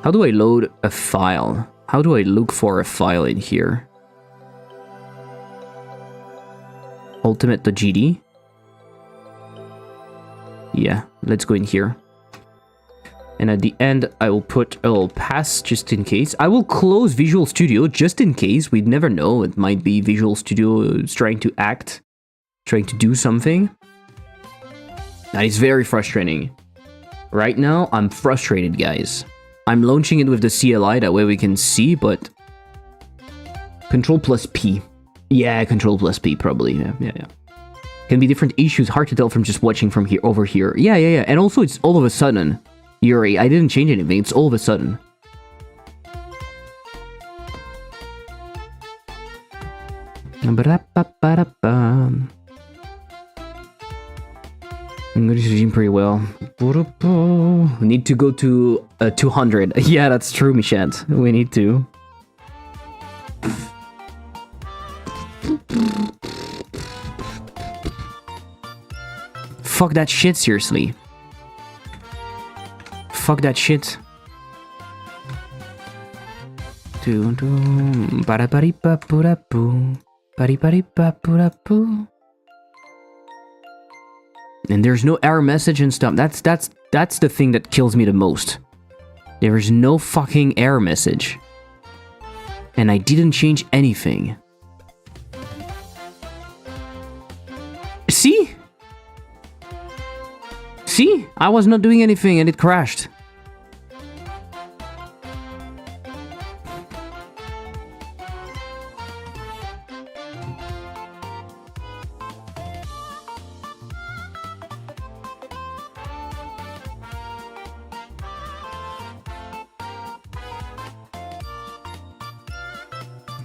How do I load a file? How do I look for a file in here? Ultimate.gd? Yeah, let's go in here. And at the end, I will put a little pass just in case. I will close Visual Studio just in case. We'd never know. It might be Visual Studio trying to act, trying to do something. That is very frustrating. Right now, I'm frustrated, guys. I'm launching it with the CLI, that way we can see, but... Control plus P. Yeah, Control plus P, probably. Yeah. Can be different issues, hard to tell from just watching from here over here. Yeah. And also, it's all of a sudden. Yuri, I didn't change anything, it's all of a sudden. English is doing pretty well. We need to go to 200. Yeah, that's true, Michette. We need to. Fuck that shit, seriously. Fuck that shit. And there's no error message and stuff. That's the thing that kills me the most. There is no fucking error message. And I didn't change anything. See? See? I was not doing anything and it crashed.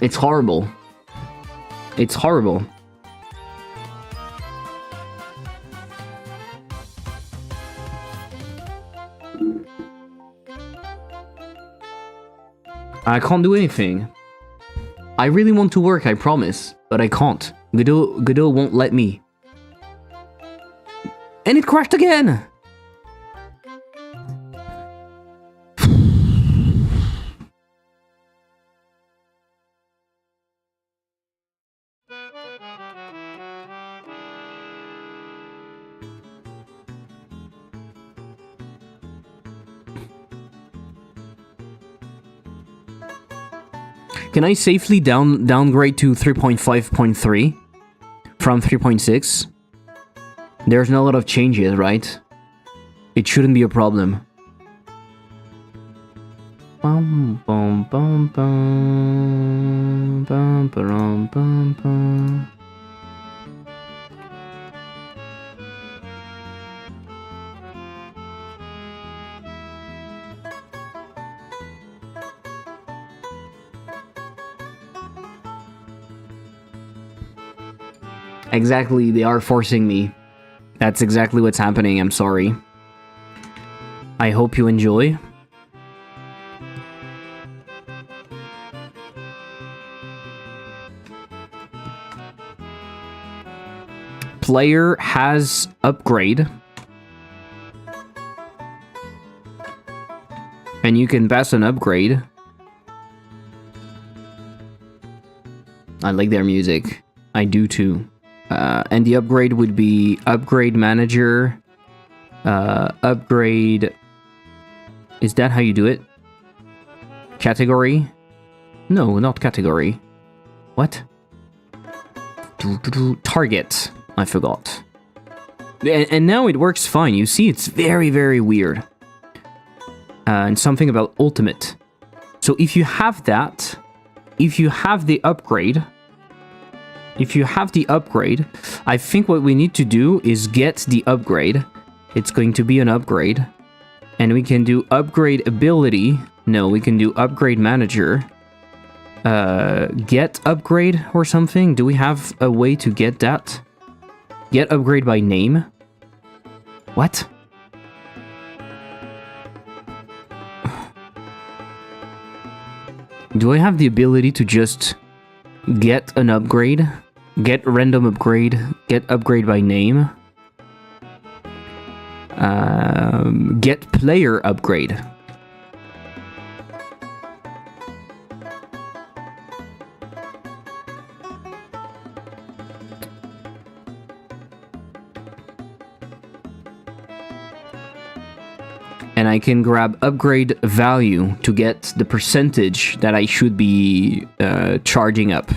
It's horrible. It's horrible. I can't do anything. I really want to work, I promise, but I can't. Godot won't let me. And it crashed again! Can I safely downgrade to 3.5.3 from 3.6? There's not a lot of changes, right? It shouldn't be a problem. Bum, bum, bum, bum, bum, bum, bum, bum. Exactly, they are forcing me. That's exactly what's happening, I'm sorry. I hope you enjoy. Player has upgrade. And you can pass an upgrade. I like their music. I do too. And the upgrade would be upgrade manager. Upgrade. Is that how you do it? Category? No, not category. What? Target. I forgot. And now it works fine. You see, it's very, very weird. And something about ultimate. So if you have that, if you have the upgrade, I think what we need to do is get the upgrade. It's going to be an upgrade. And we can do upgrade ability. No, we can do upgrade manager. Get upgrade or something. Do we have a way to get that? Get upgrade by name. What? Do I have the ability to just get an upgrade? Get random upgrade? Get upgrade by name? Get player upgrade. And I can grab upgrade value to get the percentage that I should be charging up.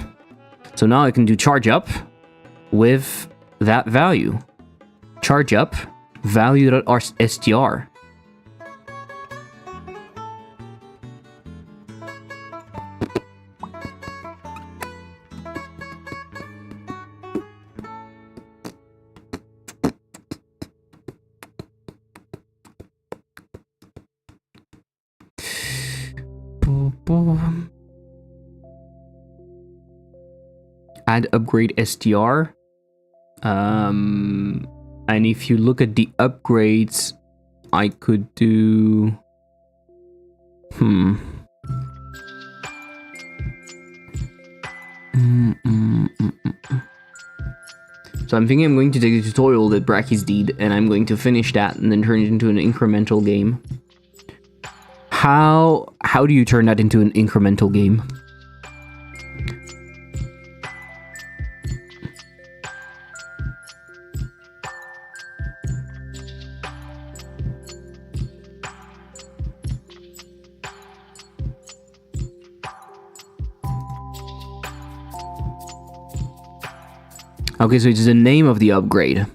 So now I can do charge up with that value. Charge up value.str. Add upgrade str. And if you look at the upgrades, I could do... So I'm thinking I'm going to take the tutorial that Brackies did, and I'm going to finish that and then turn it into an incremental game. How do you turn that into an incremental game? Okay, so it's the name of the upgrade.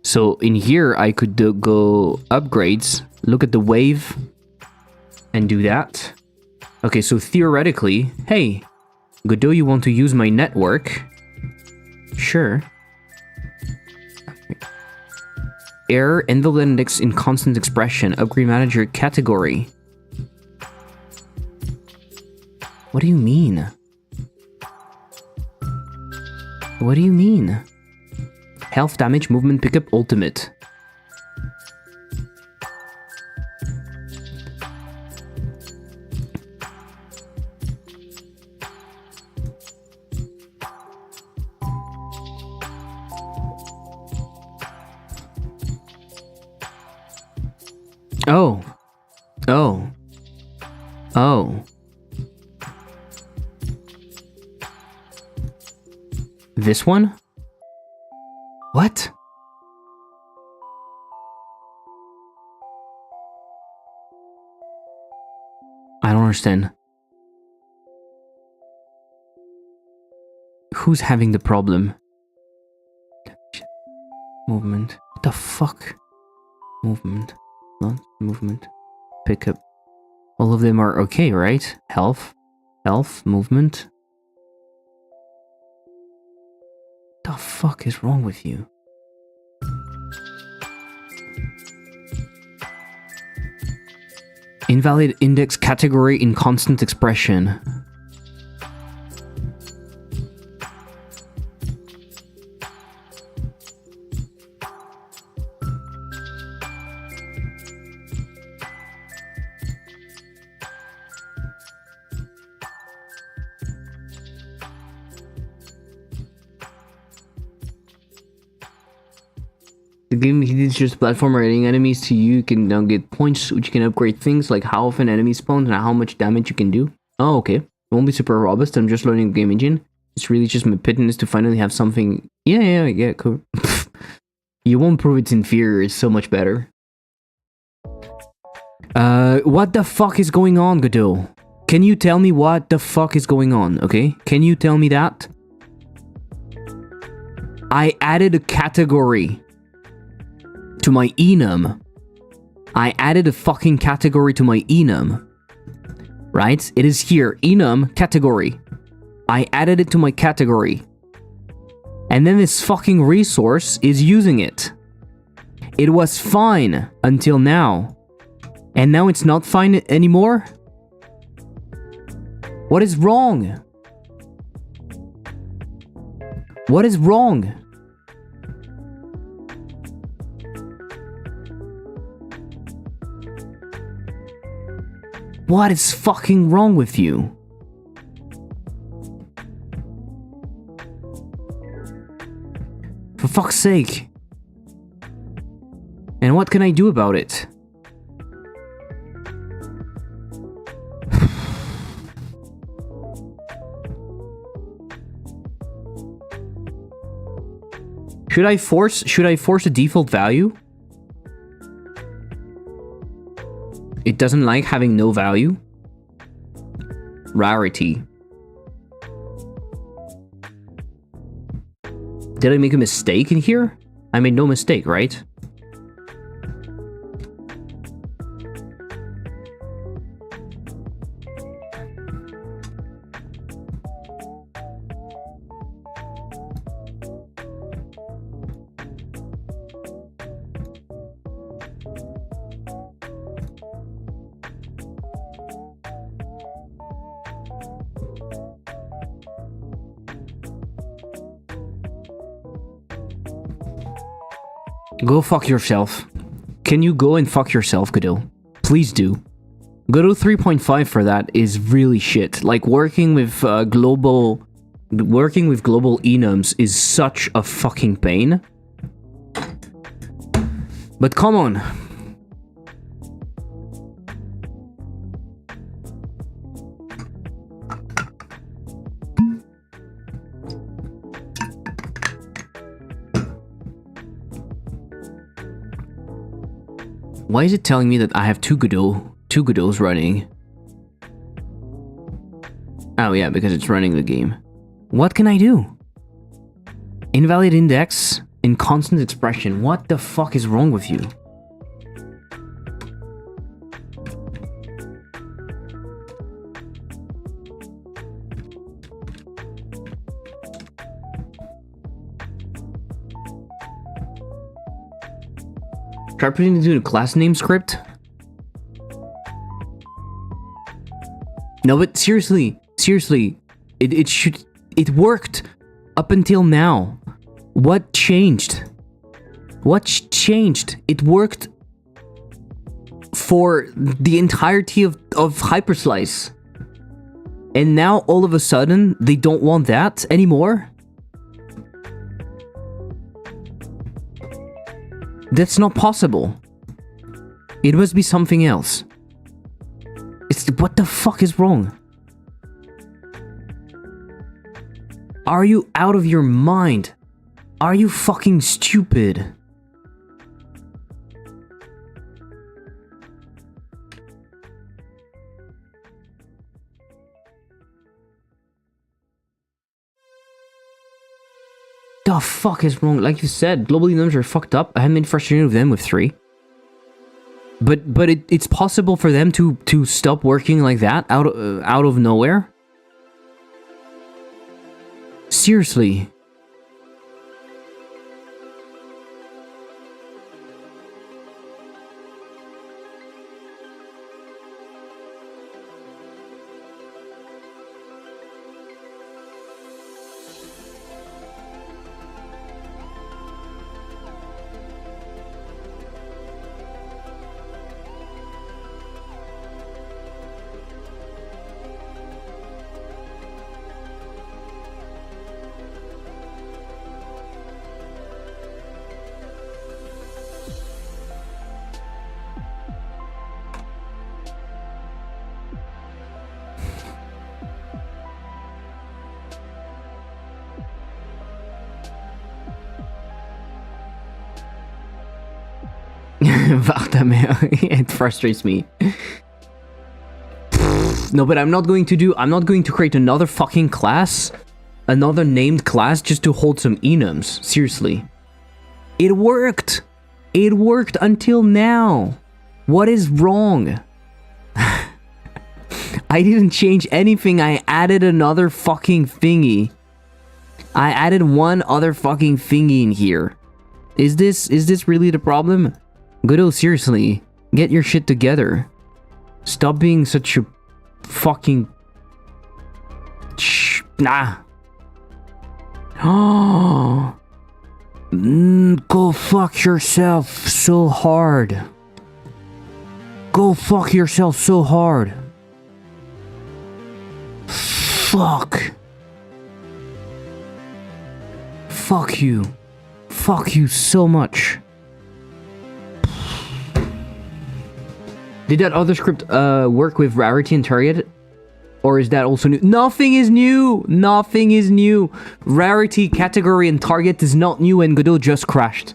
So in here, I could go upgrades, look at the wave, and do that. Okay, so theoretically, hey, Godot, you want to use my network? Sure. Error invalid index in constant expression, upgrade manager category. What do you mean? What do you mean? Health damage, movement, pickup, ultimate. Oh. Oh. Oh. This one? What? I don't understand. Who's having the problem? Movement. What the fuck? Movement. Not movement. Pickup. All of them are okay, right? Health. Health. Movement. The fuck is wrong with you? Invalid index category in constant expression. The game teaches platformer adding enemies to you. You can now get points, which you can upgrade things like how often enemies spawn and how much damage you can do. Oh, okay. It won't be super robust. I'm just learning the game engine. It's really just my pittance to finally have something. Yeah, cool. You won't prove it's inferior. It's so much better. What the fuck is going on, Godot? Can you tell me what the fuck is going on, okay? Can you tell me that? I added a category to my enum. I added a fucking category to my enum. Right? It is here. Enum category. I added it to my category. And then this fucking resource is using it. It was fine until now. And now it's not fine anymore? What is wrong? What is wrong? What is fucking wrong with you? For fuck's sake. And what can I do about it? Should I force a default value? It doesn't like having no value. Rarity. Did I make a mistake in here? I made no mistake, right? Go fuck yourself. Can you go and fuck yourself, Godot? Please do. Godot 3.5 for that is really shit. Like, working with global enums is such a fucking pain. But come on. Why is it telling me that I have two Godots running? Oh yeah, because it's running the game. What can I do? Invalid index in constant expression. What the fuck is wrong with you? Try putting it into a class name script? No, but seriously, it worked up until now. What changed? What changed? It worked for the entirety of Hyperslice. And now all of a sudden, they don't want that anymore? That's not possible. It must be something else. What the fuck is wrong? Are you out of your mind? Are you fucking stupid? The fuck is wrong? Like you said, global enums are fucked up. I haven't been frustrated with them with 3. But it's possible for them to stop working like that out of nowhere. Seriously. It frustrates me. No, but I'm not going to create another fucking class, another named class just to hold some enums. Seriously. It worked. It worked until now. What is wrong? I didn't change anything. I added another fucking thingy. I added one other fucking thingy in here. Is this really the problem? Goodo, seriously, get your shit together. Stop being such a fucking... Nah. Oh. Go fuck yourself so hard. Go fuck yourself so hard. Fuck. Fuck you. Fuck you so much. Did that other script work with rarity and target? Or is that also new? Nothing is new! Nothing is new! Rarity, category, and target is not new, and Godot just crashed.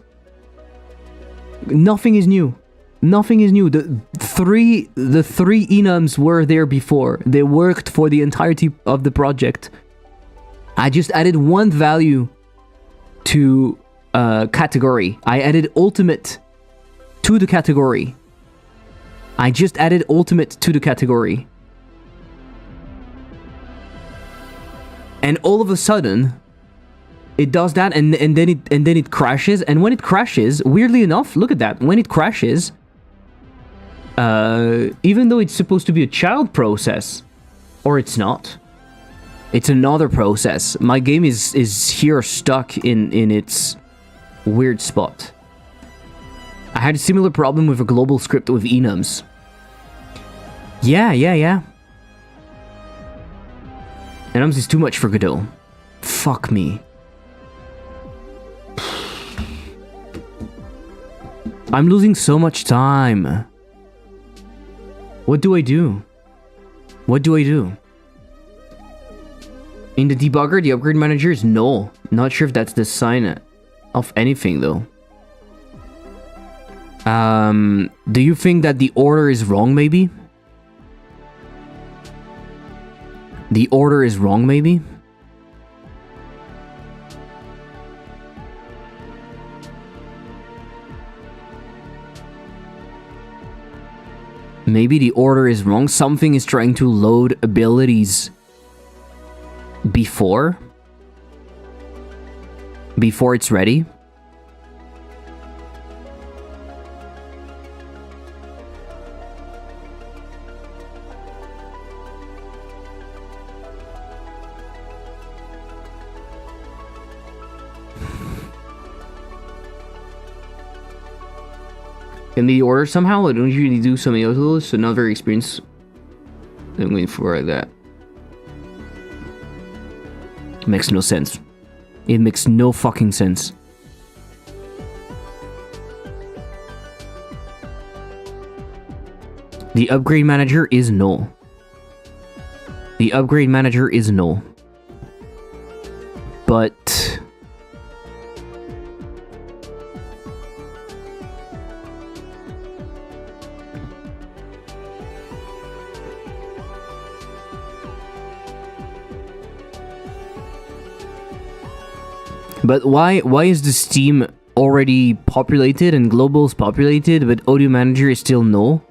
Nothing is new. Nothing is new. The three enums were there before. They worked for the entirety of the project. I just added one value to category. I added ultimate to the category. I just added ultimate to the category. And all of a sudden, it does that, and then it crashes. And when it crashes, weirdly enough, look at that. When it crashes, even though it's supposed to be a child process, or it's not, it's another process. My game is here stuck in its weird spot. I had a similar problem with a global script with enums. Yeah. Enums is too much for Godot. Fuck me. I'm losing so much time. What do I do? What do I do? In the debugger, the upgrade manager is null. Not sure if that's the sign of anything though. Do you think that the order is wrong maybe? The order is wrong maybe? Maybe the order is wrong. Something is trying to load abilities before it's ready. Can the order somehow? I don't usually do so many of those, so not very experienced. I'm waiting for that. Makes no sense. It makes no fucking sense. The upgrade manager is null. The upgrade manager is null. But... But why is the Steam already populated and global's populated, but audio manager is still null?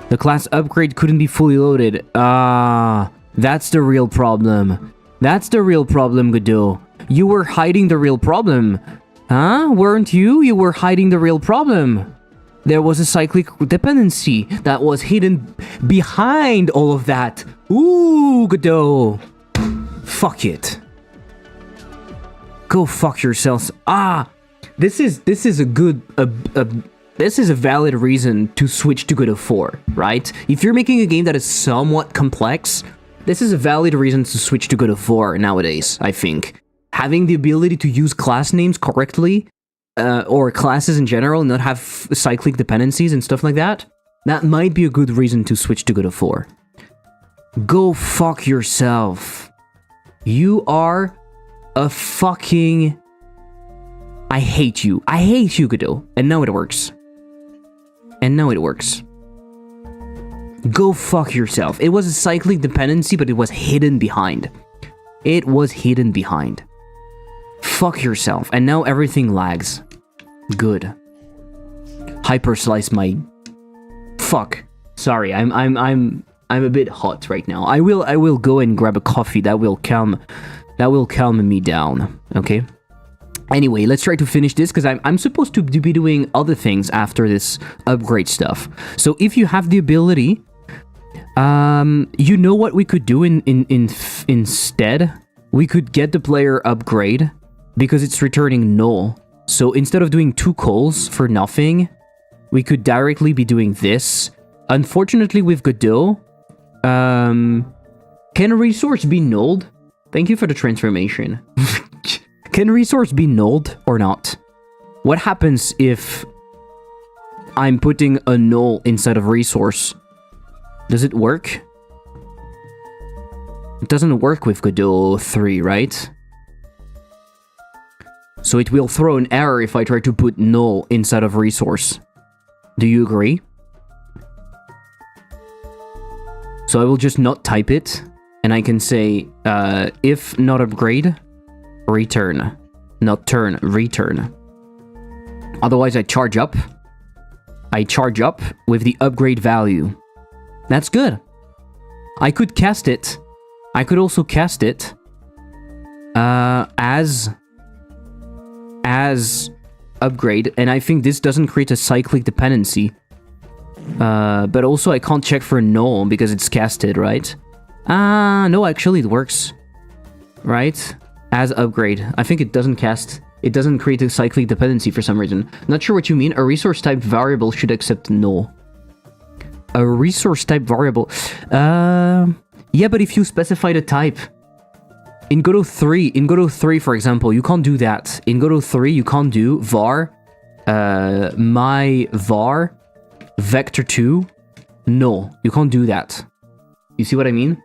The class upgrade couldn't be fully loaded. That's the real problem. That's the real problem, Godot. You were hiding the real problem. Huh? Weren't you? You were hiding the real problem. There was a cyclic dependency that was hidden behind all of that. Ooh, Godot. Fuck it. Go fuck yourselves. This is a good this is a valid reason to switch to Godot 4, right? If you're making a game that is somewhat complex, this is a valid reason to switch to Godot 4 nowadays, I think. Having the ability to use class names correctly, or classes in general, not have cyclic dependencies and stuff like that, that might be a good reason to switch to Godot 4. Go fuck yourself. You are a fucking I hate you. I hate you, Godot. And now it works. And now it works. Go fuck yourself. It was a cyclic dependency, but it was hidden behind. It was hidden behind. Fuck yourself. And now everything lags. Good. Hyperslice my... Fuck. Sorry, I'm a bit hot right now. I will go and grab a coffee. That will calm me down. Okay? Anyway, let's try to finish this, because I'm supposed to be doing other things after this upgrade stuff. So if you have the ability, you know what we could do instead? We could get the player upgrade, because it's returning null. So instead of doing 2 calls for nothing, we could directly be doing this. Unfortunately, with Godot, can a resource be nulled? Thank you for the transformation. Can a resource be nulled or not? What happens if I'm putting a null inside of resource? Does it work? It doesn't work with Godot 3, right? So it will throw an error if I try to put null inside of resource. Do you agree? So I will just not type it, and I can say, if not upgrade, return. Not turn, return. Otherwise I charge up. I charge up with the upgrade value. That's good. I could cast it. I could also cast it as upgrade, and I think this doesn't create a cyclic dependency. But also I can't check for null because it's casted, right? No, actually it works. Right? As upgrade. I think it doesn't cast. It doesn't create a cyclic dependency for some reason. Not sure what you mean. A resource type variable should accept null. A resource type variable. Yeah, but if you specify the type. In Godot 3, for example, you can't do that. In Godot 3, you can't do var, my var, vector2, null. You can't do that. You see what I mean?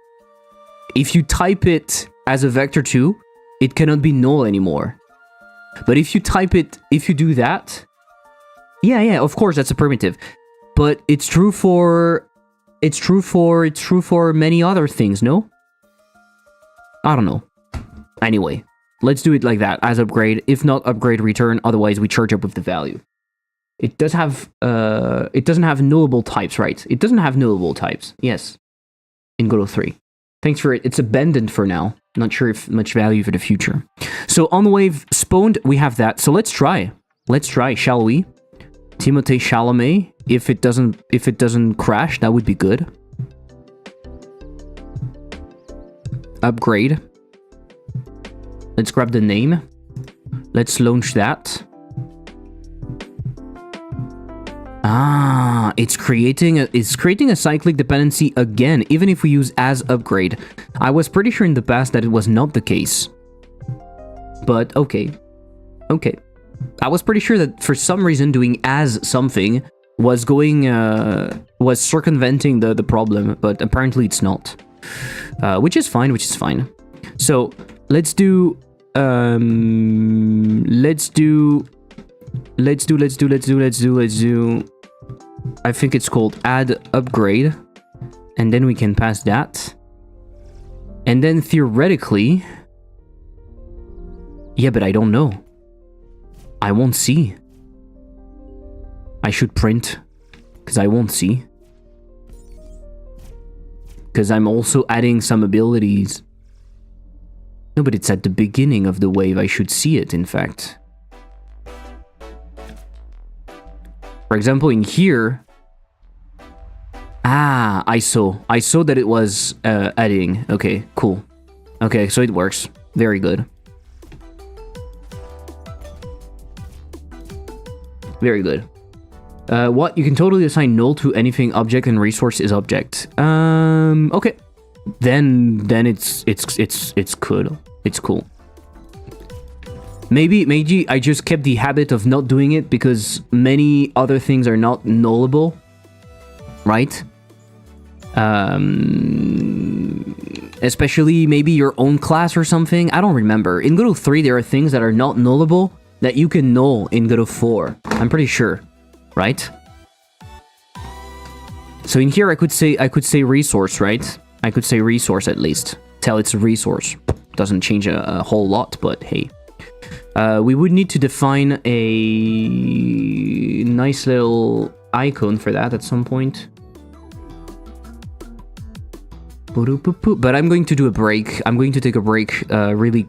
If you type it as a vector2, it cannot be null anymore. But if you type it, if you do that, yeah, of course, that's a primitive. But it's true for many other things, no? I don't know. Anyway, let's do it like that, as upgrade. If not, upgrade return, otherwise we charge up with the value. It does have, it doesn't have nullable types, right? It doesn't have nullable types, yes. In Godot 3. Thanks for it. It's abandoned for now. Not sure if much value for the future. So on the wave spawned, we have that. So let's try. Let's try, shall we? Timothée Chalamet. If it doesn't crash, that would be good. Upgrade. Let's grab the name. Let's launch that. It's creating a cyclic dependency again, even if we use as upgrade. I was pretty sure in the past that it was not the case. But okay. Okay. I was pretty sure that for some reason doing as something was circumventing the problem, but apparently it's not. Which is fine. So let's do I think it's called add upgrade, and then we can pass that, and then theoretically, yeah, but I don't know. I won't see. I should print, because I won't see. Because I'm also adding some abilities. No, but it's at the beginning of the wave. I should see it, in fact. For example, in here... I saw that it was adding. Okay, cool. Okay, so it works. Very good. Very good. What? You can totally assign null to anything object and resource is object. Okay. Then it's cool. It's cool. Maybe I just kept the habit of not doing it because many other things are not nullable, right? Especially maybe your own class or something. I don't remember. In Godot 3, there are things that are not nullable, that you can null in God of 4. I'm pretty sure, right? So in here I could say resource, right? I could say resource at least. Tell it's a resource. Doesn't change a whole lot, but hey. We would need to define a nice little icon for that at some point. But I'm going to do a break. I'm going to take a break, really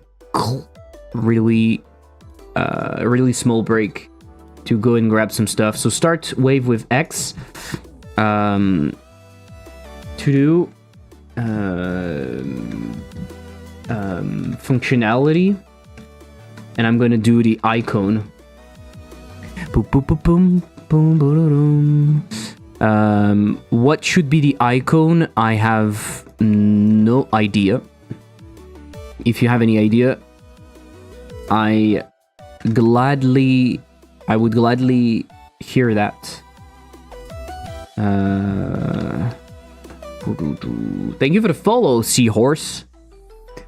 small break to go and grab some stuff. So start wave with X. To do functionality, and I'm gonna do the icon. What should be the icon? I have no idea. If you have any idea, I would gladly hear that. Thank you for the follow, Seahorse.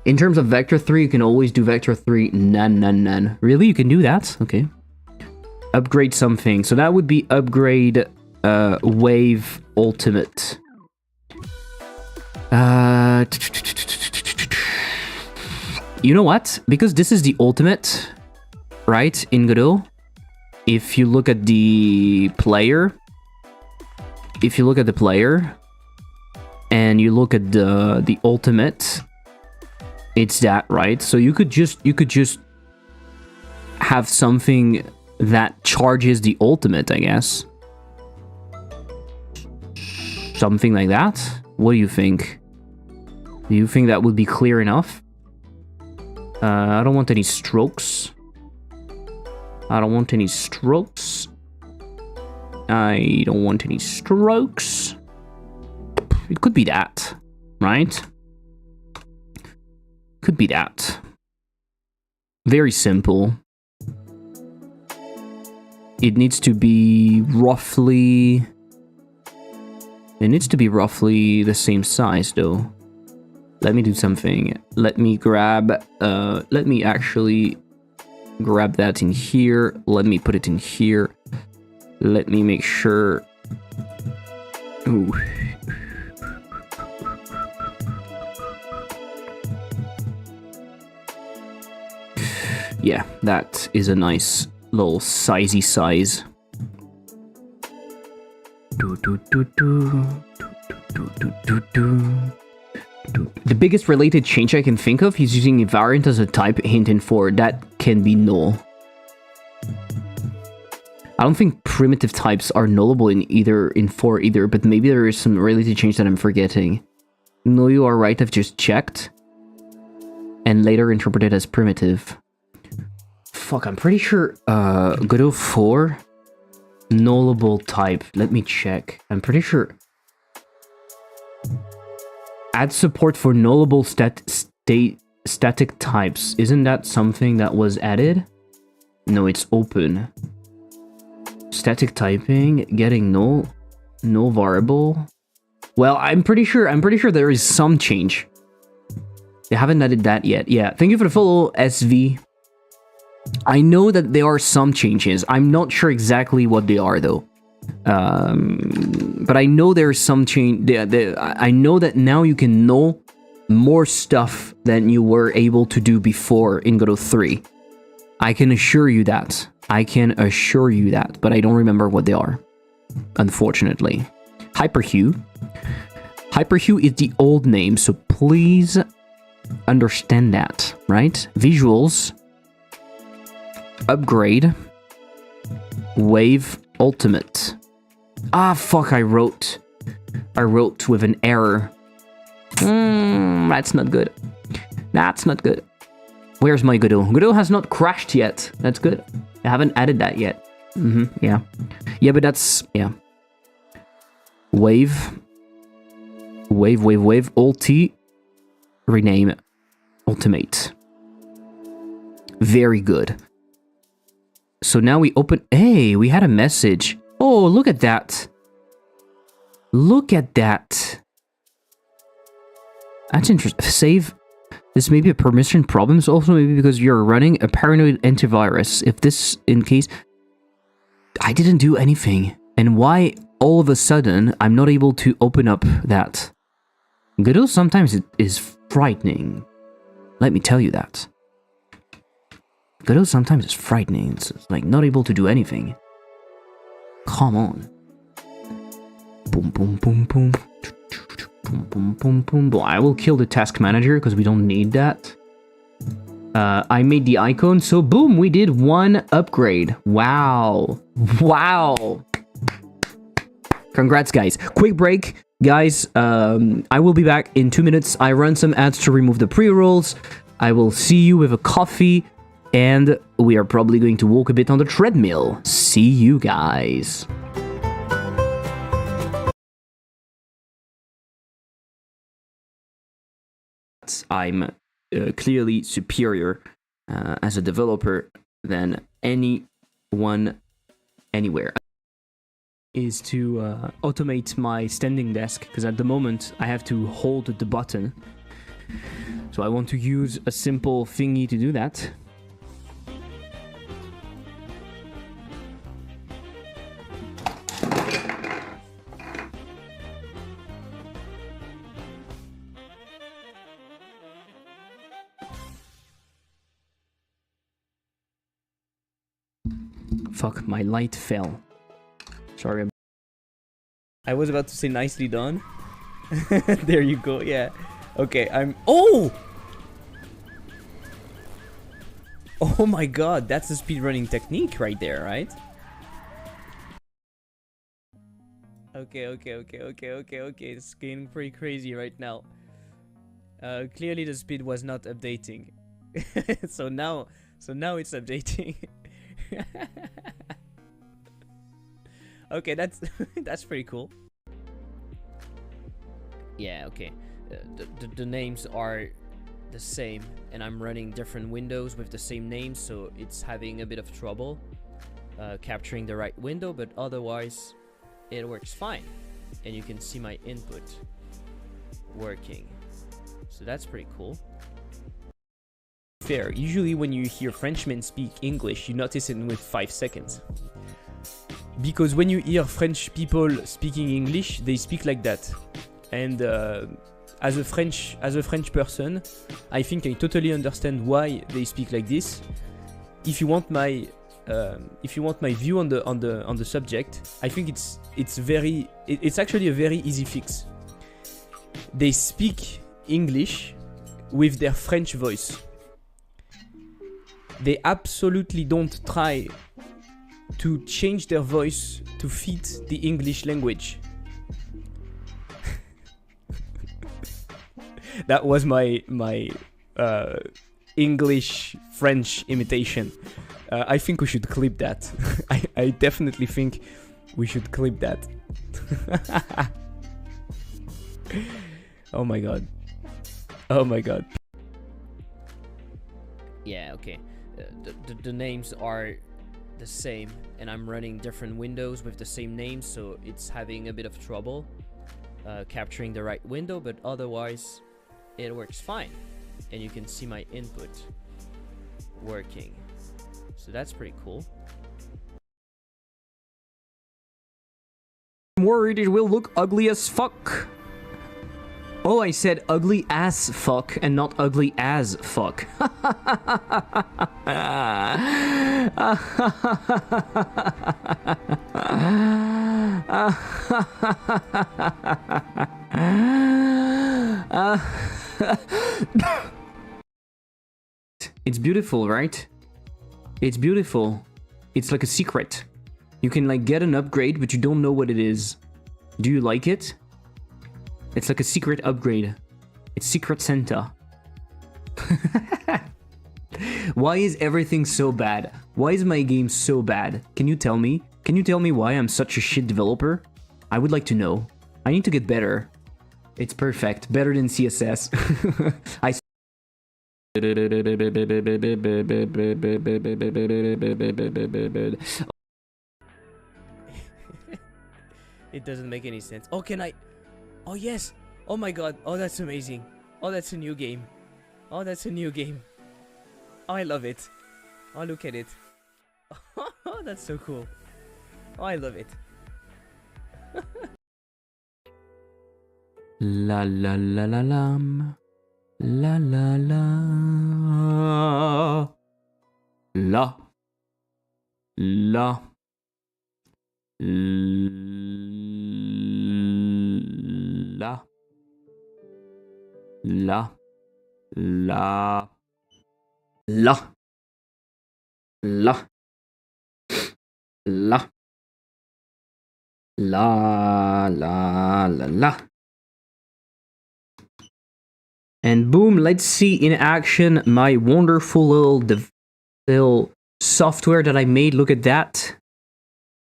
In terms of vector 3, you can always do vector 3. None. Really? You can do that? Okay. Upgrade something. So that would be upgrade wave ultimate. You know what? Because this is the ultimate, right? In Godot. If you look at the player, and you look at the ultimate, it's that, right? So you could just have something that charges the ultimate, I guess. Something like that. What do you think? Do you think that would be clear enough? I don't want any strokes. I don't want any strokes. It could be that, right? Could be that. Very simple. It needs to be roughly... the same size, though. Let me do something. Let me actually grab that in here. Let me put it in here. Let me make sure... Ooh. Yeah, that is a nice little sizey size. The biggest related change I can think of is using invariant as a type hint in 4. That can be null. I don't think primitive types are nullable in 4 either, but maybe there is some related change that I'm forgetting. No, you are right, I've just checked. And later interpreted as primitive. Fuck, I'm pretty sure Godot 4 nullable type. Let me check. I'm pretty sure. Add support for nullable static types. Isn't that something that was added? No, it's open. Static typing, getting null variable. Well, I'm pretty sure there is some change. They haven't added that yet. Yeah, thank you for the follow, SV. I know that there are some changes. I'm not sure exactly what they are, though. But I know there's some change. I know that now you can null more stuff than you were able to do before in Godot 3. I can assure you that. But I don't remember what they are, unfortunately. Hyperhue. Hyperhue is the old name, so please understand that, right? Visuals. Upgrade. Wave ultimate. Ah, fuck, I wrote with an error. That's not good. Where's my Godot? Godot has not crashed yet. That's good. I haven't added that yet. Yeah. Yeah, but that's... Yeah. Wave. Ulti. Rename. Ultimate. Very good. So now we open... Hey, we had a message. Oh, look at that. That's interesting. This may be a permission problem, so also maybe because you're running a paranoid antivirus. If this, in case... I didn't do anything. And why all of a sudden I'm not able to open up that? Godot sometimes it is frightening. Let me tell you that. Godot sometimes is frightening. It's like not able to do anything. Come on. Boom, boom, boom, boom. Boom, boom, boom, boom, boom. I will kill the task manager because we don't need that. I made the icon, so boom, we did one upgrade. Wow. Wow. Congrats, guys. Quick break. Guys, I will be back in 2 minutes. I run some ads to remove the pre-rolls. I will see you with a coffee, and we are probably going to walk a bit on the treadmill. See you guys. I'm clearly superior as a developer than anyone anywhere. Is to automate my standing desk, because at the moment I have to hold the button. So I want to use a simple thingy to do that. Fuck, my light fell. Sorry. I was about to say nicely done. There you go, yeah. Okay, I'm... Oh! Oh my god, that's the speedrunning technique right there, right? Okay. It's getting pretty crazy right now. Clearly the speed was not updating. So now it's updating. Okay, that's pretty cool. Yeah, okay. The names are the same, and I'm running different windows with the same names, so it's having a bit of trouble capturing the right window, but otherwise it works fine. And you can see my input working. So that's pretty cool. Fair. Usually when you hear Frenchmen speak English, you notice it with 5 seconds. Because when you hear French people speaking English, they speak like that. And as a French person, I think I totally understand why they speak like this. If you want my view on the subject, I think it's actually a very easy fix. They speak English with their French voice. They absolutely don't try to change their voice to fit the English language. That was my English French imitation. I think we should clip that. I definitely think we should clip that. Oh my god. Oh my god. Yeah, okay. The names are the same, and I'm running different windows with the same names, so it's having a bit of trouble capturing the right window, but otherwise it works fine. And you can see my input working. So that's pretty cool. I'm worried it will look ugly as fuck. Oh, I said ugly as fuck and not ugly as fuck. It's beautiful, right? It's beautiful. It's like a secret. You can like get an upgrade, but you don't know what it is. Do you like it? It's like a secret upgrade. It's Secret Santa. Why is everything so bad? Why is my game so bad? Can you tell me? Can you tell me why I'm such a shit developer? I would like to know. I need to get better. It's perfect. Better than CSS. It doesn't make any sense. Oh, can I... Oh, yes. Oh, my God. Oh, that's amazing. Oh, that's a new game. Oh, that's a new game. Oh, I love it. Oh, look at it. Oh, that's so cool. Oh, I love it. La la la la lam. La la la. La. La. La. La. La. La. La. La. La. La. La. La. And boom, let's see in action my wonderful little software that I made. Look at that.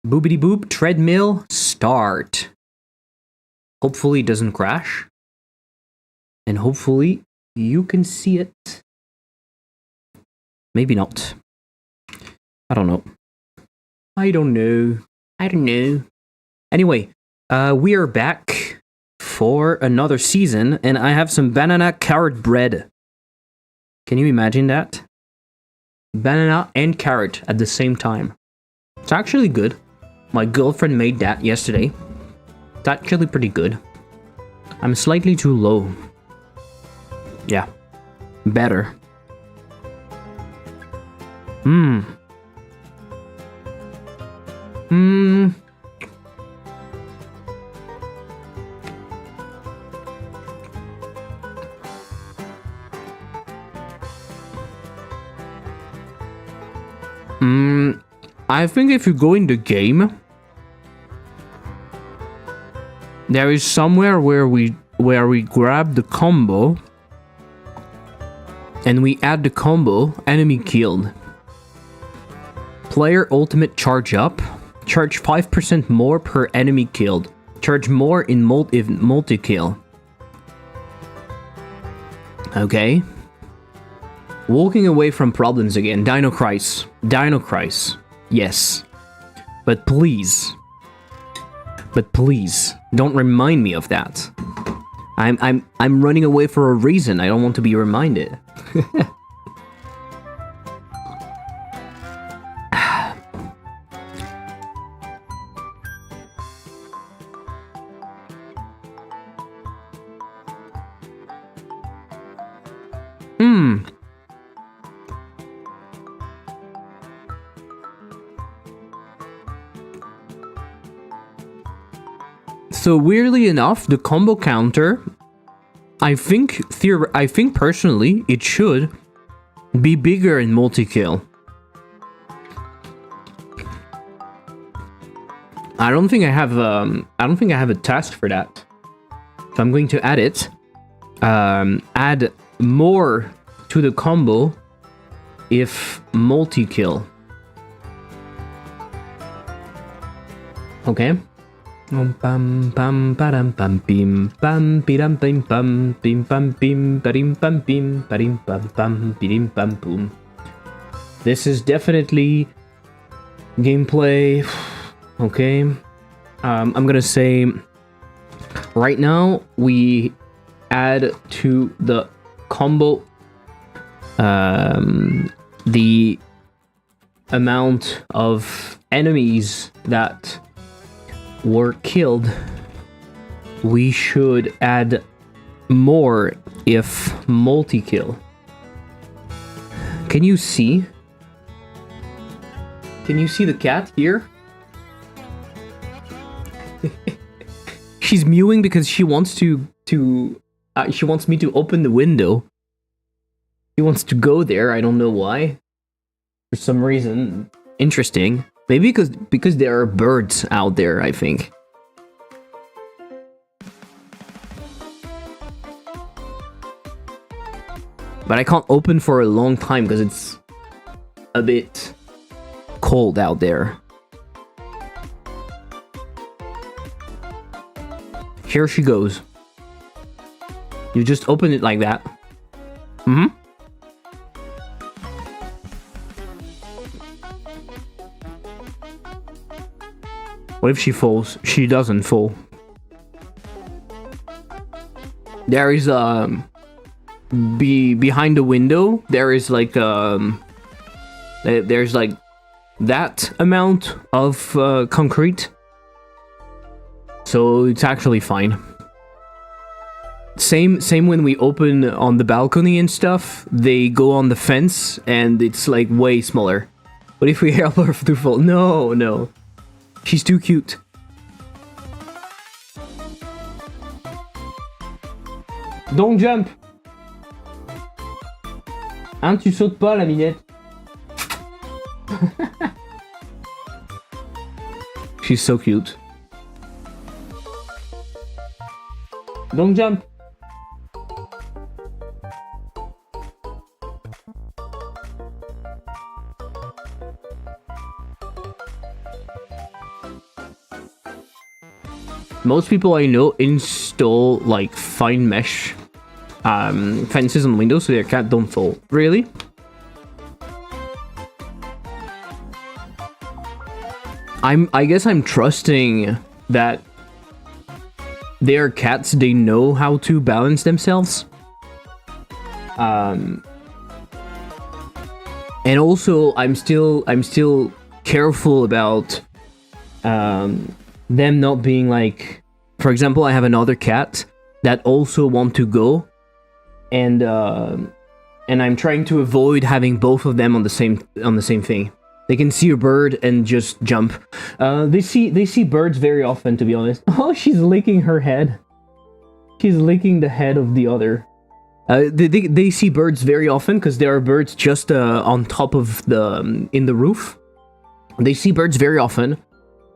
Boopity boop, treadmill, start. Hopefully it doesn't crash. And hopefully you can see it. Maybe not. I don't know. I don't know. Anyway, we are back for another season, and I have some banana carrot bread. Can you imagine that? Banana and carrot at the same time. It's actually good. My girlfriend made that yesterday. It's actually pretty good. I'm slightly too low. Yeah. Better. I think if you go in the game, there is somewhere where we grab the combo and we add the combo enemy killed. Player ultimate charge up. Charge 5% more per enemy killed. Charge more in multi-kill. Okay. Walking away from problems again. Dino Crisis. Yes. But please, don't remind me of that. I'm running away for a reason. I don't want to be reminded. So weirdly enough, the combo counter, I think personally it should be bigger in multi-kill. I don't think I have a test for that. So I'm going to add it. Add more to the combo if multi-kill. Okay. Boom. This is definitely gameplay. Okay. I'm gonna say right now we add to the combo the amount of enemies that were killed. We should add more if multi-kill. Can you see? Can you see the cat here? She's mewing because she wants she wants me to open the window. She wants to go there. I don't know why. For some reason. Interesting. Maybe because there are birds out there, I think. But I can't open for a long time because it's a bit cold out there. Here she goes. You just open it like that. What if she falls? She doesn't fall. There is behind the window, there is like there's like that amount of concrete, so it's actually fine. Same when we open on the balcony and stuff, they go on the fence and it's like way smaller. But if we help her to fall, no, she's too cute. Don't jump. Hein, tu sautes pas, la minette. She's so cute. Don't jump. Most people I know install like fine mesh fences on windows so their cat don't fall. Really? I guess I'm trusting that their cats, they know how to balance themselves. And also I'm still careful about them not being like, for example, I have another cat that also want to go, and I'm trying to avoid having both of them on the same thing. They can see a bird and just jump. They see birds very often, to be honest. Oh, she's licking her head. She's licking the head of the other. They see birds very often because there are birds just on top of the in the roof. They see birds very often.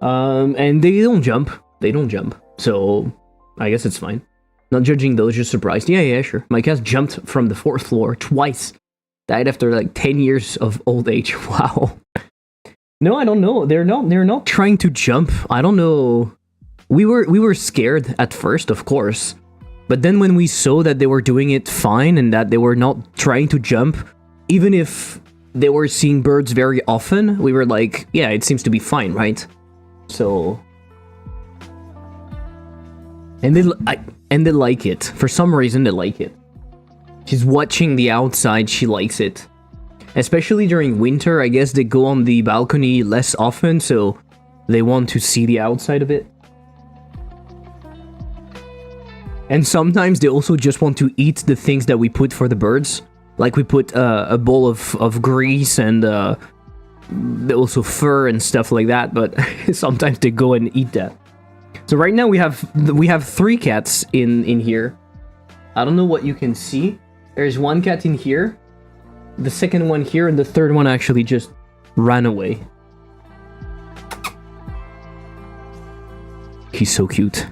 And they don't jump. They don't jump. So, I guess it's fine. Not judging those, just surprised. Yeah, sure. My cat jumped from the 4th floor twice. Died after like 10 years of old age. Wow. No, I don't know. They're not trying to jump. I don't know. We were scared at first, of course. But then when we saw that they were doing it fine and that they were not trying to jump, even if they were seeing birds very often, we were like, yeah, it seems to be fine, right? So, and they like it. For some reason, they like it. She's watching the outside. She likes it, especially during winter. I guess they go on the balcony less often, so they want to see the outside of it. And sometimes they also just want to eat the things that we put for the birds. Like we put a bowl of grease and also fur and stuff like that, but sometimes they go and eat that. So right now we have 3 cats in here. I don't know what you can see. There's one cat in here, the second one here, and the third one actually just ran away. He's so cute.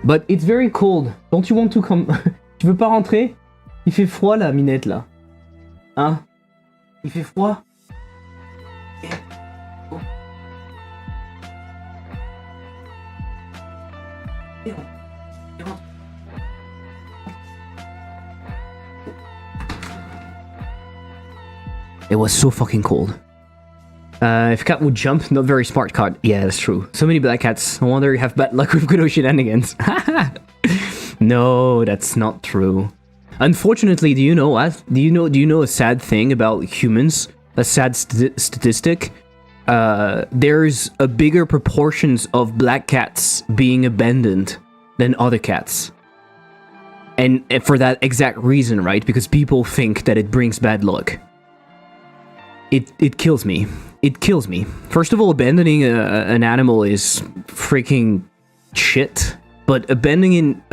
But it's very cold. Don't you want to come? Tu veux pas rentrer? Il fait froid la minette là. Hein? Il fait froid? It was so fucking cold. If a cat would jump, not very smart cat. Yeah, that's true. So many black cats. No wonder you have bad luck with good shenanigans. No, that's not true. Unfortunately, do you know a sad thing about humans? A sad statistic? There's a bigger proportions of black cats being abandoned than other cats. And for that exact reason, right? Because people think that it brings bad luck. It kills me. It kills me. First of all, abandoning an animal is freaking shit. But abandoning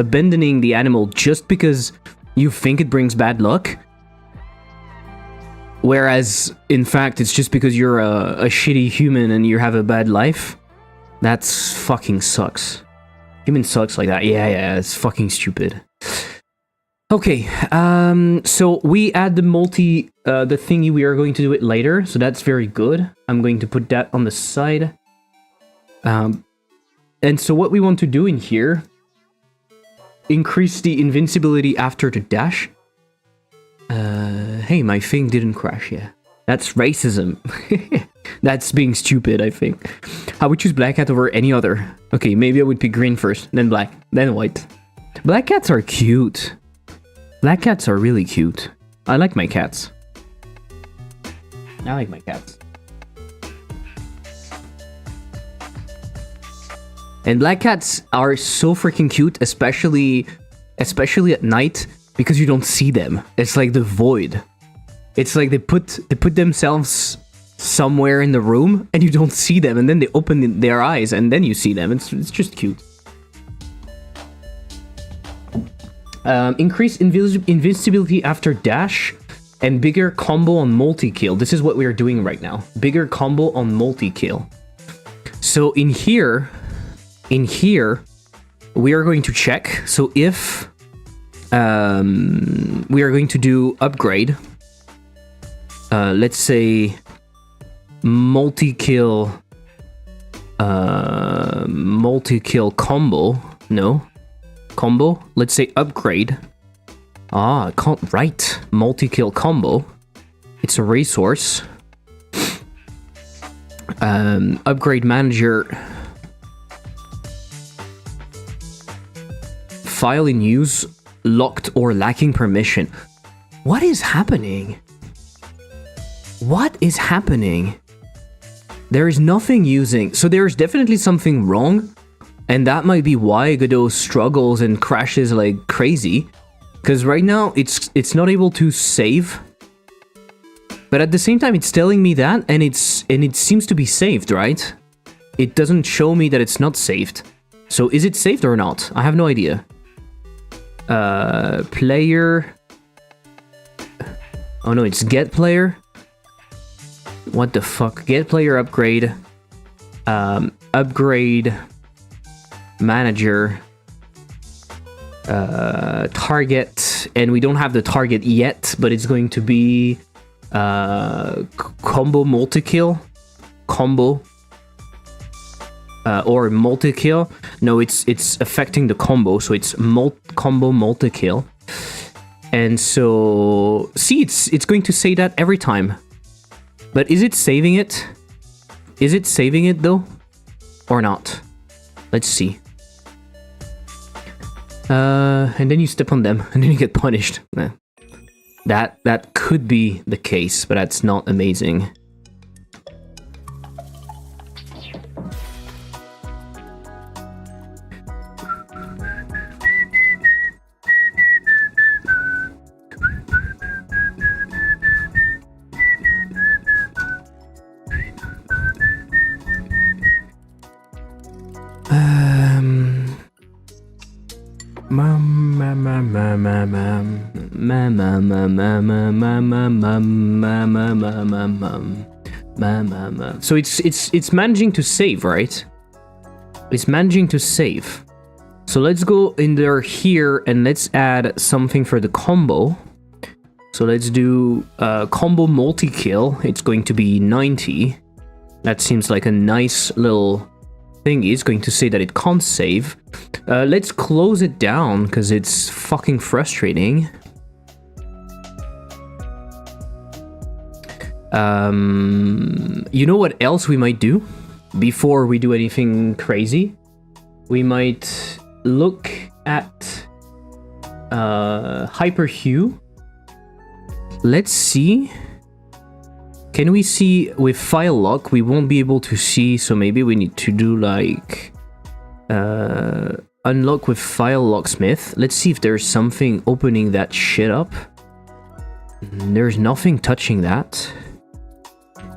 the animal just because you think it brings bad luck, whereas in fact it's just because you're a shitty human and you have a bad life, that's fucking sucks. Human sucks like that. Yeah, it's fucking stupid. Okay, so we add the the thingy. We are going to do it later, so that's very good. I'm going to put that on the side. And so what we want to do in here, increase the invincibility after the dash. Hey, my thing didn't crash, yeah. That's racism. That's being stupid, I think. I would choose black cat over any other. Okay, maybe I would pick green first, then black, then white. Black cats are cute. Black cats are really cute. I like my cats. I like my cats. And black cats are so freaking cute, especially at night, because you don't see them. It's like the void. It's like they put themselves somewhere in the room and you don't see them, and then they open their eyes and then you see them. It's just cute. Increase invincibility after dash and bigger combo on multi-kill. This is what we are doing right now. Bigger combo on multi-kill. So in here, we are going to check. So if we are going to do upgrade, let's say multi-kill combo. No. Combo, let's say upgrade. I can't write multi-kill combo. It's a resource. Upgrade manager. File in use, locked or lacking permission. What is happening? What is happening? There is nothing using. So there is definitely something wrong. And that might be why Godot struggles and crashes like crazy. Because right now, it's not able to save. But at the same time, it's telling me that, and it seems to be saved, right? It doesn't show me that it's not saved. So is it saved or not? I have no idea. Player... Oh no, it's get player. What the fuck? Get player upgrade. Upgrade... Manager, target, and we don't have the target yet, but it's going to be combo multi-kill, combo, or multi-kill. No, it's affecting the combo, so it's combo multi-kill. And so, see, it's going to say that every time. But is it saving it? Is it saving it though, or not? Let's see. And then you step on them, and then you get punished. That could be the case, but that's not amazing. So it's managing to save, right? It's managing to save. So let's go in there here and let's add something for the combo. So let's do combo multi-kill. It's going to be 90. That seems like a nice little thing. It's going to say that it can't save. Let's close it down because it's fucking frustrating. You know what else we might do before we do anything crazy? We might look at hyperhue. Let's see. Can we see with file lock? We won't be able to see, so maybe we need to do like unlock with file locksmith. Let's see if there's something opening that shit up. There's nothing touching that.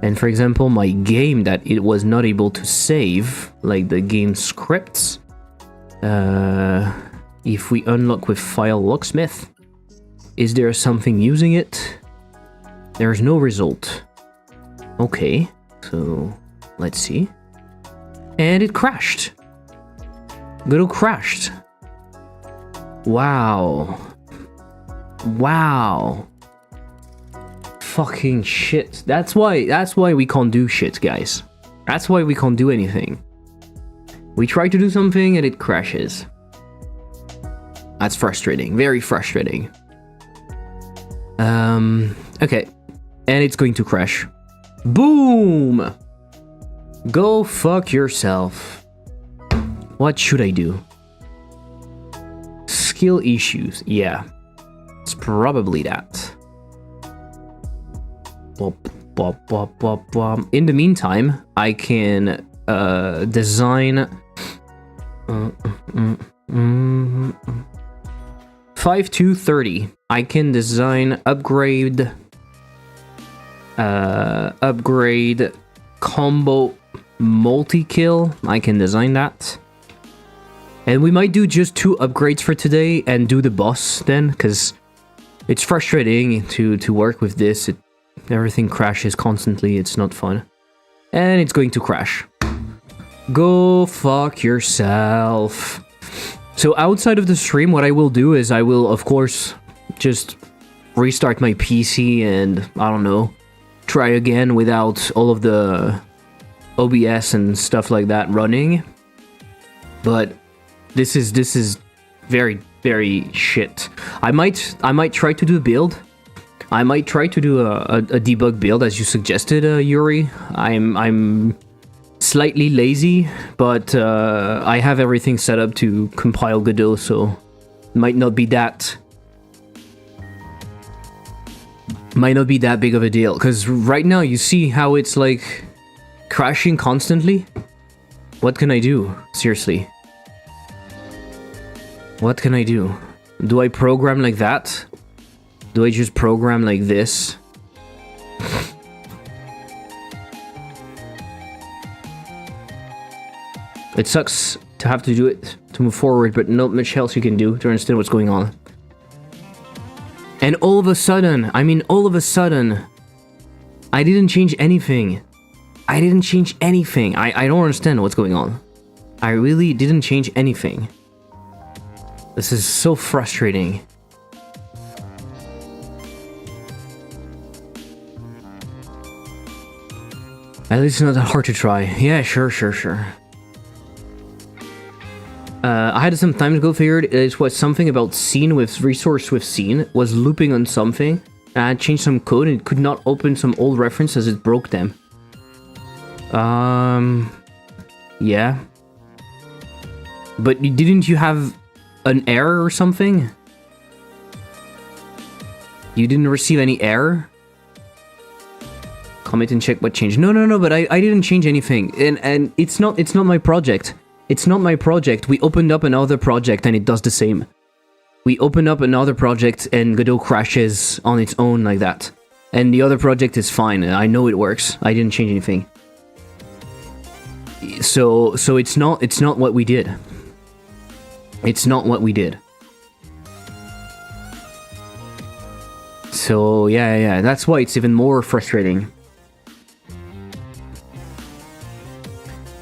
And for example, my game that it was not able to save, like the game scripts, if we unlock with file locksmith, is there something using it? There's no result. Okay, so let's see. And it crashed. Godot crashed. Wow. Wow. Fucking shit. That's why we can't do shit, guys. That's why we can't do anything. We try to do something and it crashes. That's frustrating. Very frustrating. Okay. And it's going to crash. Boom! Go fuck yourself. What should I do? Skill issues. Yeah. It's probably that. Bop, bop, bop, bop, bop. In the meantime, I can design 5 to 30. I can design upgrade combo multi-kill. I can design that. And we might do just 2 upgrades for today and do the boss then, because it's frustrating to work with this. Everything crashes constantly. It's not fun. And it's going to crash. Go fuck yourself. So outside of the stream, what I will do is I will, of course, just restart my PC and, I don't know, try again without all of the OBS and stuff like that running. But this is very, very shit. I might try to do a build. I might try to do a debug build as you suggested, Yuri. I'm slightly lazy, but I have everything set up to compile Godot, so it might not be that big of a deal. Because right now you see how it's like crashing constantly. What can I do? Seriously. What can I do? Do I program like that? Do I just program like this? It sucks to have to do it to move forward, but not much else you can do to understand what's going on. And all of a sudden, I didn't change anything. I don't understand what's going on. I really didn't change anything. This is so frustrating. At least it's not that hard to try. Yeah, sure. I had some time ago figured it was something about scene with resource with scene was looping on something. And I had changed some code and it could not open some old reference as it broke them. Yeah. But didn't you have an error or something? You didn't receive any error? Comment and check what changed. No, but I didn't change anything. And it's not my project. It's not my project. We opened up another project and it does the same. We open up another project and Godot crashes on its own like that. And the other project is fine. I know it works. I didn't change anything. So it's not what we did. It's not what we did. So yeah, that's why it's even more frustrating.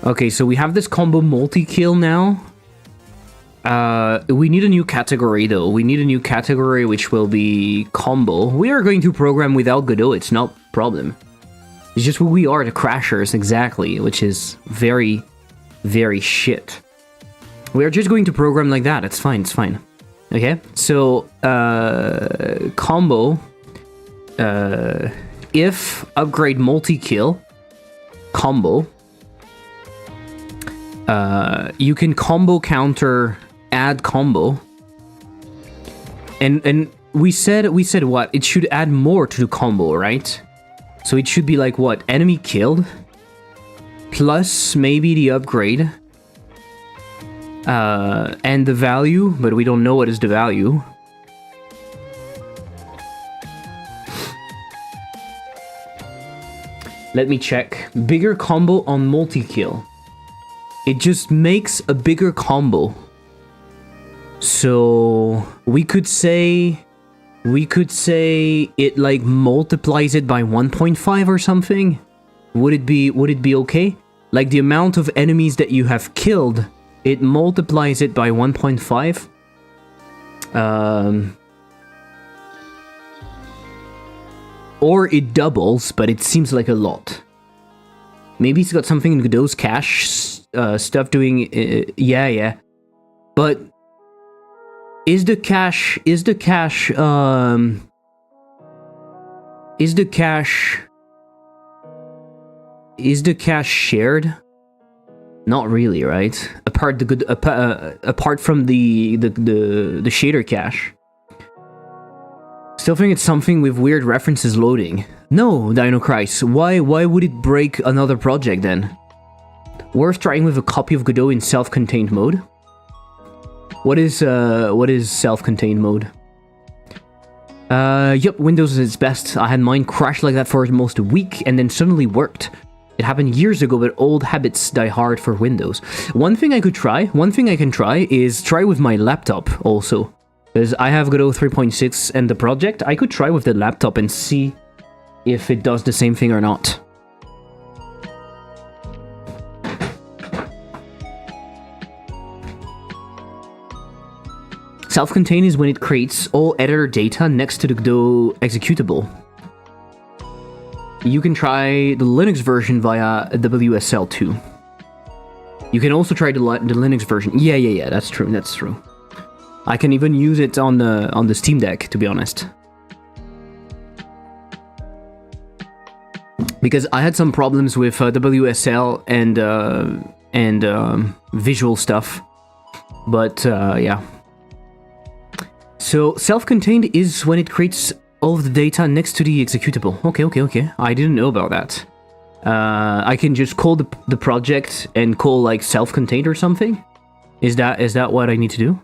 Okay, so we have this combo multi-kill now. We need a new category though. We need a new category which will be combo. We are going to program without Godot, it's not a problem. It's just who we are, the crashers, exactly, which is very, very shit. We are just going to program like that, it's fine. Okay, so, combo, if upgrade multi-kill, combo, you can combo counter add combo, and we said what? It should add more to the combo, right? So it should be like what? Enemy killed plus maybe the upgrade and the value, but we don't know what is the value. Let me check. Bigger combo on multi-kill. It just makes a bigger combo. So we could say it like multiplies it by 1.5 or something. Would it be okay? Like the amount of enemies that you have killed, it multiplies it by 1.5. Or it doubles, but it seems like a lot. Maybe it's got something in Godot's cache stuff doing. Yeah. But is the cache shared? Not really, right? Apart from the shader cache. Still think it's something with weird references loading. No, Dino Christ. Why would it break another project then? Worth trying with a copy of Godot in self-contained mode. What is self-contained mode? Yep, Windows is its best. I had mine crash like that for almost a week and then suddenly worked. It happened years ago, but old habits die hard for Windows. One thing I can try is try with my laptop also. Because I have Godot 3.6 and the project, I could try with the laptop and see if it does the same thing or not. Self-contained is when it creates all editor data next to the Godot executable. You can try the Linux version via WSL too. You can also try the Linux version. Yeah, that's true. I can even use it on the Steam Deck, to be honest. Because I had some problems with WSL and visual stuff. But yeah. So self-contained is when it creates all of the data next to the executable. Okay. I didn't know about that. I can just call the project and call like self-contained or something. Is that what I need to do?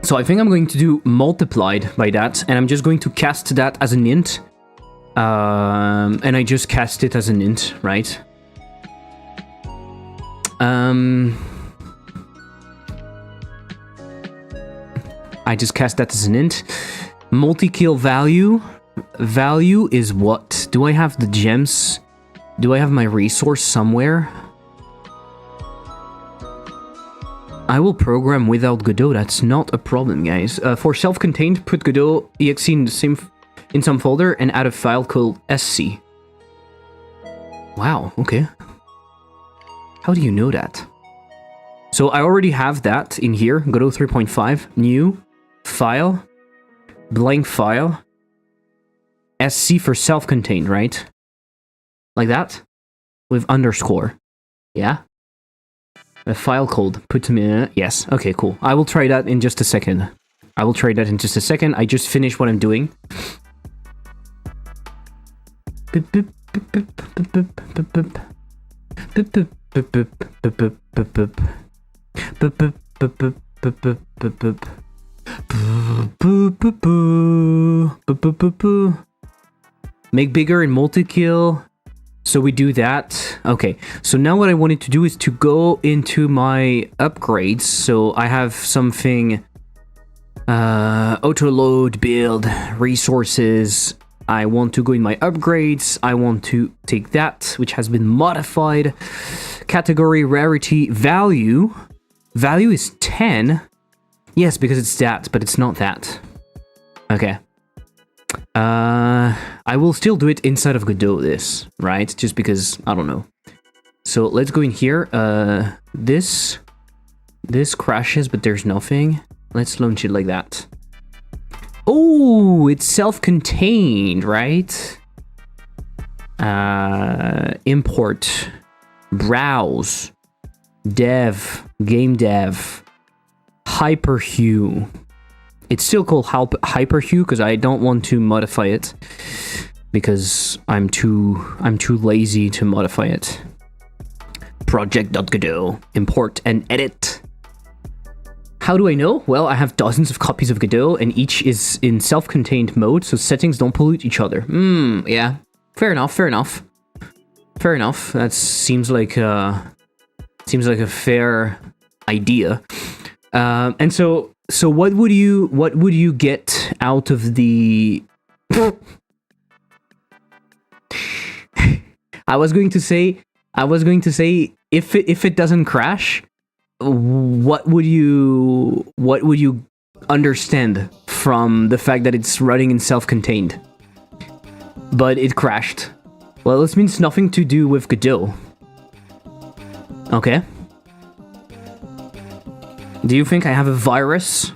So I think I'm going to do multiplied by that, and I'm just going to cast that as an int. And I just cast it as an int, right? I just cast that as an int. Multi-kill value. Value is what? Do I have the gems? Do I have my resource somewhere? I will program without Godot. That's not a problem, guys. For self-contained, put Godot exe in some folder and add a file called sc. Wow, okay. How do you know that? So I already have that in here. Godot 3.5, new, file, blank file, sc for self-contained, right? Like that? With underscore. Yeah? A file called put to me. Yes, okay, cool. I will try that in just a second. I just finished what I'm doing. Make bigger in multi-kill. So we do that. Okay, so now what I wanted to do is to go into my upgrades. So I have something, auto load, build, resources. I want to go in my upgrades. I want to take that, which has been modified. Category, rarity, value. Value is 10. Yes, because it's that, but it's not that. Okay. I will still do it inside of Godot, this, right? Just because, I don't know. So let's go in here. This crashes, but there's nothing. Let's launch it like that. Oh, it's self-contained, right? Import, browse, dev, game dev, hyperhue. It's still called hyperhue because I don't want to modify it because I'm too lazy to modify it. Project.godot, import and edit. How do I know? Well, I have dozens of copies of Godot and each is in self-contained mode, so settings don't pollute each other. Yeah. Fair enough. That seems like a fair idea. And so what would you get out of the I was going to say if it doesn't crash, what would you understand from the fact that it's running in self-contained? But it crashed. Well, this means nothing to do with Godot. Okay. Do you think I have a virus?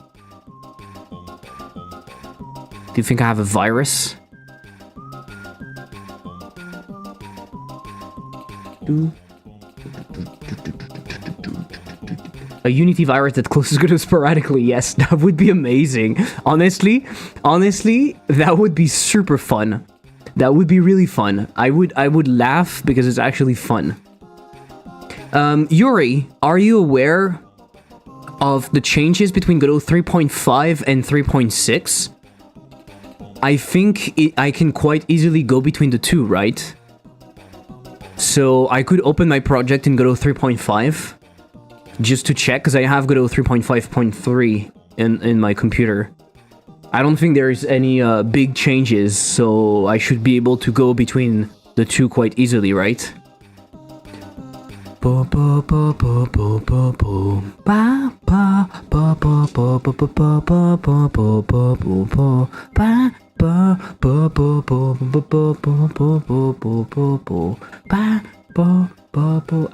Do you think I have a virus? A Unity virus that closes Godot sporadically. Yes, that would be amazing. Honestly, that would be super fun. That would be really fun. I would laugh because it's actually fun. Yuri, are you aware of the changes between Godot 3.5 and 3.6? I think I can quite easily go between the two, right? So I could open my project in Godot 3.5 just to check, because I have Godot 3.5.3 in my computer. I don't think there's any big changes, so I should be able to go between the two quite easily, right?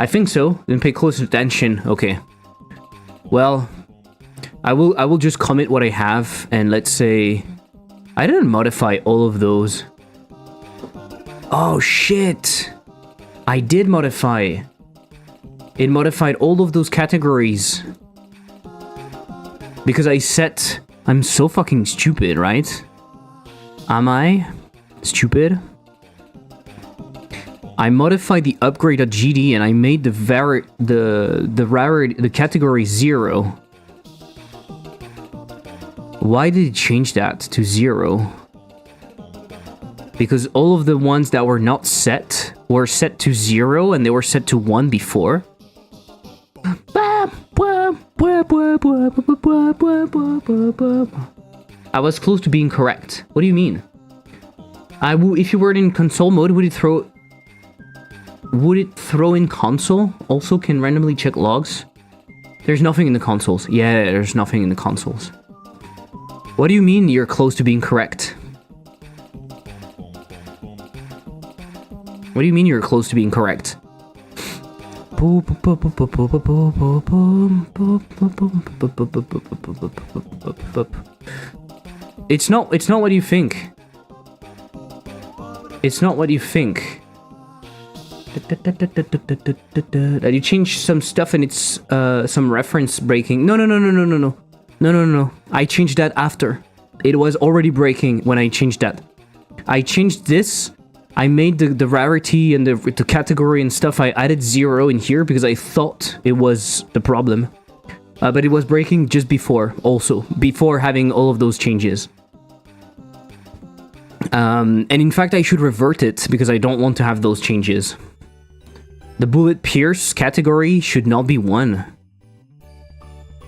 I think so. Then pay close attention. Okay. Well, I will just commit what I have, and let's say I didn't modify all of those. Oh shit! I did modify. It modified all of those categories because I set. I'm so fucking stupid, right? Am I stupid? I modified the upgrade.gd and I made the rarity, the category 0. Why did it change that to 0? Because all of the ones that were not set were set to 0 and they were set to 1 before. I was close to being correct. What do you mean? If you were in console mode, would it throw in console? Also can randomly check logs? There's nothing in the consoles. Yeah, there's nothing in the consoles. What do you mean you're close to being correct? What do you mean you're close to being correct? It's not what you think. It's not what you think. That you changed some stuff and it's some reference breaking. No. I changed that after. It was already breaking when I changed that. I changed this. I made the rarity and the category and stuff. I added 0 in here because I thought it was the problem. But it was breaking just before, also. Before having all of those changes. And in fact, I should revert it because I don't want to have those changes. The bullet pierce category should not be 1.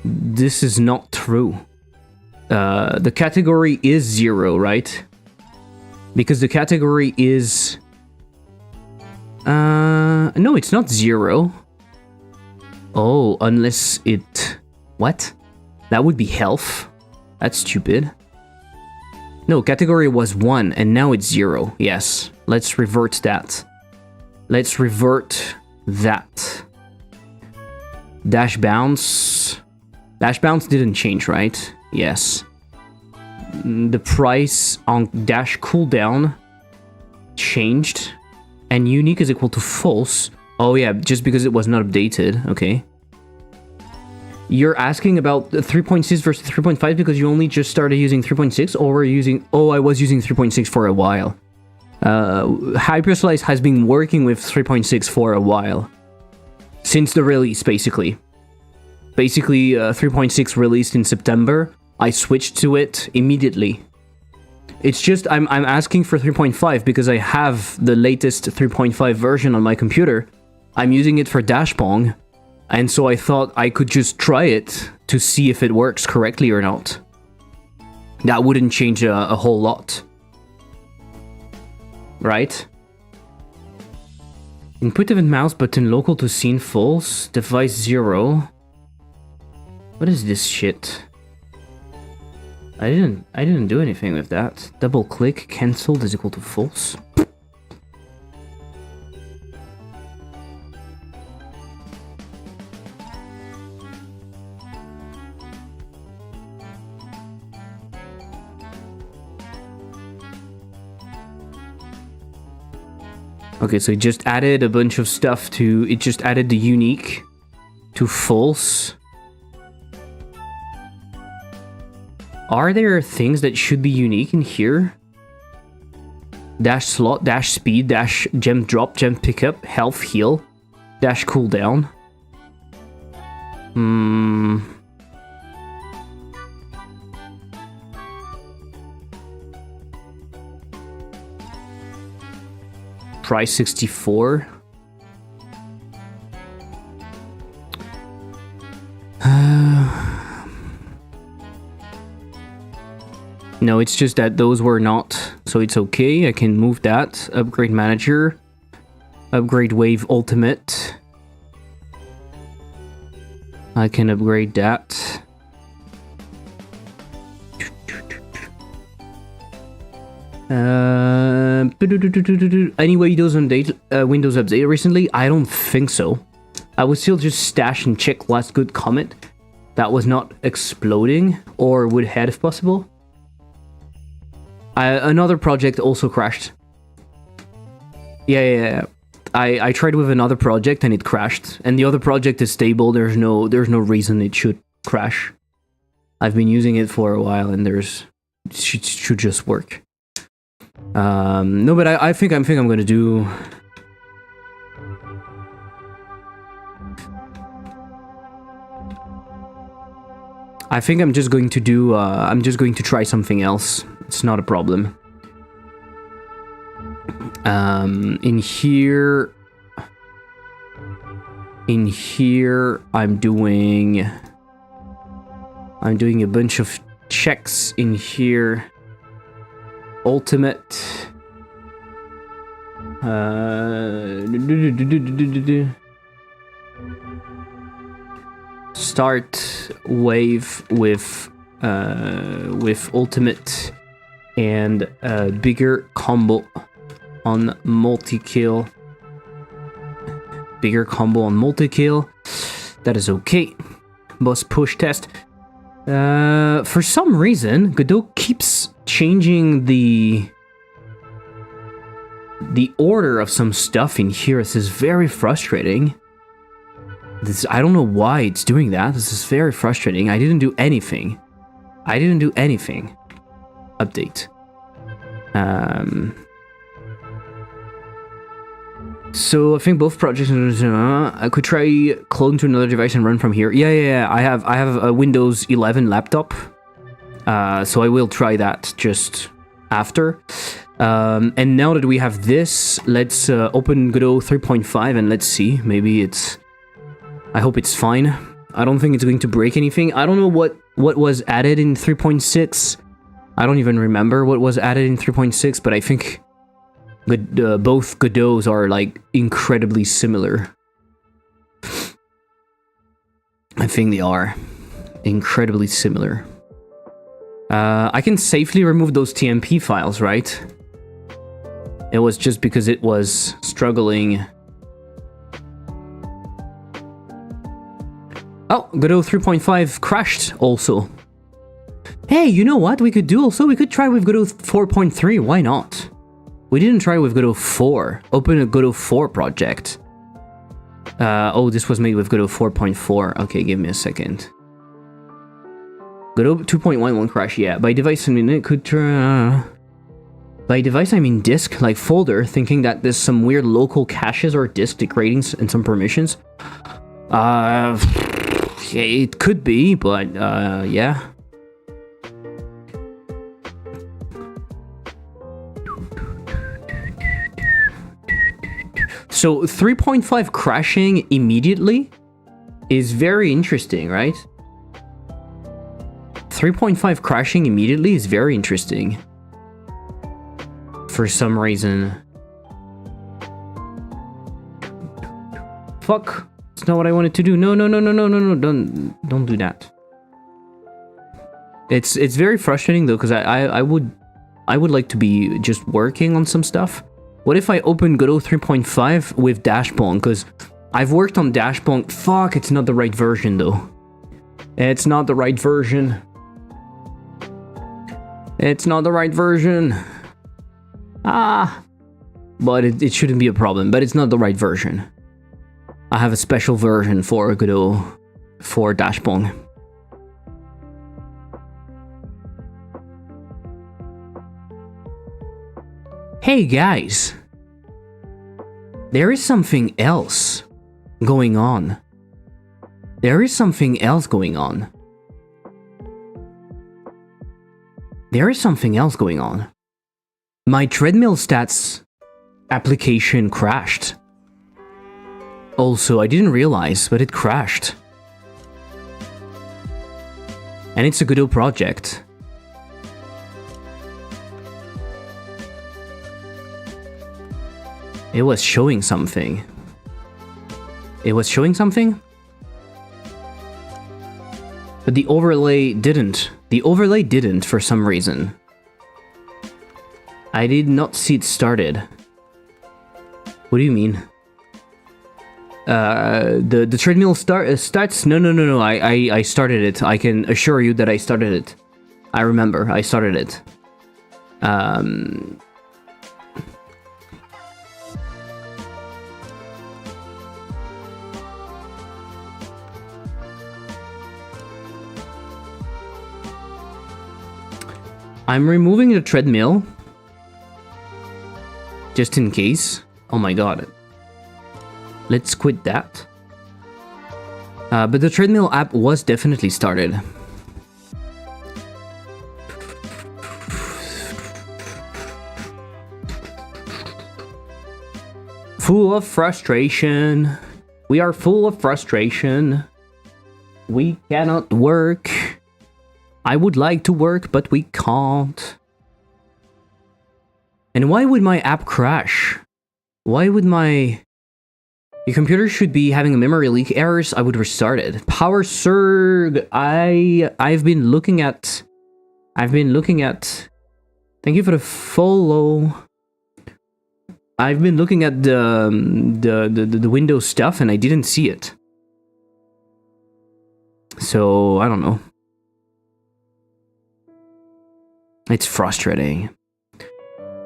This is not true. The category is 0, right? Because the category is... no, it's not 0. Oh, unless it... What? That would be health. That's stupid. No, category was 1, and now it's 0. Yes, let's revert that. Let's revert that. Dash bounce. Dash bounce didn't change, right? Yes. The price on dash cooldown changed. And unique is equal to false. Oh yeah, just because it was not updated. Okay. You're asking about 3.6 versus 3.5 because you only just started using 3.6, or were you using... Oh, I was using 3.6 for a while. Hyperslice has been working with 3.6 for a while. Since the release, basically. 3.6 released in September. I switched to it immediately. It's just I'm asking for 3.5 because I have the latest 3.5 version on my computer. I'm using it for Dash Pong. And so I thought I could just try it to see if it works correctly or not. That wouldn't change a whole lot. Right? Input event mouse button local to scene false. Device 0. What is this shit? I didn't do anything with that. Double click, cancelled is equal to false. Okay, so it just added a bunch of stuff to... It just added the unique to false. Are there things that should be unique in here? Dash slot, dash speed, dash gem drop, gem pickup, health heal, dash cooldown. Price 64. No, it's just that those were not, so it's okay. I can move that. Upgrade manager. Upgrade wave ultimate. I can upgrade that. Any Windows update recently? I don't think so. I would still just stash and check last good comment that was not exploding or would head if possible. Another project also crashed. Yeah. I tried with another project and it crashed. And the other project is stable. There's no reason it should crash. I've been using it for a while and it should just work. No, but I think I'm gonna do. I think I'm just going to do. I'm just going to try something else. It's not a problem. In here, I'm doing a bunch of checks in here. Ultimate. Start wave with ultimate and bigger combo on multi-kill. Bigger combo on multi-kill. That is okay. Boss push test. For some reason, Godot keeps changing the order of some stuff in here. This is very frustrating. I don't know why it's doing that. This is very frustrating. I didn't do anything. Update. So I think both projects. I could try clone to another device and run from here. Yeah. I have a Windows 11 laptop. So I will try that just after. And now that we have this, let's open Godot 3.5 and let's see. Maybe it's. I hope it's fine. I don't think it's going to break anything. I don't know what was added in 3.6. I don't even remember what was added in 3.6, but I think both Godots are like incredibly similar. I think they are incredibly similar. I can safely remove those TMP files, right? It was just because it was struggling. Oh, Godot 3.5 crashed also. Hey, you know what we could do also? We could try with Godot 4.3, why not? We didn't try with Godot 4. Open a Godot 4 project. Oh, this was made with Godot 4.4. Okay, give me a second. Godot 2.1 won't crash, yeah. By device, I mean, it could try... By device, I mean disk, like folder, thinking that there's some weird local caches or disk degrading and some permissions. It could be, but yeah. So 3.5 crashing immediately is very interesting, right? 3.5 crashing immediately is very interesting. For some reason. Fuck. It's not what I wanted to do. No, don't do that. It's very frustrating though, because I would like to be just working on some stuff. What if I open Godot 3.5 with Dashbong? Because I've worked on Dashbong. Fuck, it's not the right version though. It's not the right version. It's not the right version. But it shouldn't be a problem. But it's not the right version. I have a special version for Godot for Dashbong. Hey guys, there is something else going on. There is something else going on. There is something else going on. My treadmill stats application crashed. Also, I didn't realize, but it crashed. And it's a good old project. It was showing something. It was showing something? But the overlay didn't. The overlay didn't for some reason. I did not see it started. What do you mean? The treadmill starts? No. I started it. I can assure you that I started it. I remember. I started it. I'm removing the treadmill. Just in case. Oh my god. Let's quit that. But the treadmill app was definitely started. Full of frustration. We are full of frustration. We cannot work. I would like to work, but we can't. And why would my app crash? Why would my... Your computer should be having a memory leak errors. I would restart it. Power surge. I've been looking at... Thank you for the follow. I've been looking at the Windows stuff and I didn't see it. So, I don't know. It's frustrating.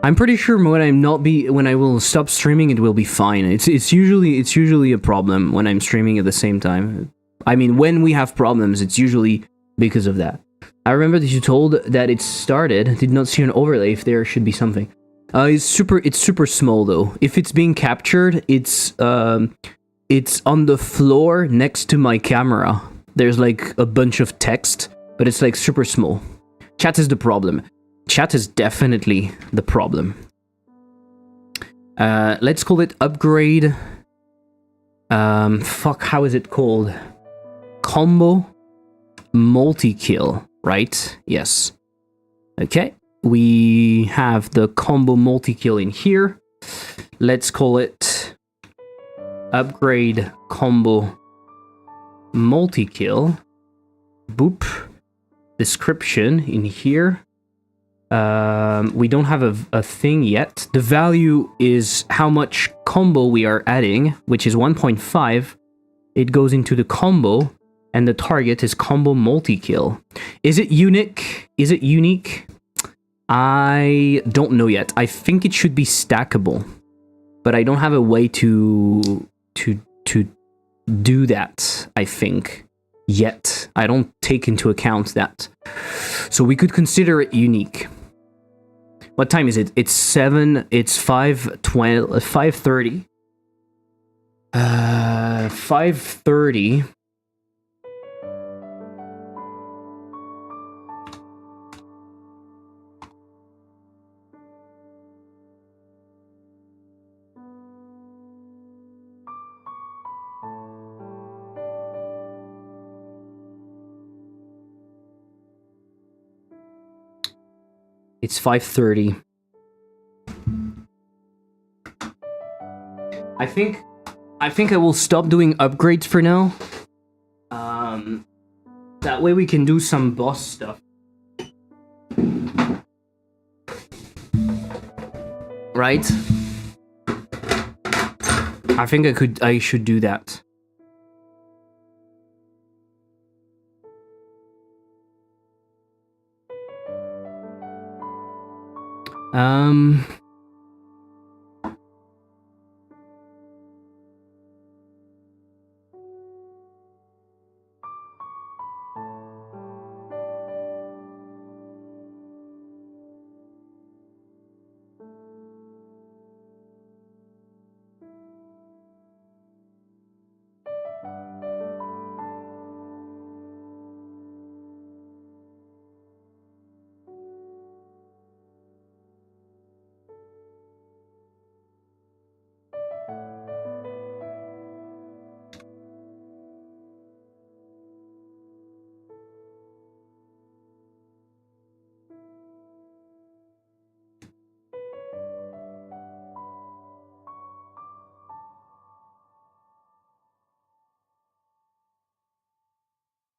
I'm pretty sure when I will stop streaming, it will be fine. It's usually a problem when I'm streaming at the same time. I mean, when we have problems, it's usually because of that. I remember that you told that it started. Did not see an overlay. If there should be something. It's super small though. If it's being captured, it's on the floor next to my camera. There's like a bunch of text, but it's like super small. Chat is the problem. Chat is definitely the problem. Let's call it upgrade. How is it called? Combo multi-kill, right? Yes. Okay. We have the combo multi-kill in here. Let's call it upgrade combo multi-kill. Boop. Description in here. We don't have a thing yet. The value is how much combo we are adding, which is 1.5. It goes into the combo, and the target is combo multi-kill. Is it unique? Is it unique? I don't know yet. I think it should be stackable, but I don't have a way to do that, I think, yet. I don't take into account that. So we could consider it unique. What time is it? It's 5:30. 5:30. It's 5:30. I think I will stop doing upgrades for now. That way we can do some boss stuff. Right? I think I should do that.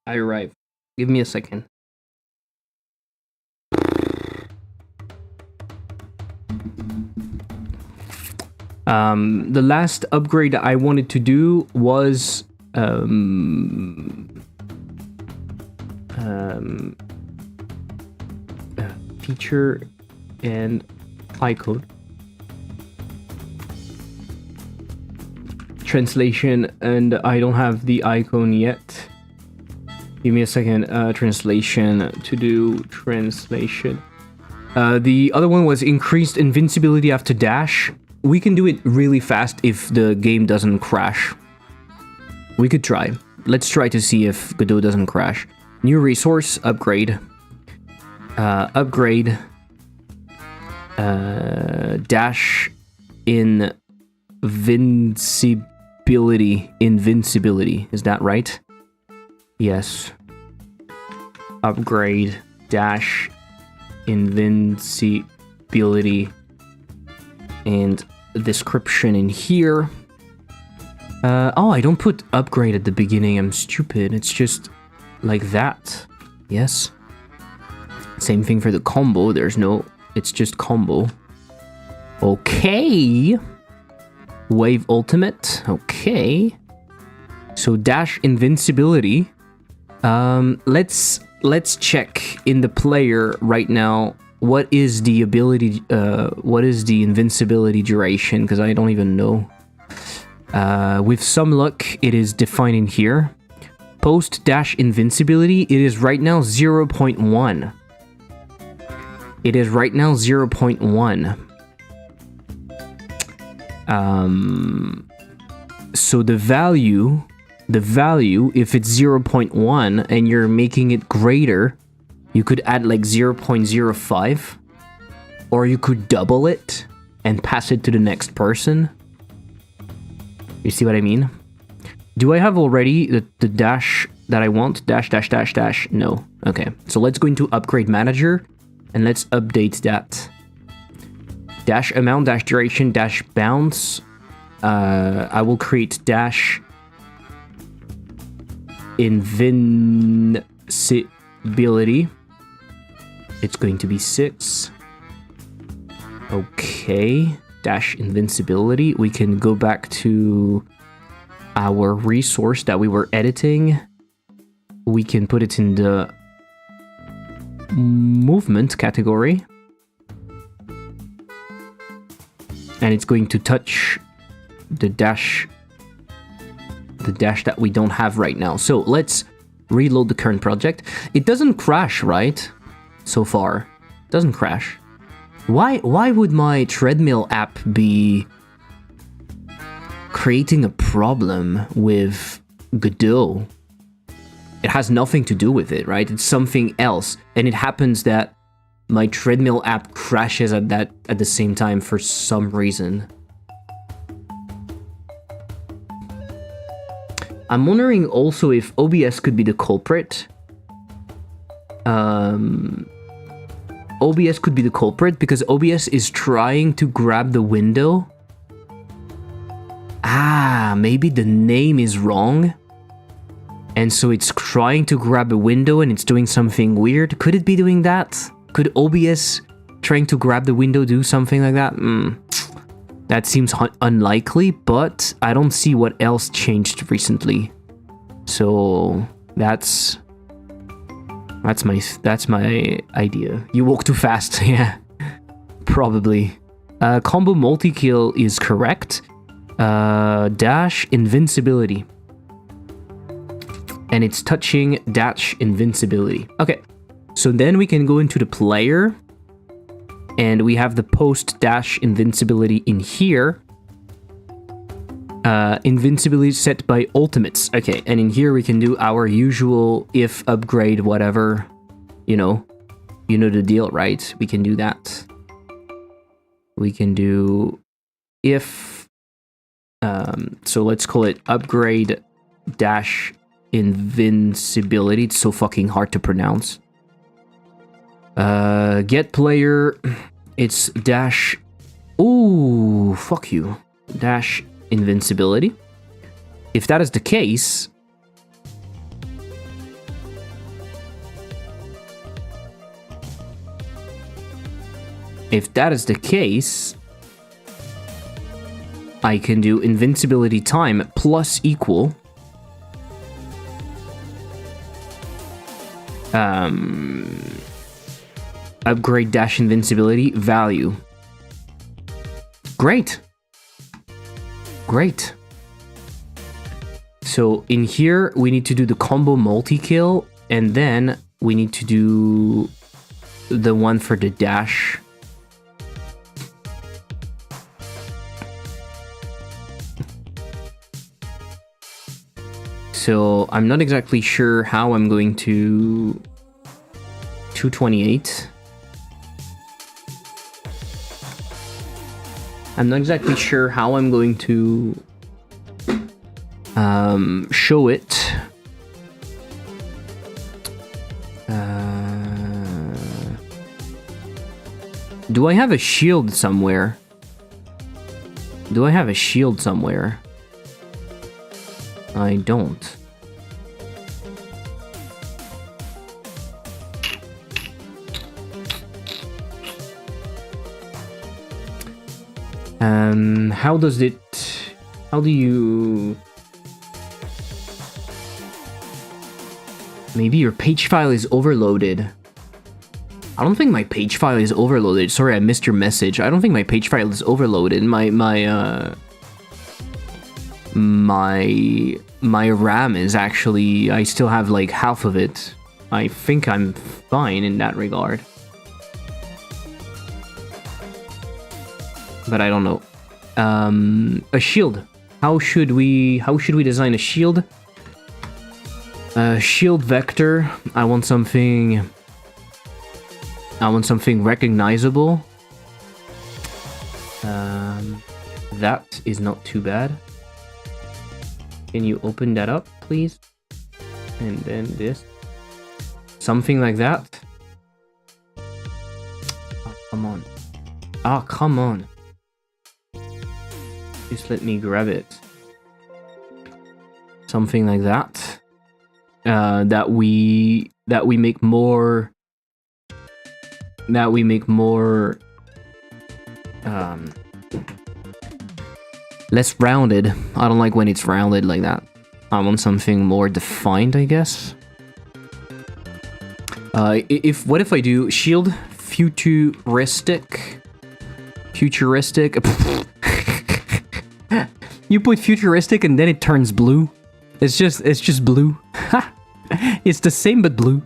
I arrive. Give me a second. The last upgrade I wanted to do was feature and icon translation, and I don't have the icon yet. Give me a second. Translation, to do translation. The other one was increased invincibility after dash. We can do it really fast if the game doesn't crash. We could try. Let's try to see if Godot doesn't crash. New resource, upgrade. Upgrade. Dash invincibility. Invincibility. Is that right? Yes. Upgrade. Dash invincibility. And description in here. Oh, I don't put upgrade at the beginning. I'm stupid. It's just like that. Yes. Same thing for the combo. There's no... It's just combo. Okay. Wave ultimate. Okay. So dash invincibility. Let's check in the player right now. What is the ability? What is the invincibility duration? Because I don't even know. With some luck, it is defined in here. Post dash invincibility. It is right now 0.1. It is right now 0.1. So the value, if it's 0.1 and you're making it greater, you could add like 0.05, or you could double it and pass it to the next person. You see what I mean? Do I have already the dash that I want? Dash, dash, dash, dash. No. Okay. So let's go into upgrade manager and let's update that. Dash amount, dash duration, dash bounce. I will create dash invincibility. It's going to be 6. Okay. Dash invincibility. We can go back to our resource that we were editing. We can put it in the movement category. And it's going to touch the dash that we don't have right now. So let's reload the current project. It doesn't crash, right? So far. It doesn't crash. Why would my treadmill app be creating a problem with Godot? It has nothing to do with it, right? It's something else. And it happens that my treadmill app crashes at the same time for some reason. I'm wondering also if OBS could be the culprit. OBS could be the culprit because OBS is trying to grab the window. Ah, maybe the name is wrong. And so it's trying to grab a window and it's doing something weird. Could it be doing that? Could OBS trying to grab the window do something like that? That seems unlikely, but I don't see what else changed recently. So that's my idea. You walk too fast, yeah. Probably. Combo multi-kill is correct. Dash invincibility. And it's touching dash invincibility. Okay. So then we can go into the player. And we have the post dash invincibility in here. Invincibility set by ultimates. Okay, and in here we can do our usual if upgrade whatever. You know the deal, right? We can do that. We can do if. So let's call it upgrade dash invincibility. It's so fucking hard to pronounce. Get player. It's dash. Ooh, fuck you. Dash invincibility. If that is the case, if that is the case, I can do invincibility time plus equal. Upgrade dash invincibility value. Great. Great. So in here, we need to do the combo multi-kill, and then we need to do the one for the dash. So I'm not exactly sure how I'm going to 228. I'm not exactly sure how I'm going to show it. Do I have a shield somewhere? Do I have a shield somewhere? I don't. How does it... How do you... Maybe your page file is overloaded. I don't think my page file is overloaded. Sorry, I missed your message. I don't think my page file is overloaded. My RAM is actually... I still have like half of it. I think I'm fine in that regard. But I don't know. A shield. How should we design a shield? Shield vector. I want something recognizable. That is not too bad. Can you open that up, please? And then this. Something like that. Oh, come on. Ah, oh, come on. Just let me grab it. Something like that. That we make more. Less rounded. I don't like when it's rounded like that. I want something more defined, I guess. What if I do shield futuristic? You put futuristic and then it turns blue. It's just blue. It's the same but blue.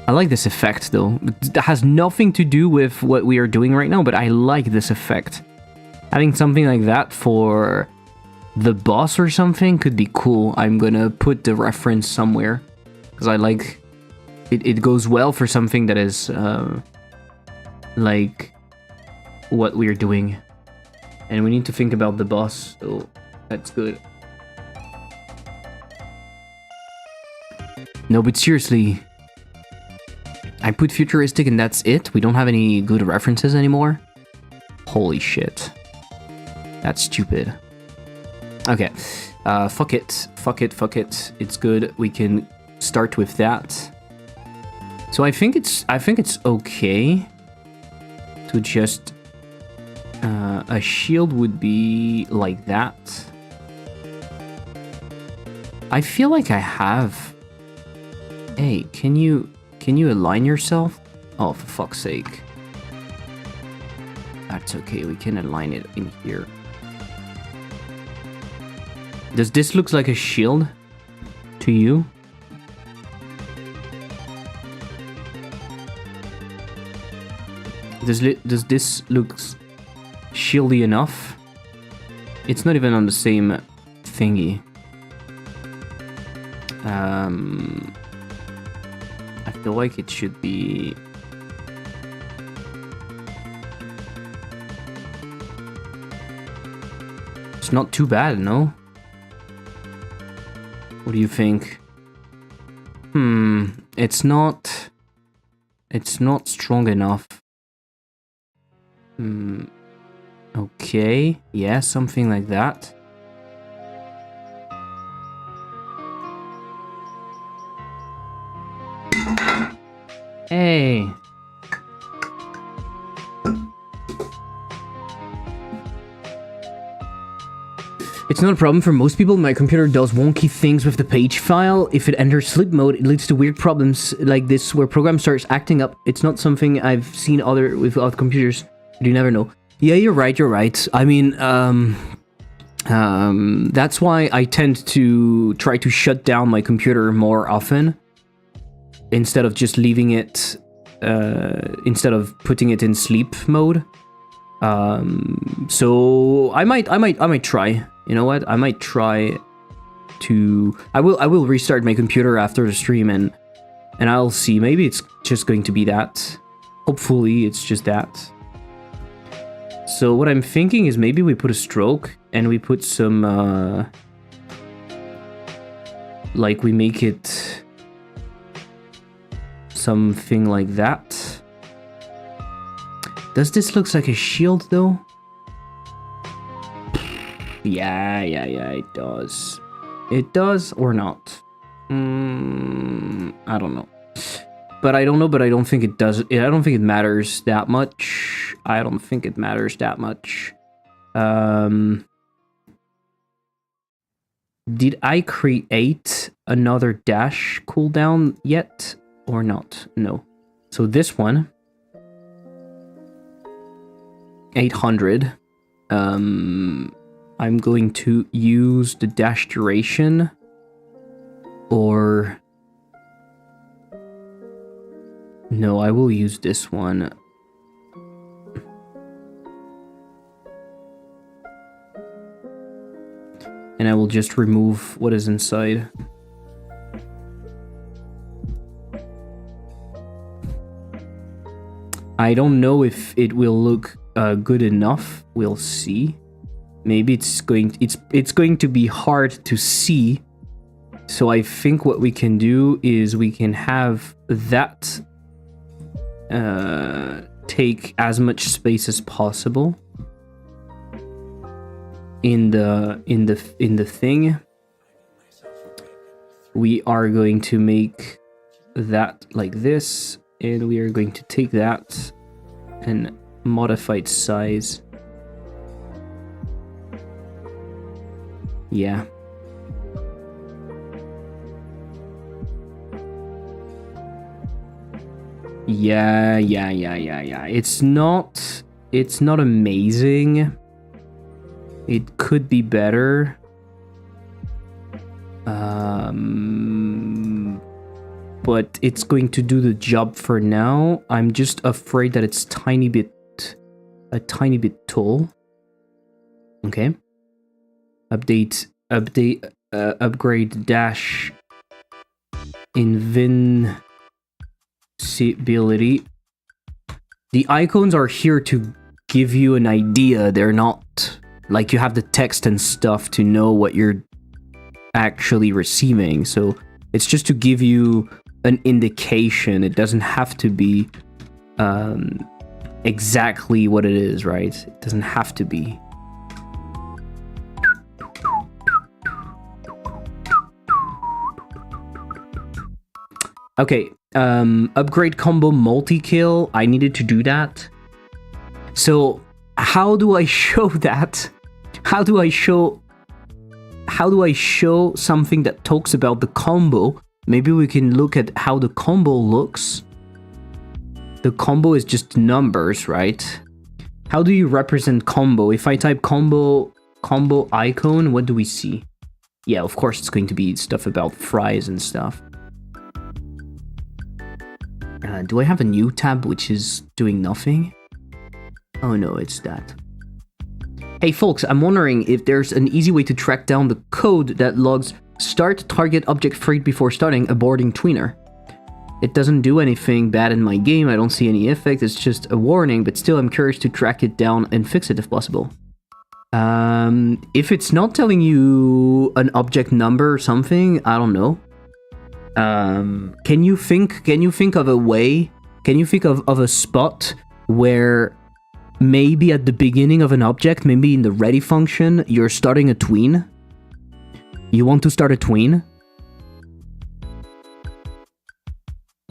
I like this effect though. It has nothing to do with what we are doing right now, but I like this effect. Having something like that for the boss or something could be cool. I'm gonna put the reference somewhere because I like it. It goes well for something that is like what we're doing. And we need to think about the boss, so that's good. No, but seriously, I put futuristic and that's it? We don't have any good references anymore? Holy shit. That's stupid. Okay, fuck it. It's good. We can start with that. So I think it's okay to just... a shield would be like that. I feel like I have... Hey, can you align yourself? Oh, for fuck's sake. That's okay, we can align it in here. Does this look like a shield to you? Does this look shieldy enough? It's not even on the same thingy. I feel like it should be... It's not too bad, no? What do you think? It's not strong enough. Okay, yeah, something like that. Hey. not a problem for most people. My computer does wonky things with the page file. If it enters sleep mode, it leads to weird problems like this where program starts acting up. It's not something I've seen with other computers. You never know. Yeah, you're right. I mean, that's why I tend to try to shut down my computer more often instead of just leaving it, instead of putting it in sleep mode. So I might try. You know what? I might try to. I will restart my computer after the stream and I'll see. Maybe it's just going to be that. Hopefully, it's just that. So what I'm thinking is maybe we put a stroke and we put some, like we make it something like that. Does this look like a shield though? Yeah, it does. It does or not? I don't know. But I don't think it does. I don't think it matters that much. Did I create another dash cooldown yet or not? No. So this one, 800. I'm going to use the dash duration or no, I will use this one. And I will just remove what is inside. I don't know if it will look good enough. We'll see. Maybe it's going to be hard to see. So I think what we can do is we can have that take as much space as possible in the thing. We are going to make that like this, and we are going to take that and modify its size. Yeah. Yeah. It's not amazing. It could be better. But it's going to do the job for now. I'm just afraid that it's a tiny bit tall. Okay. Upgrade dash invincibility. The icons are here to give you an idea. They're not like you have the text and stuff to know what you're actually receiving. So it's just to give you an indication. It doesn't have to be exactly what it is, right? It doesn't have to be. Okay, upgrade combo multi-kill. I needed to do that. So how do I show that? How do I show something that talks about the combo? Maybe we can look at how the combo looks. The combo is just numbers, right? How do you represent combo? If I type combo icon, what do we see? Yeah, of course it's going to be stuff about fries and stuff. Do I have a new tab which is doing nothing? Oh no, it's that. Hey folks, I'm wondering if there's an easy way to track down the code that logs start target object freed before starting aborting tweener. It doesn't do anything bad in my game, I don't see any effect, it's just a warning, but still I'm curious to track it down and fix it if possible. If it's not telling you an object number or something, I don't know. Can you think of a way? Can you think of a spot where maybe at the beginning of an object, maybe in the ready function, you're starting a tween? You want to start a tween,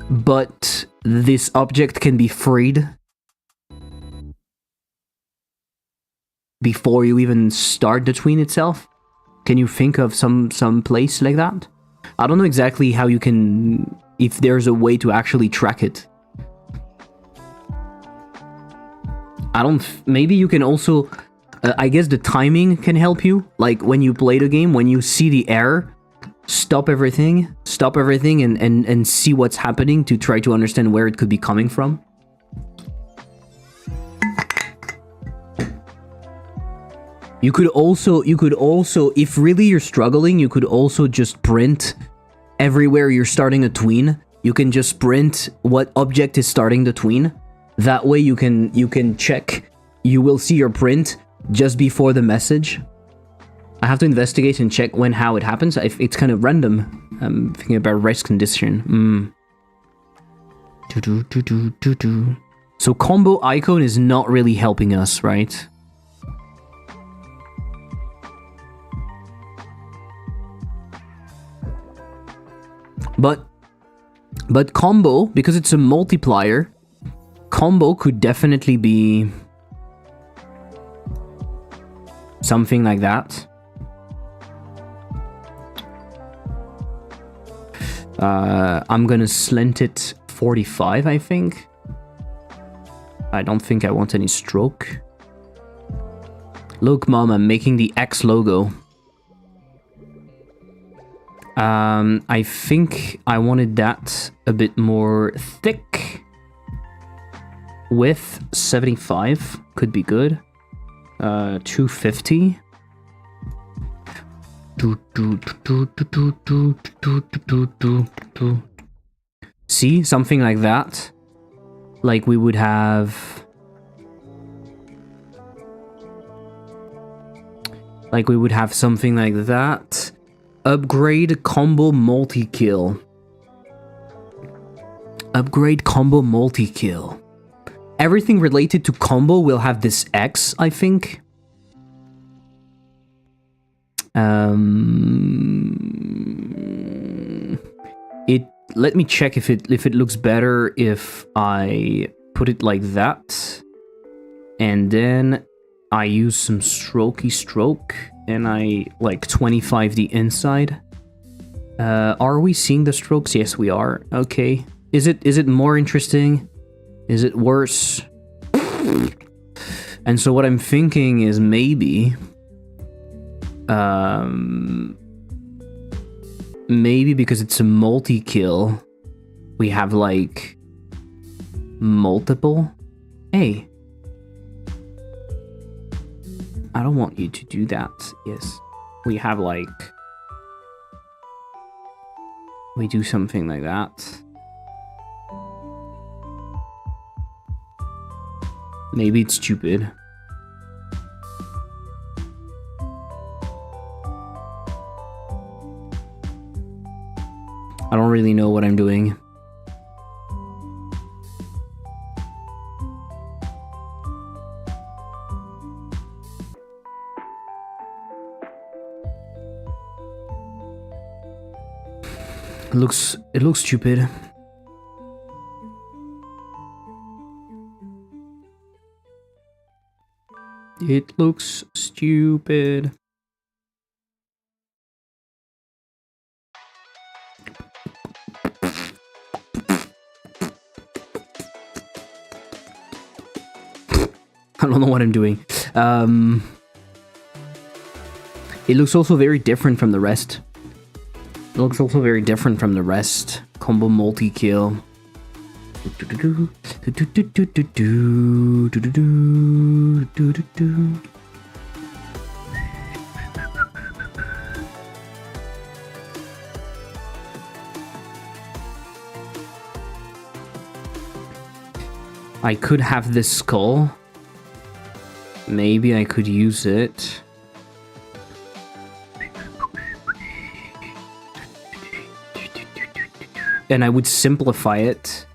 but this object can be freed before you even start the tween itself? Can you think of some place like that? I don't know exactly how you can, if there's a way to actually track it. Maybe you can also, I guess the timing can help you. Like when you play the game, when you see the error, stop everything and see what's happening to try to understand where it could be coming from. You could also, if really you're struggling, you could also just print everywhere you're starting a tween. You can just print what object is starting the tween. That way you can check. You will see your print just before the message. I have to investigate and check how it happens. It's kind of random. I'm thinking about race condition. So combo icon is not really helping us, right? But combo, because it's a multiplier, combo could definitely be something like that. I'm gonna slant it 45, I think. I don't think I want any stroke. Look, Mom, I'm making the X logo. I think I wanted that a bit more thick. Width 75 could be good. 250. See, something like that. Like we would have. Like we would have something like that. Upgrade combo multi-kill. Upgrade combo multi-kill. Everything related to combo will have this X, I think. Let me check if it looks better if I put it like that. And then I use some strokey stroke. And I like 25 the inside. Are we seeing the strokes? Yes, we are. Okay. Is it more interesting? Is it worse? And so what I'm thinking is maybe because it's a multi-kill, we have like multiple. Hey. I don't want you to do that. Yes. We have like... We do something like that. Maybe it's stupid. I don't really know what I'm doing. It looks stupid. It looks stupid. I don't know what I'm doing. It looks also very different from the rest. It looks also very different from the rest. Combo multi-kill. I could have this skull. Maybe I could use it. And I would simplify it.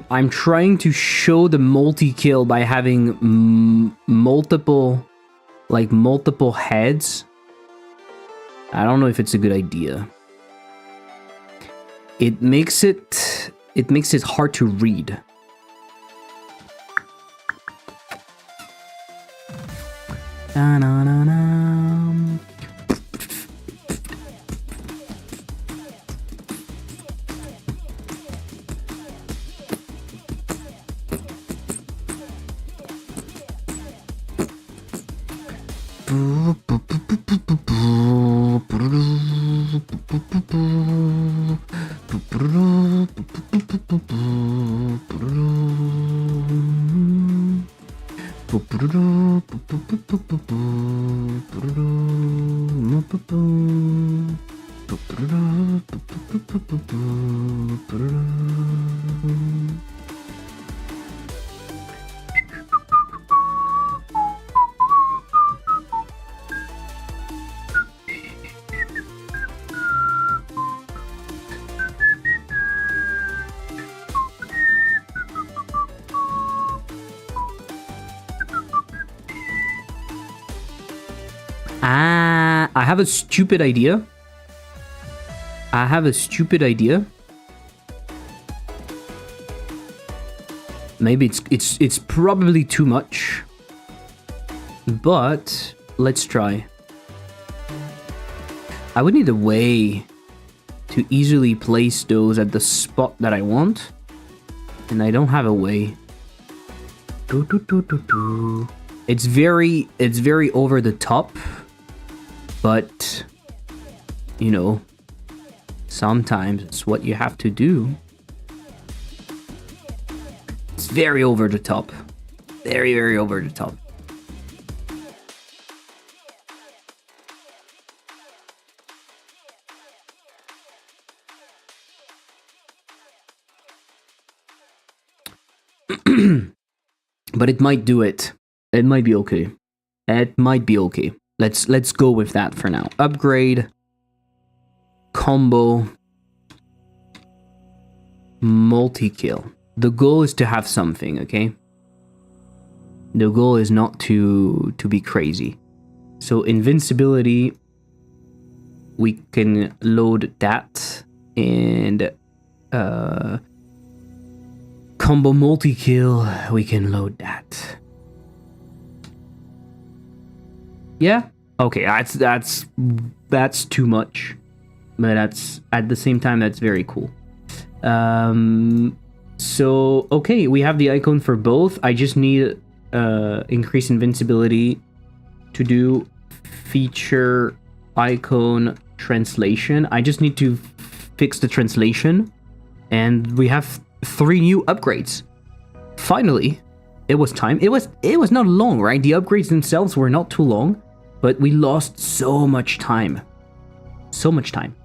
I'm trying to show the multi-kill by having multiple heads. I don't know if it's a good idea. It makes it hard to read. Da-na-na-na. I have a stupid idea. Maybe it's probably too much, but let's try. I would need a way to easily place those at the spot that I want, and I don't have a way. It's very over the top, but you know, sometimes it's what you have to do. It's very over the top. Very over the top. But it might do it. It might be okay. It might be okay. Let's go with that for now. Upgrade. Combo. Multi-kill. The goal is to have something, okay? The goal is not to be crazy. So invincibility, we can load that, and combo multi-kill, we can load that. Yeah? Okay, that's too much. But that's, at the same time, that's very cool. So, okay, we have the icon for both. I just need increase invincibility to do feature icon translation. I just need to fix the translation, and we have 3 new upgrades. Finally, it was time. It was not long, right? The upgrades themselves were not too long, but we lost so much time. So much time.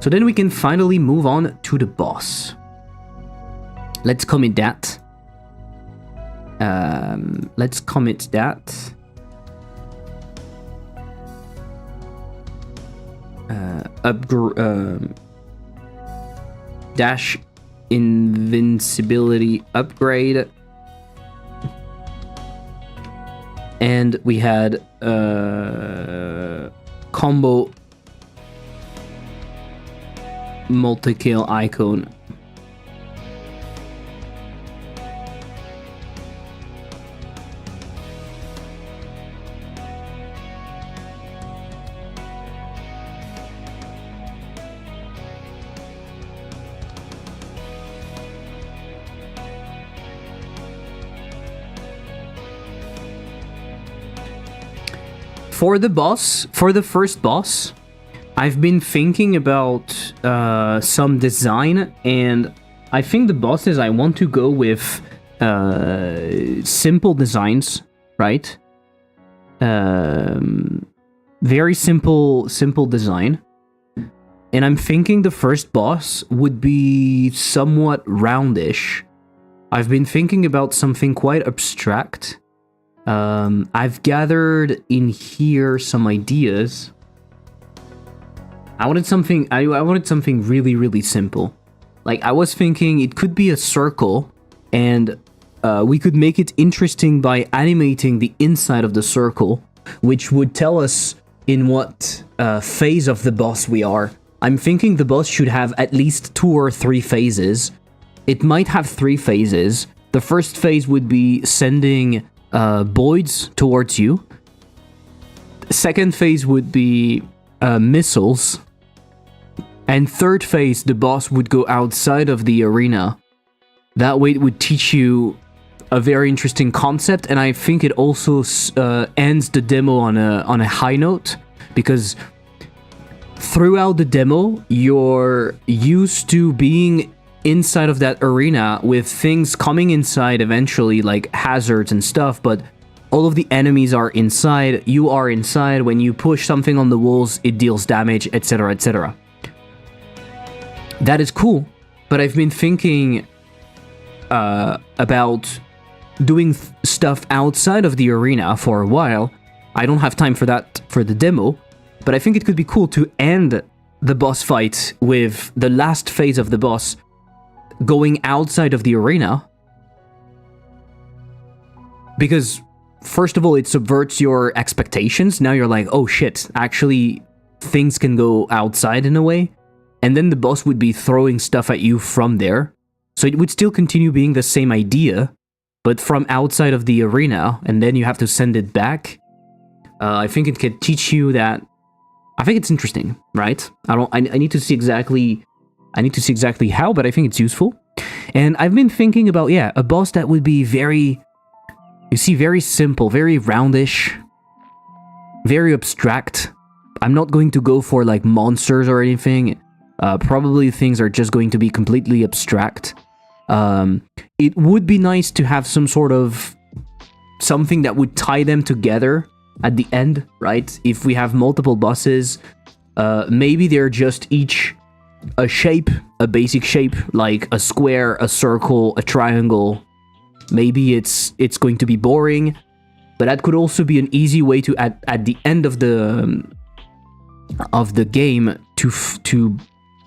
So then we can finally move on to the boss. Let's commit that. Let's commit that. Dash invincibility upgrade. And we had combo multi-kill icon. For the first boss, I've been thinking about some design, and I think the bosses I want to go with simple designs, right? Very simple design. And I'm thinking the first boss would be somewhat roundish. I've been thinking about something quite abstract. I've gathered in here some ideas. I wanted something really, really simple. Like, I was thinking it could be a circle, and we could make it interesting by animating the inside of the circle, which would tell us in what phase of the boss we are. I'm thinking the boss should have at least 2 or 3 phases. It might have 3 phases. The first phase would be sending Boids towards you. The second phase would be missiles. And third phase, the boss would go outside of the arena. That way it would teach you a very interesting concept, and I think it also ends the demo on a high note, because throughout the demo, you're used to being inside of that arena with things coming inside eventually, like hazards and stuff, but all of the enemies are inside, you are inside, when you push something on the walls, it deals damage, etc, etc. That is cool, but I've been thinking about doing stuff outside of the arena for a while. I don't have time for that for the demo, but I think it could be cool to end the boss fight with the last phase of the boss going outside of the arena. Because, first of all, it subverts your expectations. Now you're like, oh shit, actually things can go outside in a way. And then the boss would be throwing stuff at you from there. So it would still continue being the same idea, but from outside of the arena, and then you have to send it back. I think it could teach you that. I think it's interesting, right? I need to see exactly how, but I think it's useful. And I've been thinking about, yeah, a boss that would be very simple, very roundish, very abstract. I'm not going to go for like monsters or anything. Probably things are just going to be completely abstract. It would be nice to have some sort of something that would tie them together at the end, right? If we have multiple bosses, maybe they're just each a shape, a basic shape, like a square, a circle, a triangle. Maybe it's going to be boring, but that could also be an easy way to at the end of the game to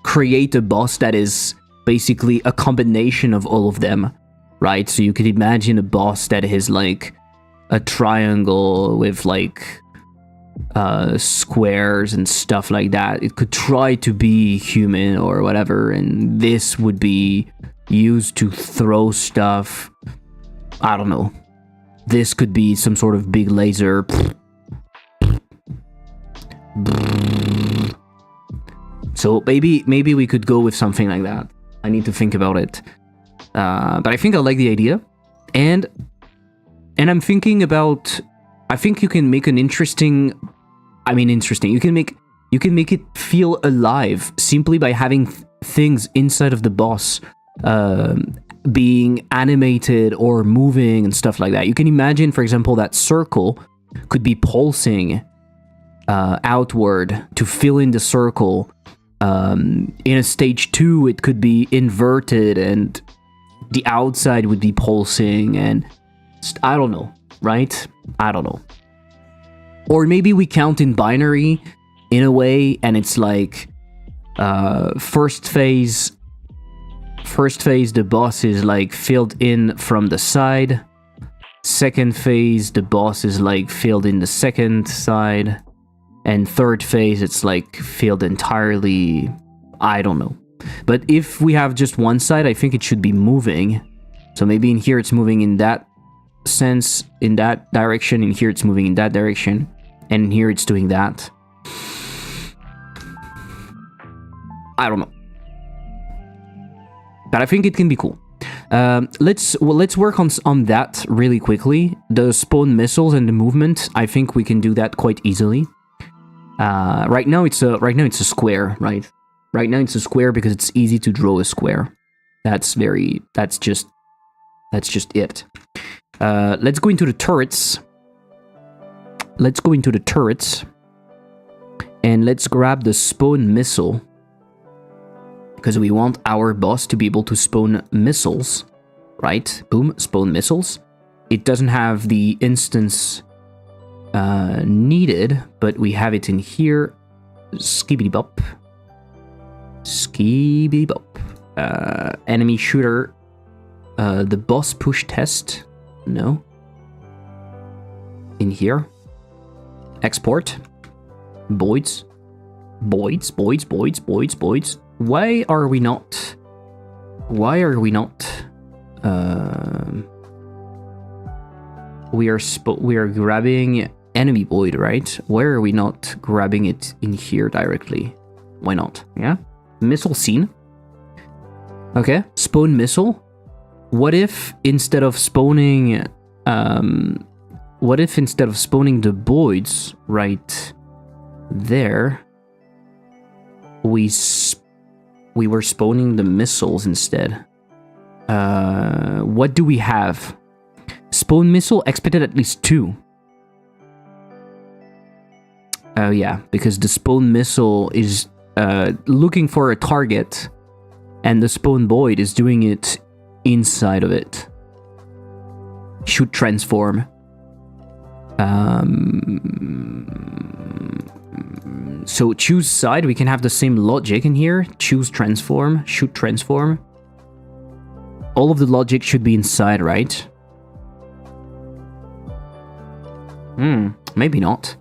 create a boss that is basically a combination of all of them, right? So you could imagine a boss that is like a triangle with like squares and stuff like that. It could try to be human or whatever, and this would be used to throw stuff. I don't know. This could be some sort of big laser. So maybe we could go with something like that. I need to think about it. But I think I like the idea. And I'm thinking about, I think you can make an interesting. You can make it feel alive simply by having things inside of the boss being animated or moving and stuff like that. You can imagine, for example, that circle could be pulsing outward to fill in the circle. In a stage 2, it could be inverted and the outside would be pulsing, and I don't know, right? I don't know. Or maybe we count in binary in a way, and it's like first phase the boss is like filled in from the side. Second phase the boss is like filled in the second side. And third phase it's like filled entirely. I don't know. But if we have just one side, I think it should be moving. So maybe in here it's moving in that sense, in that direction. In here it's moving in that direction. And in here it's doing that. I don't know. But I think it can be cool. Let's work on that really quickly. The spawn missiles and the movement. I think we can do that quite easily. Right now it's a square, right? Right now it's a square because it's easy to draw a square. That's just it. Let's go into the turrets. And let's grab the spawn missile. because we want our boss to be able to spawn missiles, right? Boom, spawn missiles. It doesn't have the instance needed, but we have it in here. Skibidi bop. Skibidi bop. Enemy shooter. The boss push test. No. In here. Export. Boids. Boids. Why are we not? We are grabbing enemy void, right? Why are we not grabbing it in here directly? Why not? Yeah. Missile scene. Okay. Spawn missile. What if instead of spawning the voids right there, we were spawning the missiles instead? What do we have? Spawn missile expected at least 2. Oh yeah, because the spawn missile is looking for a target, and the spawn void is doing it inside of it. Should transform. So choose side, we can have the same logic in here. Choose transform, should transform. All of the logic should be inside, right? Maybe not.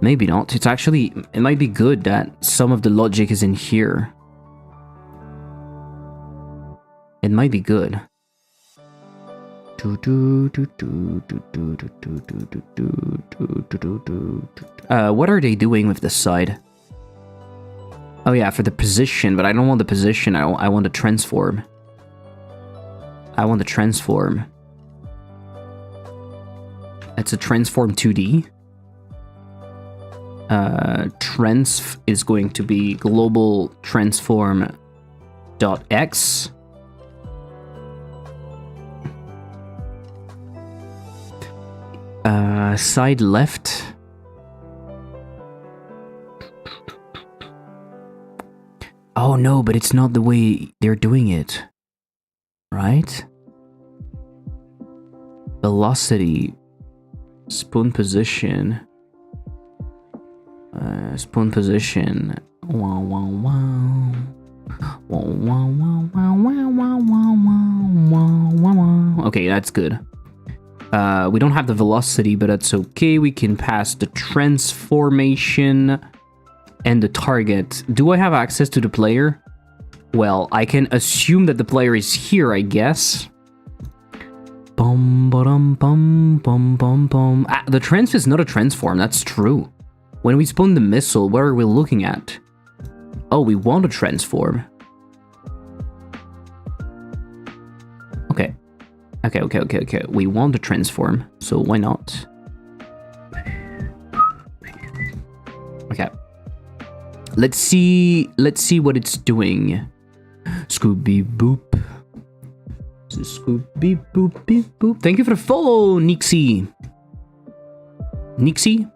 Maybe not. It's actually, it might be good that some of the logic is in here. It might be good. What are they doing with this side? Oh yeah, for the position, but I don't want the position, I want to transform. I want to transform. It's a transform 2D. Transf is going to be global transform .x. Side left. Oh no, but it's not the way they're doing it. Right? Velocity. Spawn position. Spawn position. Wow, wow, wow. Wow, wow, wow, wow, wow, wow, wow, wow, wow. Okay, that's good. We don't have the velocity, but that's okay. We can pass the transformation and the target. Do I have access to the player? Well, I can assume that the player is here, I guess. Bum, ba-dum, bum, bum, bum, bum. Ah, the transf is not a transform, that's true. When we spawn the missile, what are we looking at? Oh, we want to transform. Okay. Okay. We want to transform, so why not? Okay. Let's see what it's doing. Scooby boop. Scooby boop beep boop. Thank you for the follow, Nixie. Nixie.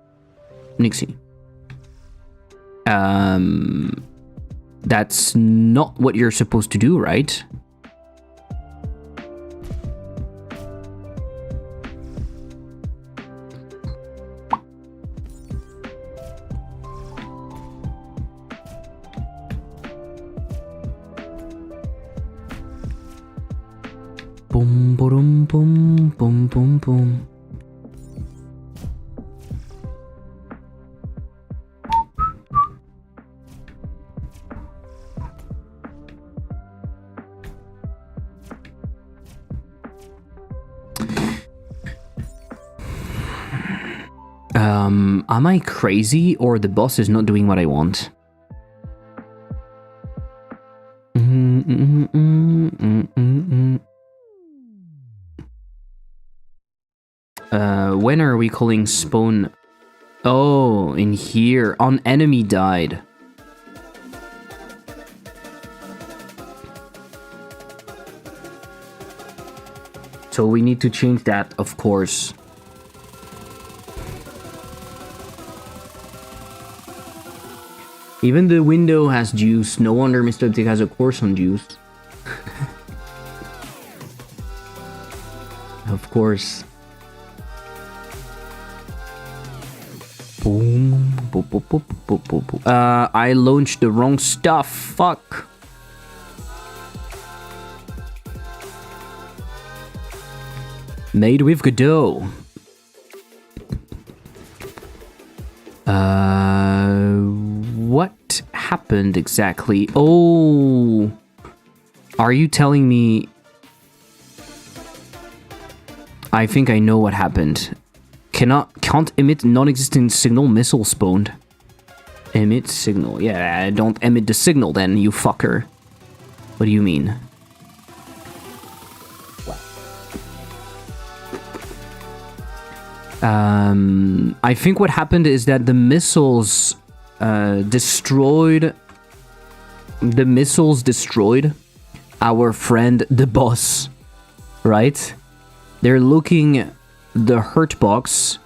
That's not what you're supposed to do, right? Boom, boom, boom, boom, boom, boom. Am I crazy or the boss is not doing what I want? When are we calling spawn? Oh, in here. On enemy died. So we need to change that, of course. Even the window has juice. No wonder Mr. Uptick has a course on juice. Of course. Boom. Boop, boop, boop, boop, boop, boop. I launched the wrong stuff. Fuck. Made with Godot. What happened exactly? Oh, are you telling me? I think I know what happened. Can't emit non-existent signal. Missile spawned. Emit signal. Yeah, don't emit the signal then, you fucker. What do you mean? I think what happened is that the missiles destroyed our friend the boss, right? They're looking, the hitbox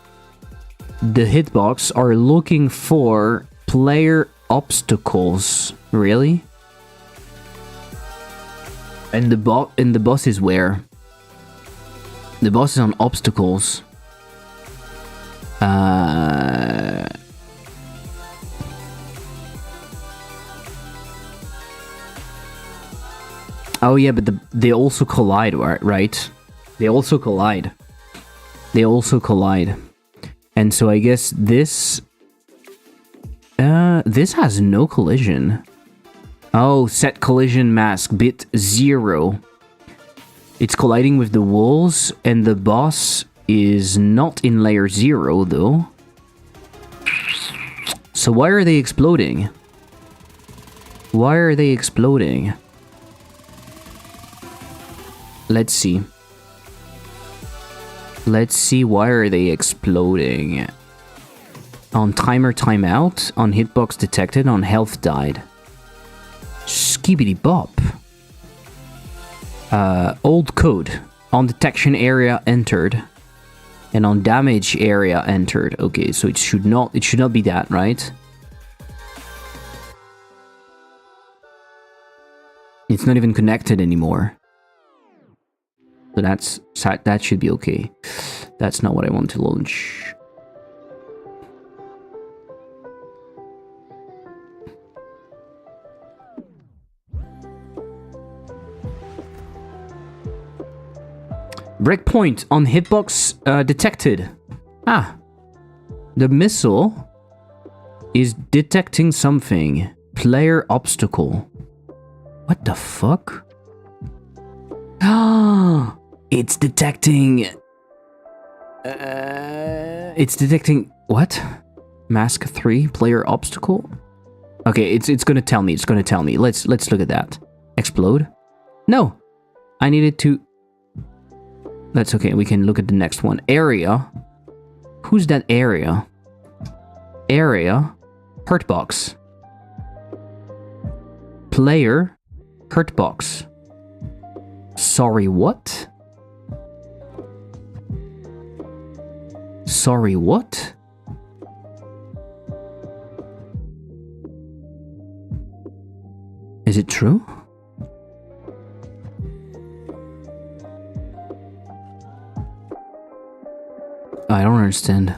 are looking for player obstacles. Really? And the boss is where? The boss is on obstacles. Oh yeah, but they also collide, right? They also collide. And so I guess this has no collision. Oh, set collision mask bit 0. It's colliding with the walls, and the boss is not in layer 0 though. So why are they exploding? Why are they exploding? Let's see. Let's see, why are they exploding? On timer timeout, on hitbox detected, on health died. Skibidi bop. Old code. On detection area entered. And on damage area entered. Okay, so it should not be that, right? It's not even connected anymore. So that should be okay. That's not what I want to launch. Breakpoint on hitbox detected. Ah. The missile is detecting something. Player obstacle. What the fuck? Ah. It's detecting... it's detecting... What? Mask 3? Player obstacle? Okay, it's gonna tell me. It's gonna tell me. Let's look at that. Explode? No! I needed to... That's okay. We can look at the next one. Area. Who's that area? Area. Hurtbox. Player. Hurtbox. Sorry, what? Sorry, what? Is it true? I don't understand.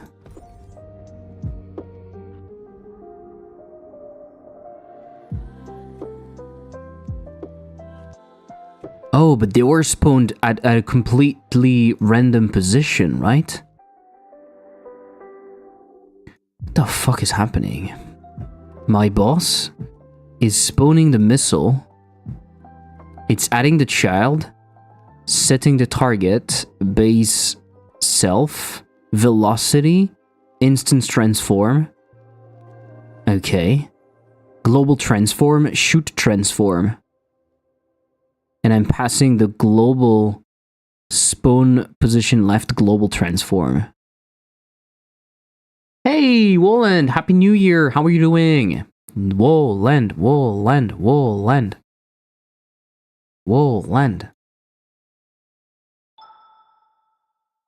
Oh, but they were spawned at a completely random position, right? What the fuck is happening? My boss is spawning the missile. It's adding the child, setting the target, base self, velocity, instance transform. Okay. Global transform, shoot transform. And I'm passing the global spawn position left global transform. Hey, Woland, Happy New Year. How are you doing? Woland.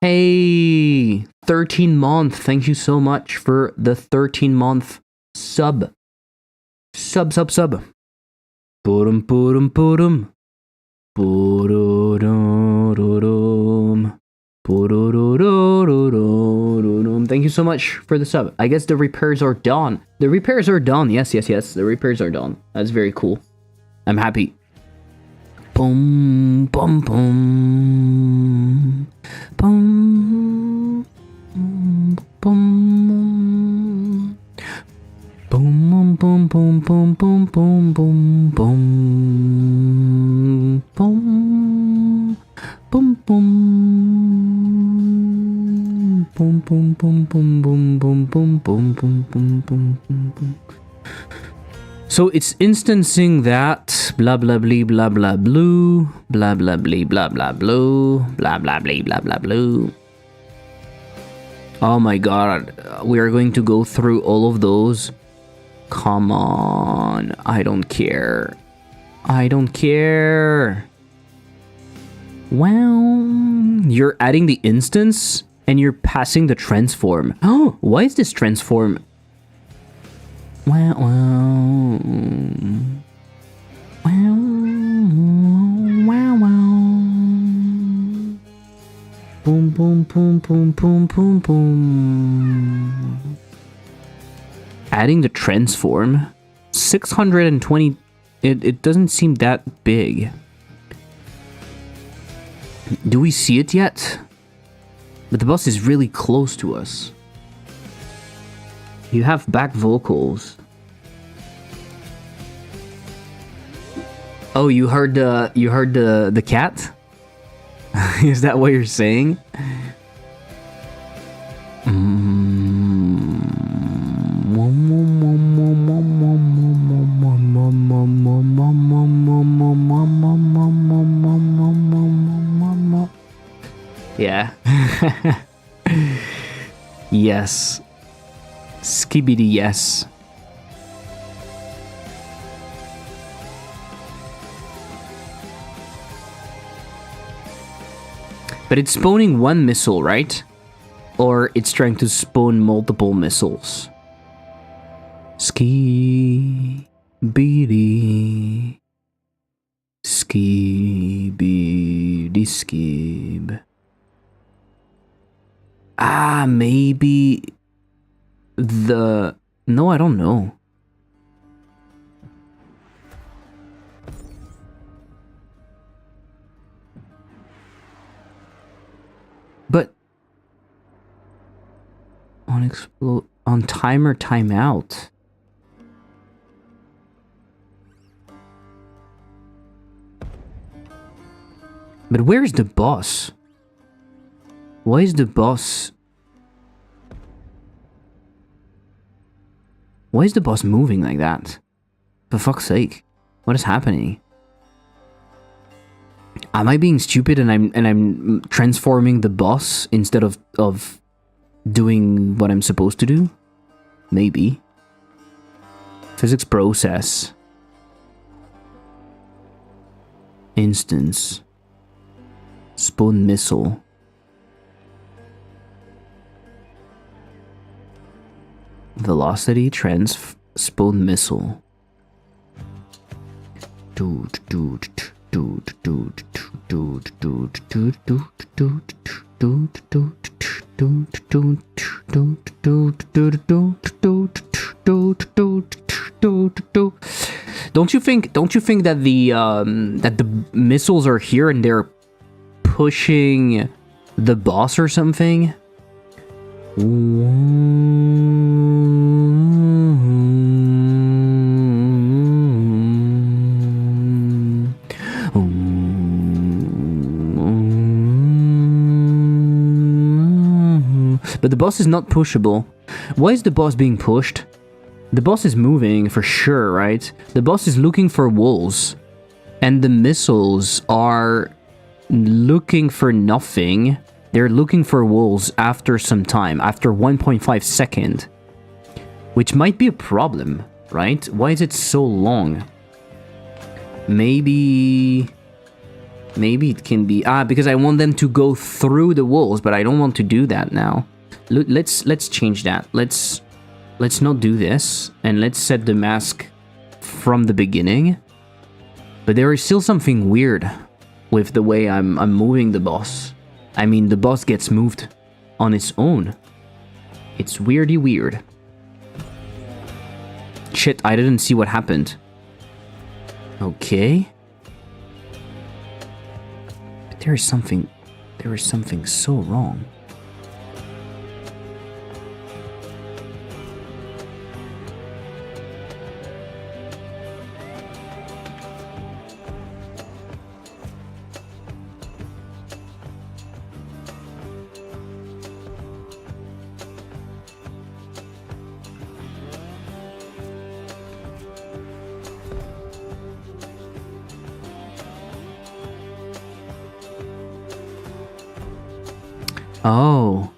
Hey, 13 month. Thank you so much for the 13-month sub. Sub. Purum purum purum. Pururururum. Pururururum. Thank you so much for the sub. I guess the repairs are done. The repairs are done. Yes. The repairs are done. That's very cool. I'm happy. Boom, boom, boom. Boom, boom. Boom, boom, boom, boom, boom, boom, boom, boom. Boom, boom, boom. Boom, boom, boom, boom, boom, boom, boom, boom, boom, boom, boom, boom. So it's instancing that blah blah blah blah blah blue blah blah blah blah blah blue blah blah blah blah blah blue. Oh my god, we are going to go through all of those. Come on, I don't care. Wow, you're adding the instance and you're passing the transform. Oh, why is this transform? Wow. Boom, boom, boom, boom, boom, boom, boom. Adding the transform. 620. It doesn't seem that big. Do we see it yet? But the boss is really close to us. You have back vocals. Oh, you heard the cat? Is that what you're saying? Yeah. Yes. Skibidi yes. But it's spawning one missile, right? Or it's trying to spawn multiple missiles. Skibidi. Skibidi skib. Maybe no, I don't know. But on timer timeout. But where's the boss? Why is the boss? Why is the boss moving like that? For fuck's sake, what is happening? Am I being stupid and I'm transforming the boss instead of doing what I'm supposed to do? Maybe. Physics process. Instance. Spawn missile. Velocity spawn missile. Don't you think that the missiles are here and they're pushing the boss or something? But the boss is not pushable. Why is the boss being pushed? The boss is moving for sure, right? The boss is looking for walls. And the missiles are looking for nothing. They're looking for walls after some time, after 1.5 seconds. Which might be a problem, right? Why is it so long? Maybe it can be... because I want them to go through the walls, but I don't want to do that now. Let's change that. Let's not do this, and let's set the mask from the beginning, but there is still something weird with the way I'm moving the boss. I mean, the boss gets moved on its own. It's weirdy weird. Shit, I didn't see what happened. Okay. But there is something so wrong. Oh.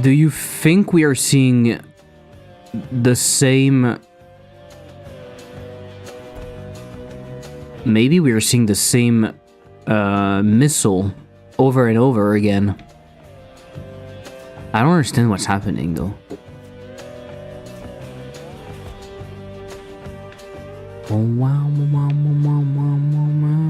Do you think we are seeing the same... Maybe we are seeing the same missile over and over again. I don't understand what's happening though. Oh, wow, wow, wow, wow, wow, wow.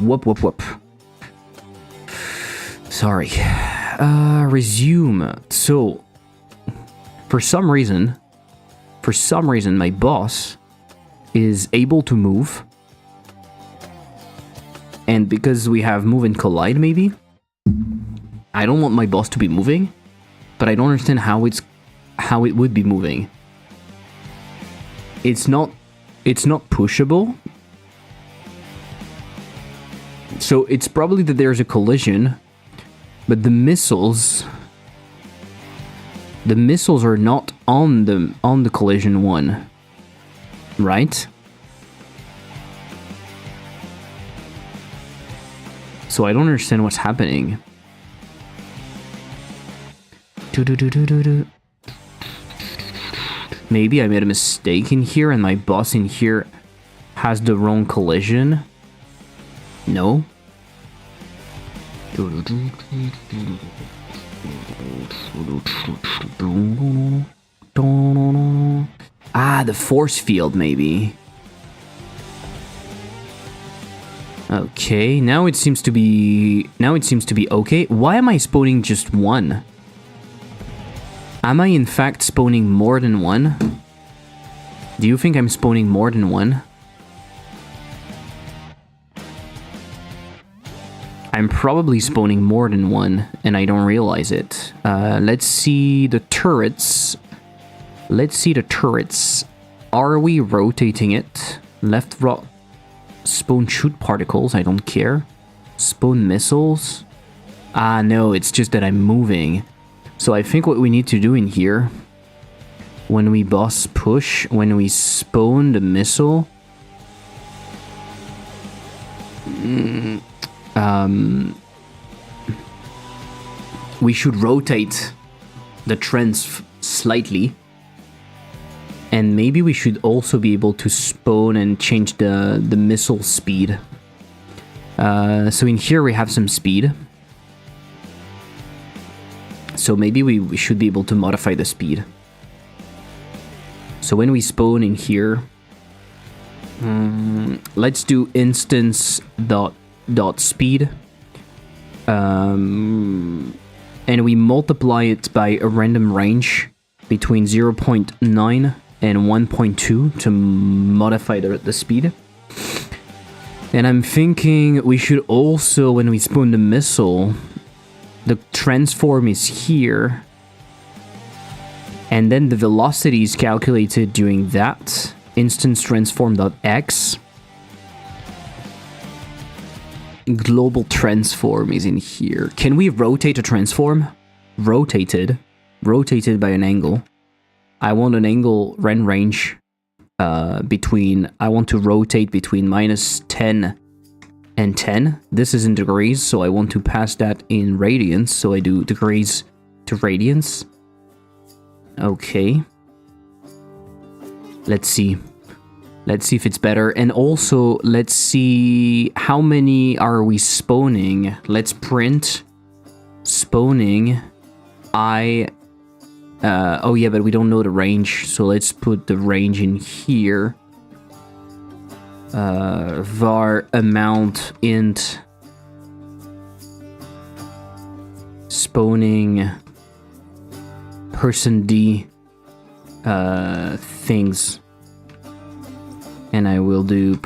Whoop. Sorry. Resume. So, for some reason, my boss is able to move. And because we have move and collide, maybe, I don't want my boss to be moving, but I don't understand how it would be moving. It's not pushable. So it's probably that there's a collision, but the missiles are not on the collision one, right? So I don't understand what's happening. Maybe I made a mistake in here and my boss in here has the wrong collision. No. Ah, the force field maybe. Okay, now it seems to be okay. Why am I spawning just one? Am I in fact spawning more than one? Do you think I'm spawning more than one? I'm probably spawning more than one, and I don't realize it. Let's see the turrets. Are we rotating it? Left rock. Spawn shoot particles, I don't care. Spawn missiles. Ah, no, it's just that I'm moving. So I think what we need to do in here, when we boss push, when we spawn the missile, we should rotate the trends slightly. And maybe we should also be able to spawn and change the missile speed. So in here we have some speed. So maybe we should be able to modify the speed. So when we spawn in here, let's do instance dot speed. And we multiply it by a random range between 0.9 and 1.2 to modify the speed. And I'm thinking we should also, when we spawn the missile, the transform is here. And then the velocity is calculated during that. Instance transform.x. Global transform is in here. Can we rotate a transform? Rotated by an angle. I want an angle range between, I want to rotate between -10 and 10. This is in degrees, so I want to pass that in radians, so I do degrees to radians. Okay. Let's see if it's better. And also, let's see how many are we spawning. Let's print spawning. Oh yeah, but we don't know the range, so let's put the range in here. Var amount int spawning person d things, and I will do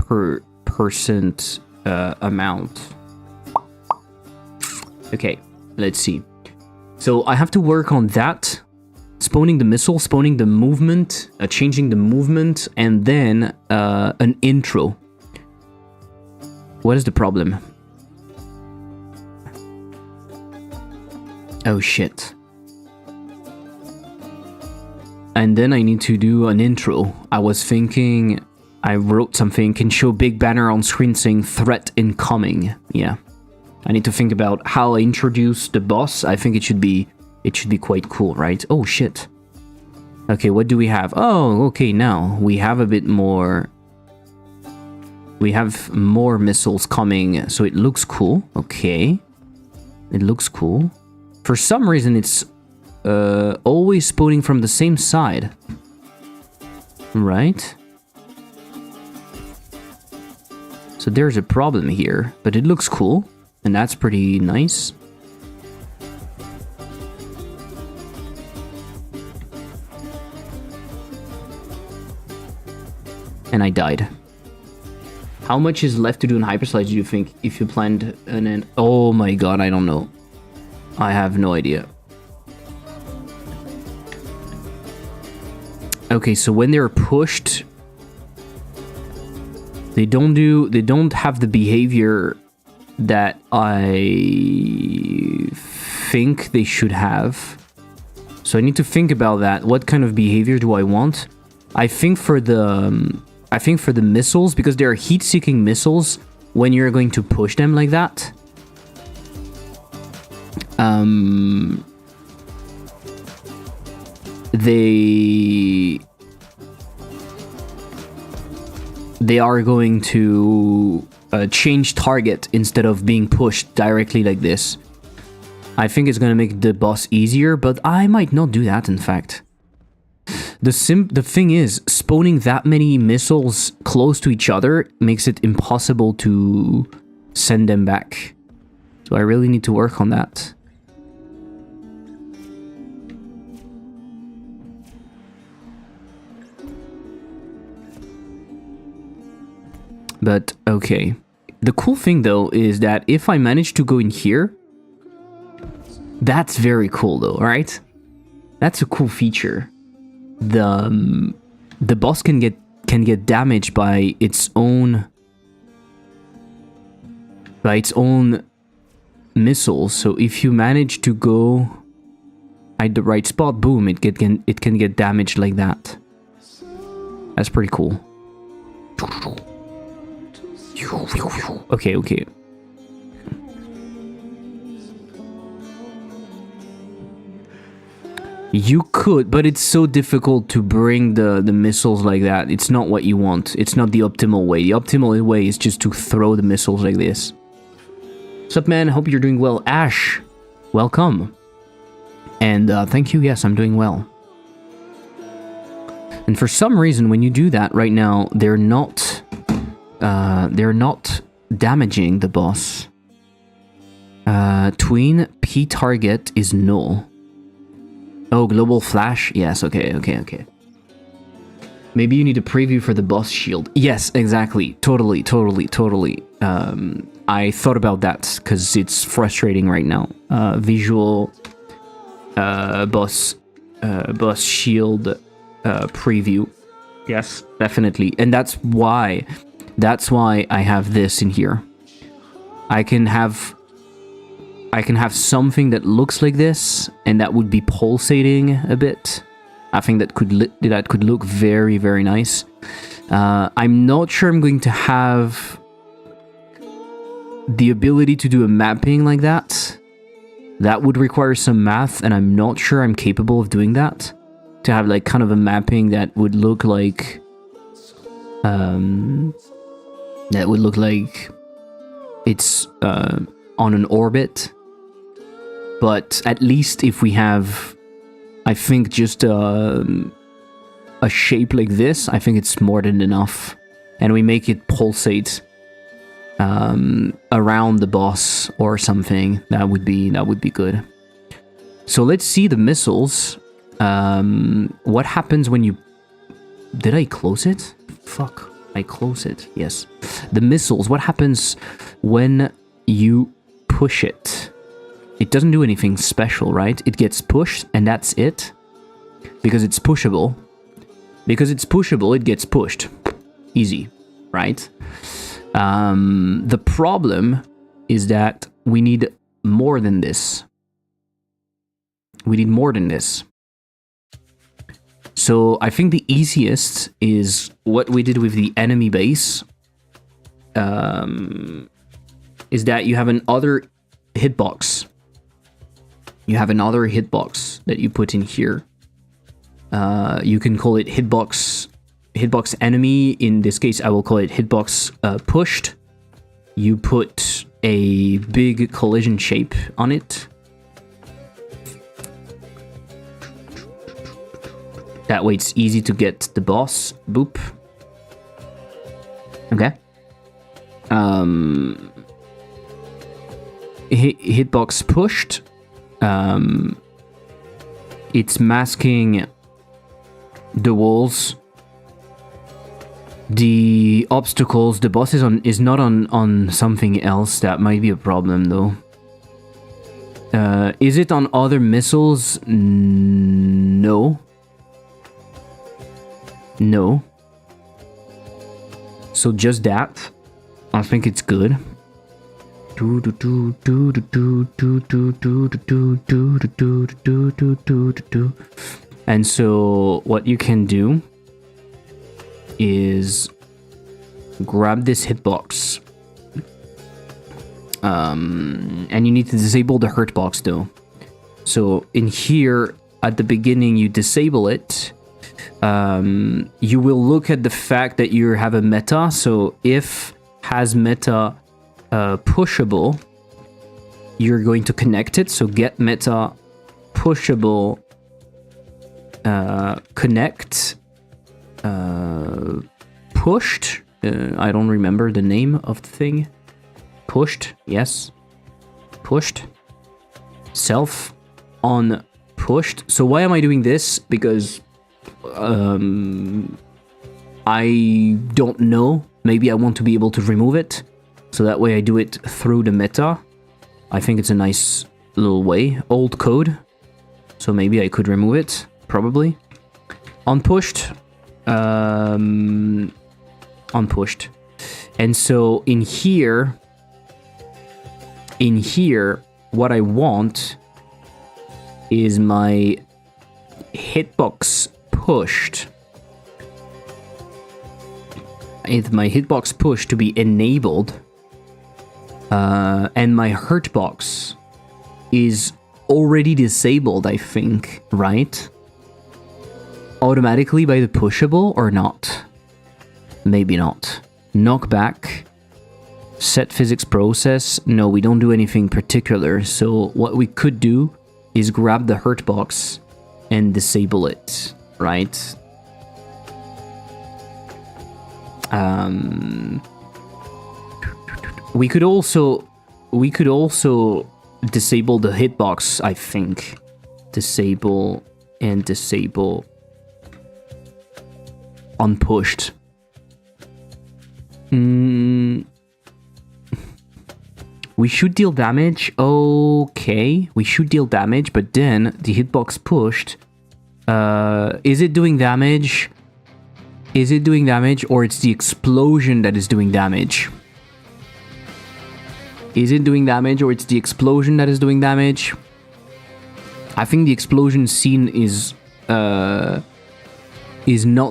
percent amount. Okay, let's see. So I have to work on that. Spawning the missile, spawning the movement, changing the movement, and then an intro. What is the problem? Oh shit. And then I need to do an intro. I was thinking, I wrote something, can show big banner on screen saying threat incoming. Yeah. I need to think about how I introduce the boss. I think it should be quite cool, right? Oh shit. Okay, what do we have? Oh, okay, now we have a bit more. We have more missiles coming, so it looks cool. Okay. It looks cool. For some reason, it's always spawning from the same side. Right? So there's a problem here, but it looks cool, and that's pretty nice. And I died. How much is left to do in Hyperslice, do you think, if you planned an end? Oh my god, I don't know. I have no idea. Okay, so when they're pushed, they don't have the behavior that I think they should have. So I need to think about that. What kind of behavior do I want? I think for the missiles, because they are heat-seeking missiles, when you're going to push them like that, they are going to change target instead of being pushed directly like this. I think it's going to make the boss easier, but I might not do that, in fact. The thing is, spawning that many missiles close to each other makes it impossible to send them back. So I really need to work on that. But, okay. The cool thing, though, is that if I manage to go in here, that's very cool, though, right? That's a cool feature. The boss can get damaged by its own missiles. So if you manage to go at the right spot, boom, it can get damaged like that. That's pretty cool. Okay. You could, but it's so difficult to bring the missiles like that. It's not what you want. It's not the optimal way. The optimal way is just to throw the missiles like this. What's up, man? Hope you're doing well. Ash, welcome. And thank you. Yes, I'm doing well. And for some reason, when you do that right now, they're not damaging the boss. Tween P target is null. Oh, global flash? Yes, okay. Maybe you need a preview for the boss shield. Yes, exactly. Totally. I thought about that because it's frustrating right now. Visual boss shield preview. Yes, definitely. And that's why I have this in here. I can have something that looks like this, and that would be pulsating a bit. I think that could look very, very nice. I'm not sure I'm going to have the ability to do a mapping like that. That would require some math, and I'm not sure I'm capable of doing that. To have like kind of a mapping that would look like it's on an orbit. But at least if we have, I think, just a shape like this, I think it's more than enough. And we make it pulsate around the boss or something. That would be good. So let's see the missiles. What happens when you... Did I close it? Fuck, I close it. Yes. The missiles, what happens when you push it? It doesn't do anything special, right? It gets pushed, and that's it. Because it's pushable. Because it's pushable, it gets pushed. Easy, right? The problem is that we need more than this. We need more than this. So I think the easiest is what we did with the enemy base. Is that you have another hitbox. You have another hitbox that you put in here. You can call it hitbox enemy. In this case, I will call it hitbox pushed. You put a big collision shape on it. That way it's easy to get the boss. Boop. Okay. hitbox pushed. It's masking the walls, the obstacles. The boss is not on something else. That might be a problem though. Is it on other missiles? No. No. So just that. I think it's good. And so what you can do is grab this hitbox. And you need to disable the hurt box though. So in here at the beginning you disable it. You will look at the fact that you have a meta. So if has meta pushable, you're going to connect it. So get meta pushable connect pushed. I don't remember the name of the thing. Pushed, yes. Pushed. Self on pushed. So why am I doing this? Because I don't know. Maybe I want to be able to remove it. So that way I do it through the meta. I think it's a nice little way. Old code. So maybe I could remove it. Probably. Unpushed. Unpushed. And so in here, what I want is my hitbox pushed. It's my hitbox push to be enabled, and my hurtbox is already disabled, I think, right? Automatically by the pushable or not? Maybe not. Knockback. Set physics process. No, we don't do anything particular. So what we could do is grab the hurtbox and disable it, right? We could also disable the hitbox, I think. Disable and disable unpushed. We should deal damage. Okay, we should deal damage, but then the hitbox pushed. Is it doing damage? Is it doing damage, or it's the explosion that is doing damage? Is it doing damage, or it's the explosion that is doing damage? I think the explosion scene is not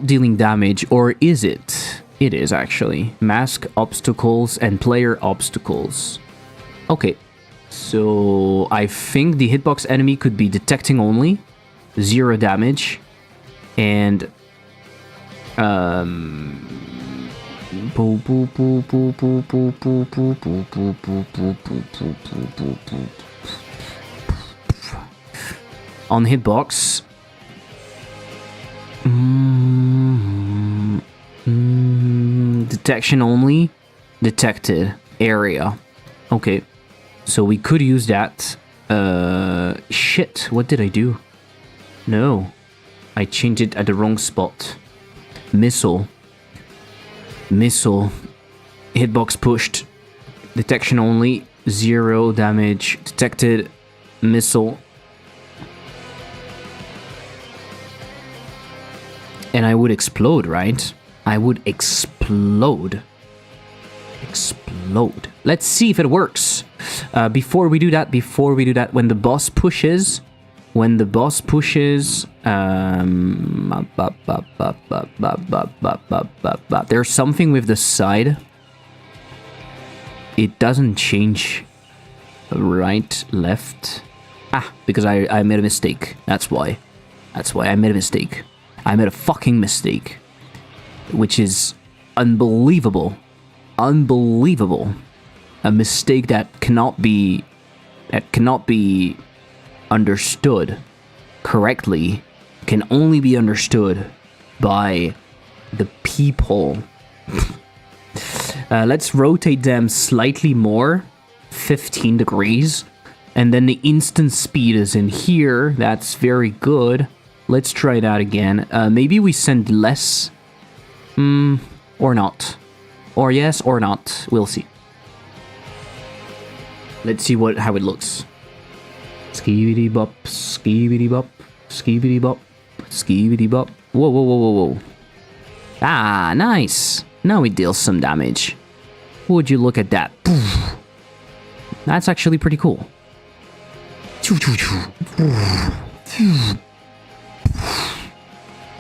dealing damage, or is it? It is actually. Mask obstacles and player obstacles. Okay, so I think the hitbox enemy could be detecting only, 0 damage, and on hitbox. Detection only, detected area. Okay, so we could use that. Shit, what did I do? No, I changed it at the wrong spot. Missile, hitbox pushed, detection only, 0 damage, detected, missile. And I would explode, right? I would explode. Explode. Let's see if it works. Before we do that, when the boss pushes, there's something with the side. It doesn't change right, left. Because I made a mistake. That's why I made a mistake. I made a fucking mistake. Which is unbelievable. Unbelievable. A mistake that cannot be understood correctly, can only be understood by the people. Let's rotate them slightly more, 15 degrees. And then the instant speed is in here. That's very good. Let's try that again. Maybe we send less. Or not. Or yes, or not. We'll see. Let's see how it looks. Skibidi bop, skibidi bop, skibidi bop, skibidi bop. Whoa, whoa, whoa, whoa, whoa. Ah, nice. Now it deals some damage. Would you look at that? That's actually pretty cool.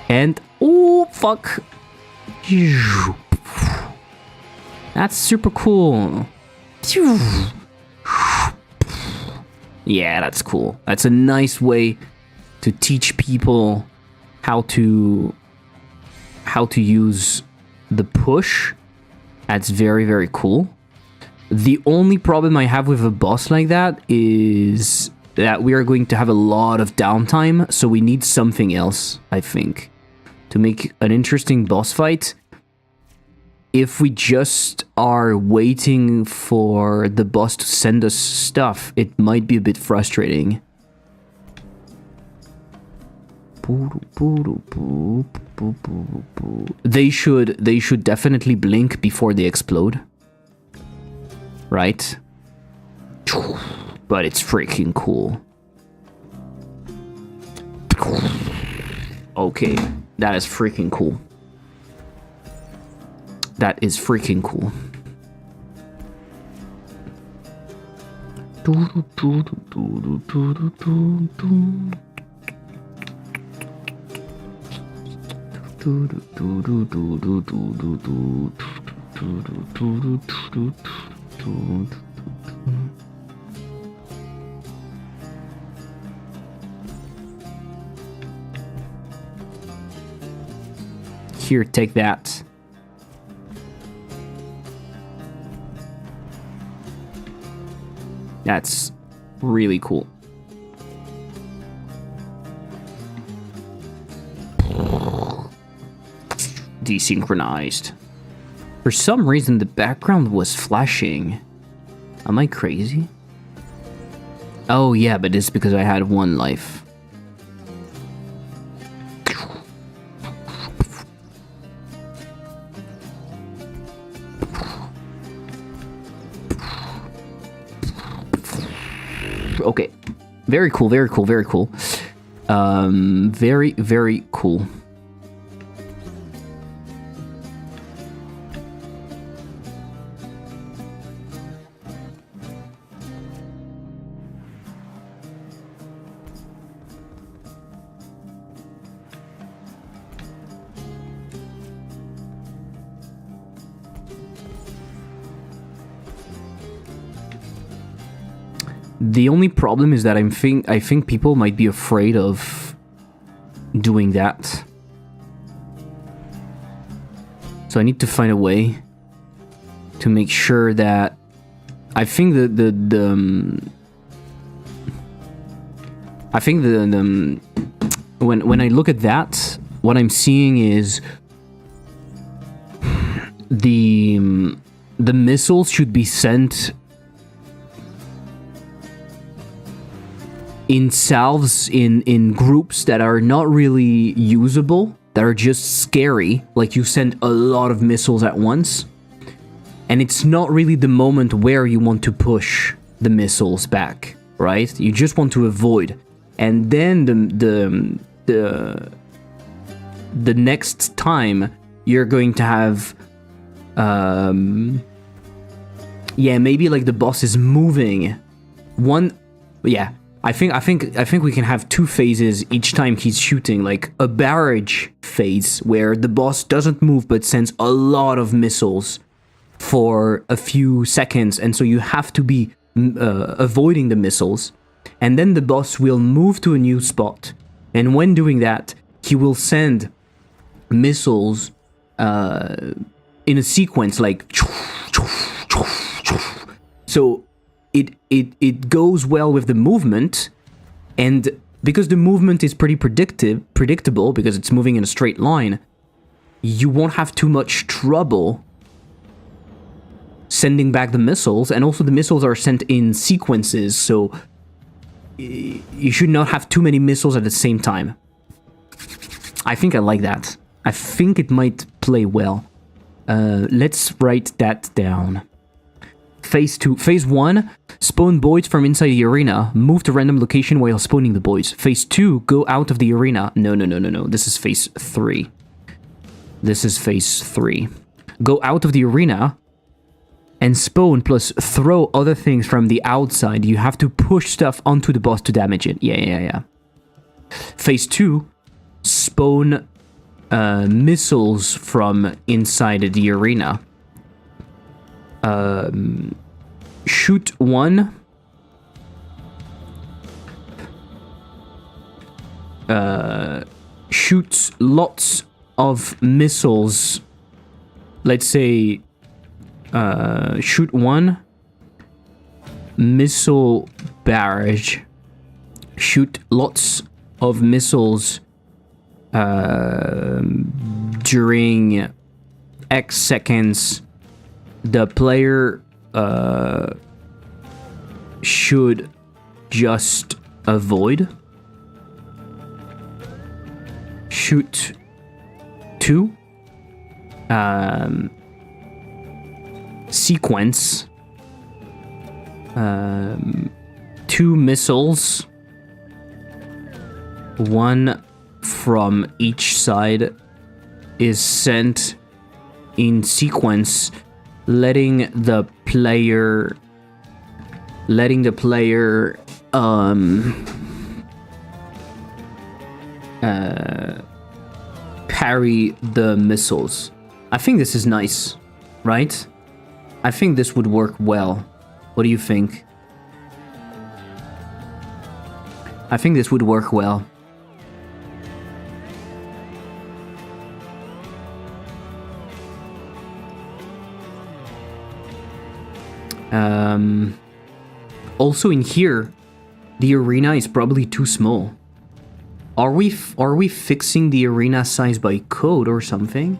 And oh fuck. That's super cool. Yeah, that's cool. That's a nice way to teach people how to use the push. That's very, very cool. The only problem I have with a boss like that is that we are going to have a lot of downtime, so we need something else, I think, to make an interesting boss fight. If we just are waiting for the boss to send us stuff, it might be a bit frustrating. They should definitely blink before they explode. Right? But it's freaking cool. Okay, that is freaking cool. That is freaking cool. Here, take that. That's really cool. Desynchronized. For some reason, the background was flashing. Am I crazy? Oh yeah, but it's because I had one life. Okay. Very cool, very cool, very cool. Very, very cool. The only problem is that I think people might be afraid of doing that. So I need to find a way to make sure that I think when I look at that, what I'm seeing is the missiles should be sent in salves, in groups that are not really usable, that are just scary, like you send a lot of missiles at once, and it's not really the moment where you want to push the missiles back, right? You just want to avoid, and then the next time you're going to have yeah, maybe like the boss is moving one, yeah. I think we can have two phases each time he's shooting, like a barrage phase where the boss doesn't move but sends a lot of missiles for a few seconds, and so you have to be avoiding the missiles, and then the boss will move to a new spot, and when doing that, he will send missiles in a sequence, like so. It goes well with the movement, and because the movement is pretty predictable because it's moving in a straight line, you won't have too much trouble sending back the missiles, and also the missiles are sent in sequences, so you should not have too many missiles at the same time. I think I like that. I think it might play well. Let's write that down. Phase 2. Phase 1, spawn boys from inside the arena. Move to random location while spawning the boys. Phase 2, go out of the arena. No. This is phase 3. This is phase 3. Go out of the arena and spawn plus throw other things from the outside. You have to push stuff onto the boss to damage it. Yeah. Phase 2, spawn missiles from inside the arena. Shoot one. Shoots lots of missiles. Let's say, shoot one. Missile barrage. Shoot lots of missiles during X seconds. The player should just avoid. Shoot two. Sequence. 2 missiles. 1 from each side is sent in sequence, letting the player parry the missiles. I think this is nice, right? I think this would work well. What do you think? I think this would work well. Also in here, the arena is probably too small. Are we fixing the arena size by code or something?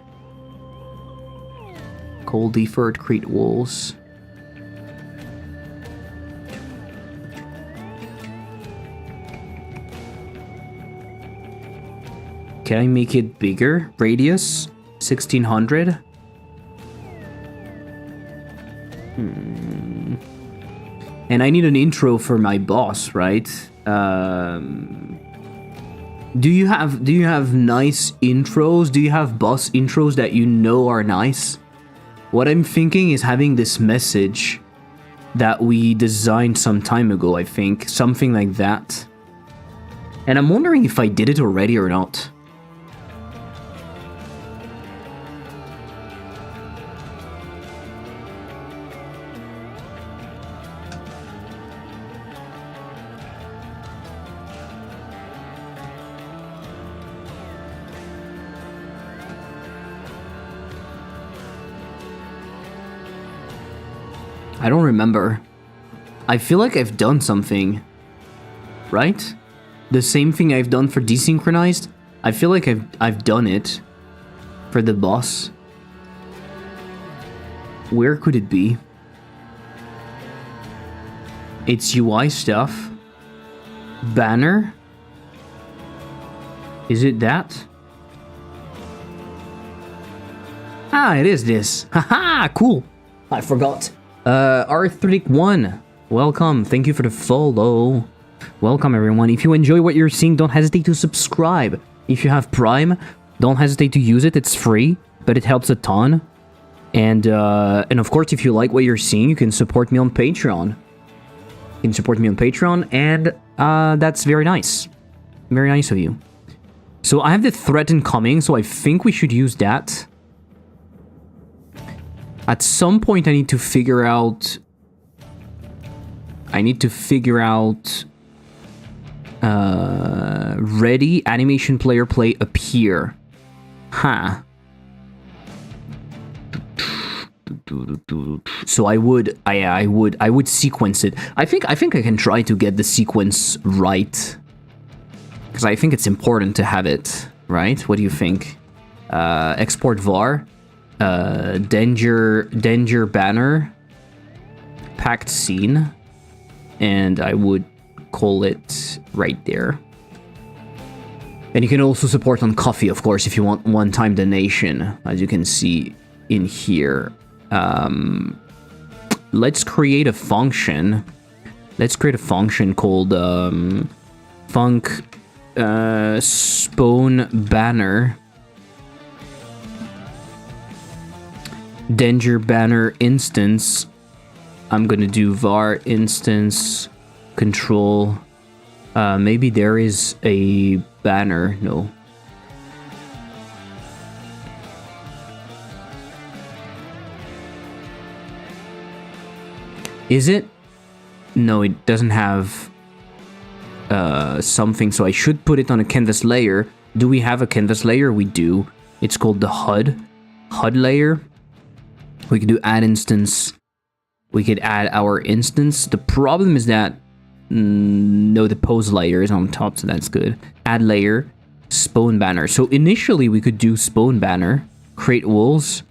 Call deferred create walls. Can I make it bigger? Radius 1600. And I need an intro for my boss, right? Do you have nice intros? Do you have boss intros that you know are nice? What I'm thinking is having this message that we designed some time ago, I think. Something like that. And I'm wondering if I did it already or not. I don't remember. I feel like I've done something, right? The same thing I've done for desynchronized. I feel like I've done it for the boss. Where could it be? It's UI stuff. Banner. Is it that? Ah, it is this. Haha, cool. I forgot. Arthritic1, welcome. Thank you for the follow. Welcome, everyone. If you enjoy what you're seeing, don't hesitate to subscribe. If you have Prime, don't hesitate to use it. It's free, but it helps a ton. And of course, if you like what you're seeing, you can support me on Patreon. You can support me on Patreon, and that's very nice. Very nice of you. So I have the threat incoming, so I think we should use that. At some point, I need to figure out... ready, animation player play appear. Huh. So I would sequence it. I think I can try to get the sequence right. Because I think it's important to have it, right? What do you think? Export var. Danger banner. compact scene, and I would call it right there. And you can also support on Coffee, of course, if you want one-time donation, as you can see in here. Let's create a function. Let's create a function called func spawn banner. Danger banner instance. I'm gonna do var instance control. Maybe there is a banner. No. Is it? No, it doesn't have something, so I should put it on a canvas layer. Do we have a canvas layer? We do. It's called the HUD layer. We could do add instance. We could add our instance. The problem is that no, the pose layer is on top, so that's good. Add layer, spawn banner. So initially we could do spawn banner, create walls,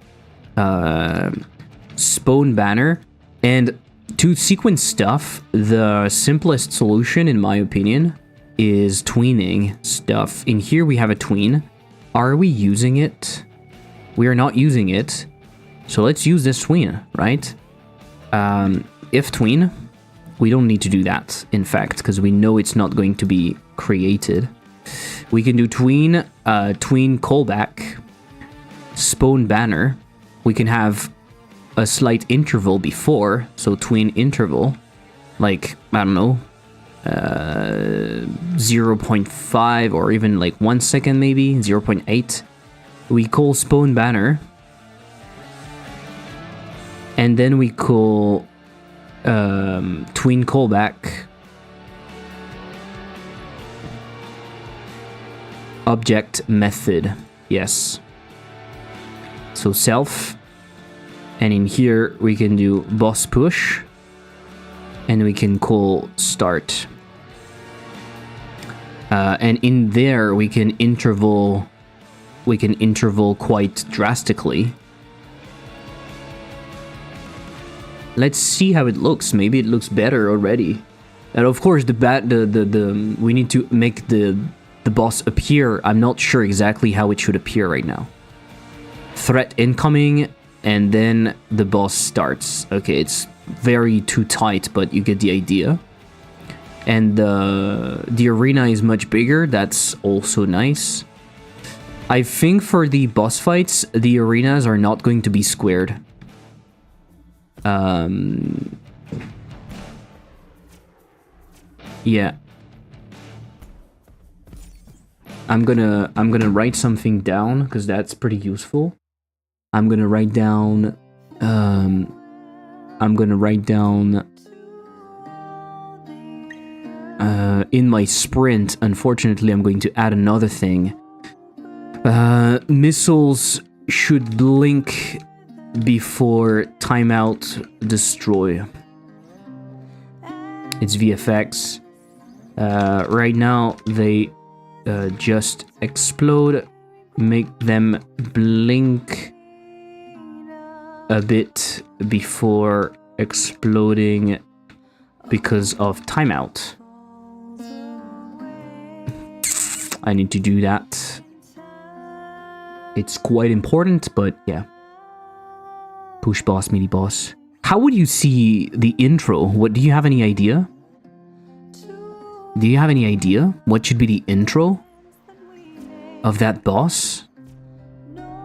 spawn banner, and to sequence stuff, the simplest solution, in my opinion, is tweening stuff. In here we have a tween. Are we using it? We are not using it. So let's use this tween, right? If tween, we don't need to do that, in fact, because we know it's not going to be created. We can do tween, tween callback, spawn banner. We can have a slight interval before, so tween interval, like, I don't know, 0.5 or even like 1 second maybe, 0.8. We call spawn banner, and then we call tween callback object method. Yes. So self, and in here we can do boss push, and we can call start. And in there we can interval quite drastically. Let's see how it looks. Maybe it looks better already. And of course we need to make the boss appear. I'm not sure exactly how it should appear right now. Threat incoming, and then the boss starts. Okay, it's very too tight, but you get the idea. And the arena is much bigger. That's also nice. I think for the boss fights, the arenas are not going to be squared. Yeah. I'm gonna write something down because that's pretty useful. I'm gonna write down in my sprint, unfortunately I'm going to add another thing. Missiles should blink before timeout destroy. It's VFX. Right now they just explode. Make them blink a bit before exploding because of timeout. I need to do that. It's quite important, but yeah. Push boss, mini boss. How would you see the intro? What do you have any idea? Do you have any idea what should be the intro of that boss?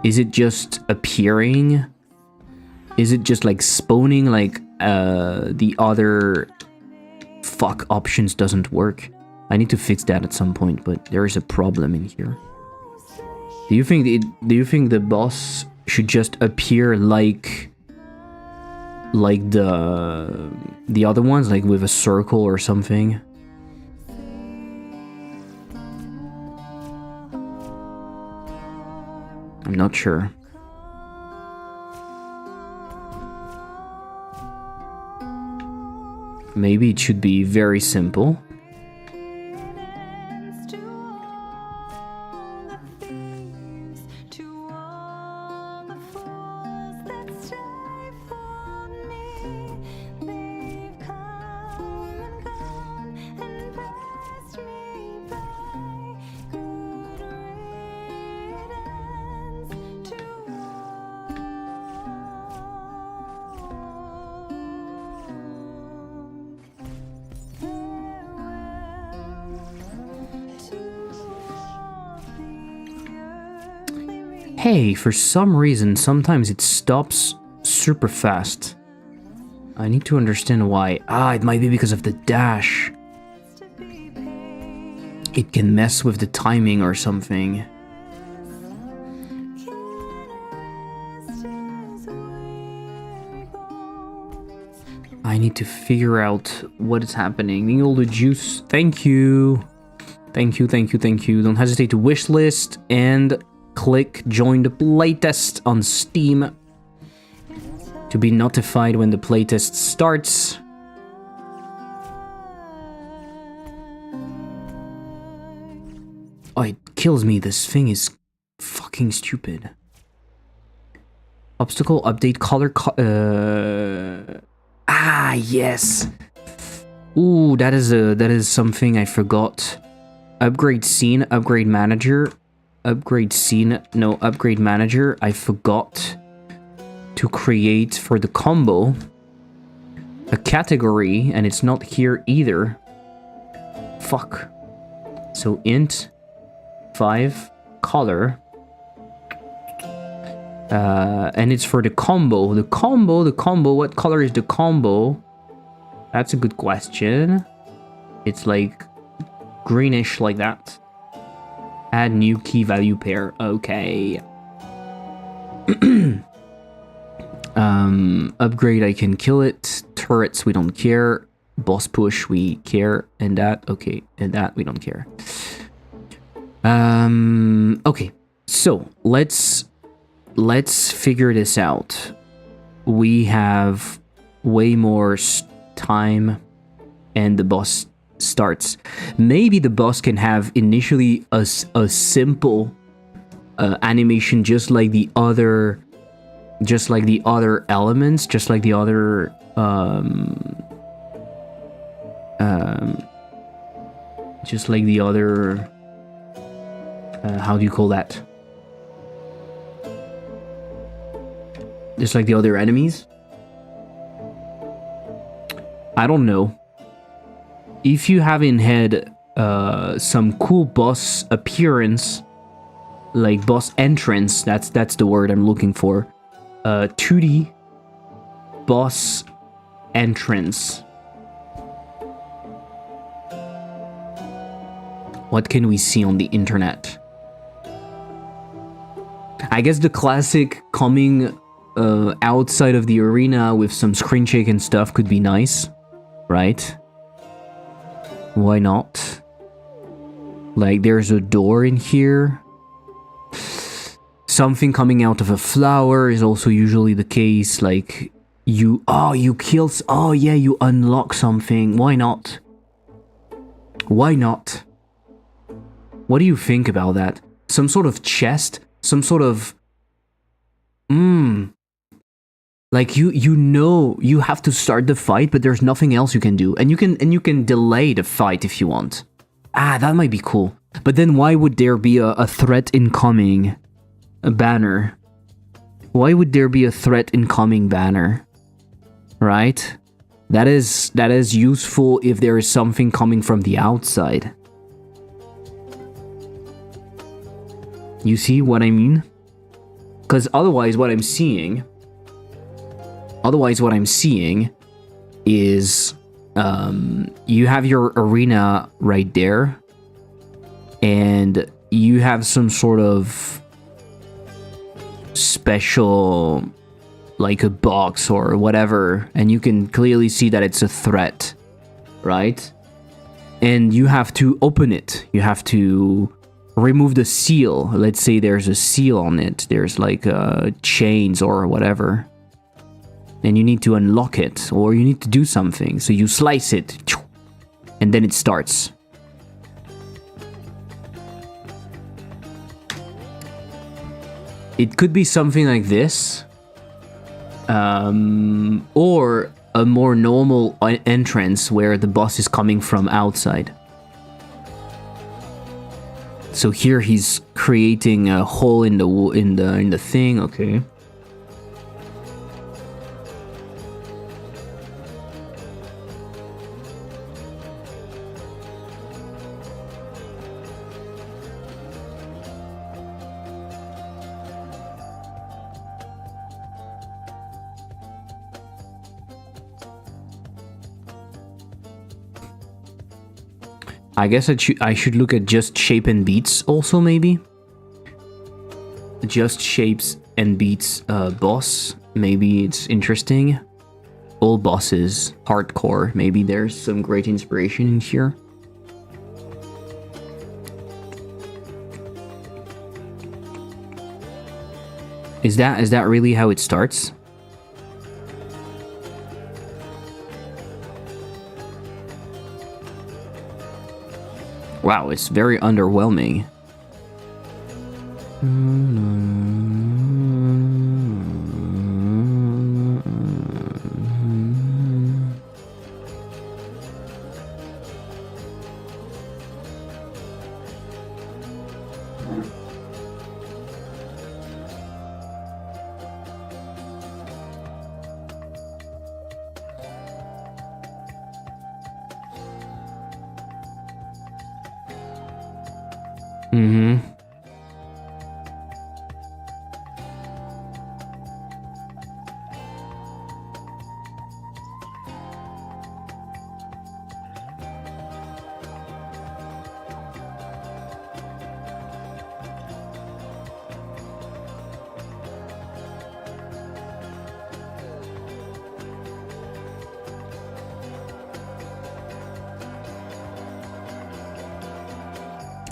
Is it just appearing? Is it just like spawning like the other fuck options doesn't work? I need to fix that at some point, but there is a problem in here. Do you think the boss should just appear like the other ones, like with a circle or something? I'm not sure. Maybe it should be very simple. Hey, for some reason, sometimes it stops super fast. I need to understand why. Ah, it might be because of the dash. It can mess with the timing or something. I need to figure out what is happening. Need all the juice. Thank you. Thank you, thank you, thank you. Don't hesitate to wishlist and click join the playtest on Steam to be notified when the playtest starts. Oh, it kills me. This thing is fucking stupid. Obstacle update color. Ah, yes. Ooh, that is something I forgot. Upgrade scene, upgrade manager, upgrade scene. No, upgrade manager. I forgot to create for the combo a category, and it's not here either. Fuck. So int 5 color. And it's for the combo. The combo. What color is the combo? That's a good question. It's like greenish like that. Add new key value pair. Okay. Upgrade, I can kill it. Turrets, we don't care. Boss push, we care. And that, okay. And that, we don't care. Okay. So, let's figure this out. We have way more time and the boss starts. Maybe the boss can have initially a simple animation, just like the other elements, just like the other how do you call that? Just like the other enemies? I don't know. If you have in head some cool boss appearance, like boss entrance, that's the word I'm looking for. 2D boss entrance. What can we see on the internet? I guess the classic coming outside of the arena with some screen shake and stuff could be nice, right? Why not? Like, there's a door in here. Something coming out of a flower is also usually the case. Like, you unlock something. Why not? Why not? What do you think about that? Some sort of chest? Some sort of... Like, you know you have to start the fight, but there's nothing else you can do. And you can delay the fight if you want. Ah, that might be cool. But then why would there be a threat incoming? A banner. Why would there be a threat incoming banner? Right? That is useful if there is something coming from the outside. You see what I mean? Because otherwise what I'm seeing is you have your arena right there, and you have some sort of special, like a box or whatever, and you can clearly see that it's a threat, right? And you have to open it. You have to remove the seal. Let's say there's a seal on it. There's like chains or whatever. And you need to unlock it, or you need to do something. So you slice it, and then it starts. It could be something like this, or a more normal entrance where the boss is coming from outside. So here he's creating a hole in the thing. Okay. I guess I should look at just shape and beats also, maybe. Just shapes and beats boss. Maybe it's interesting. All bosses, hardcore. Maybe there's some great inspiration in here. Is that really how it starts? Wow, it's very underwhelming.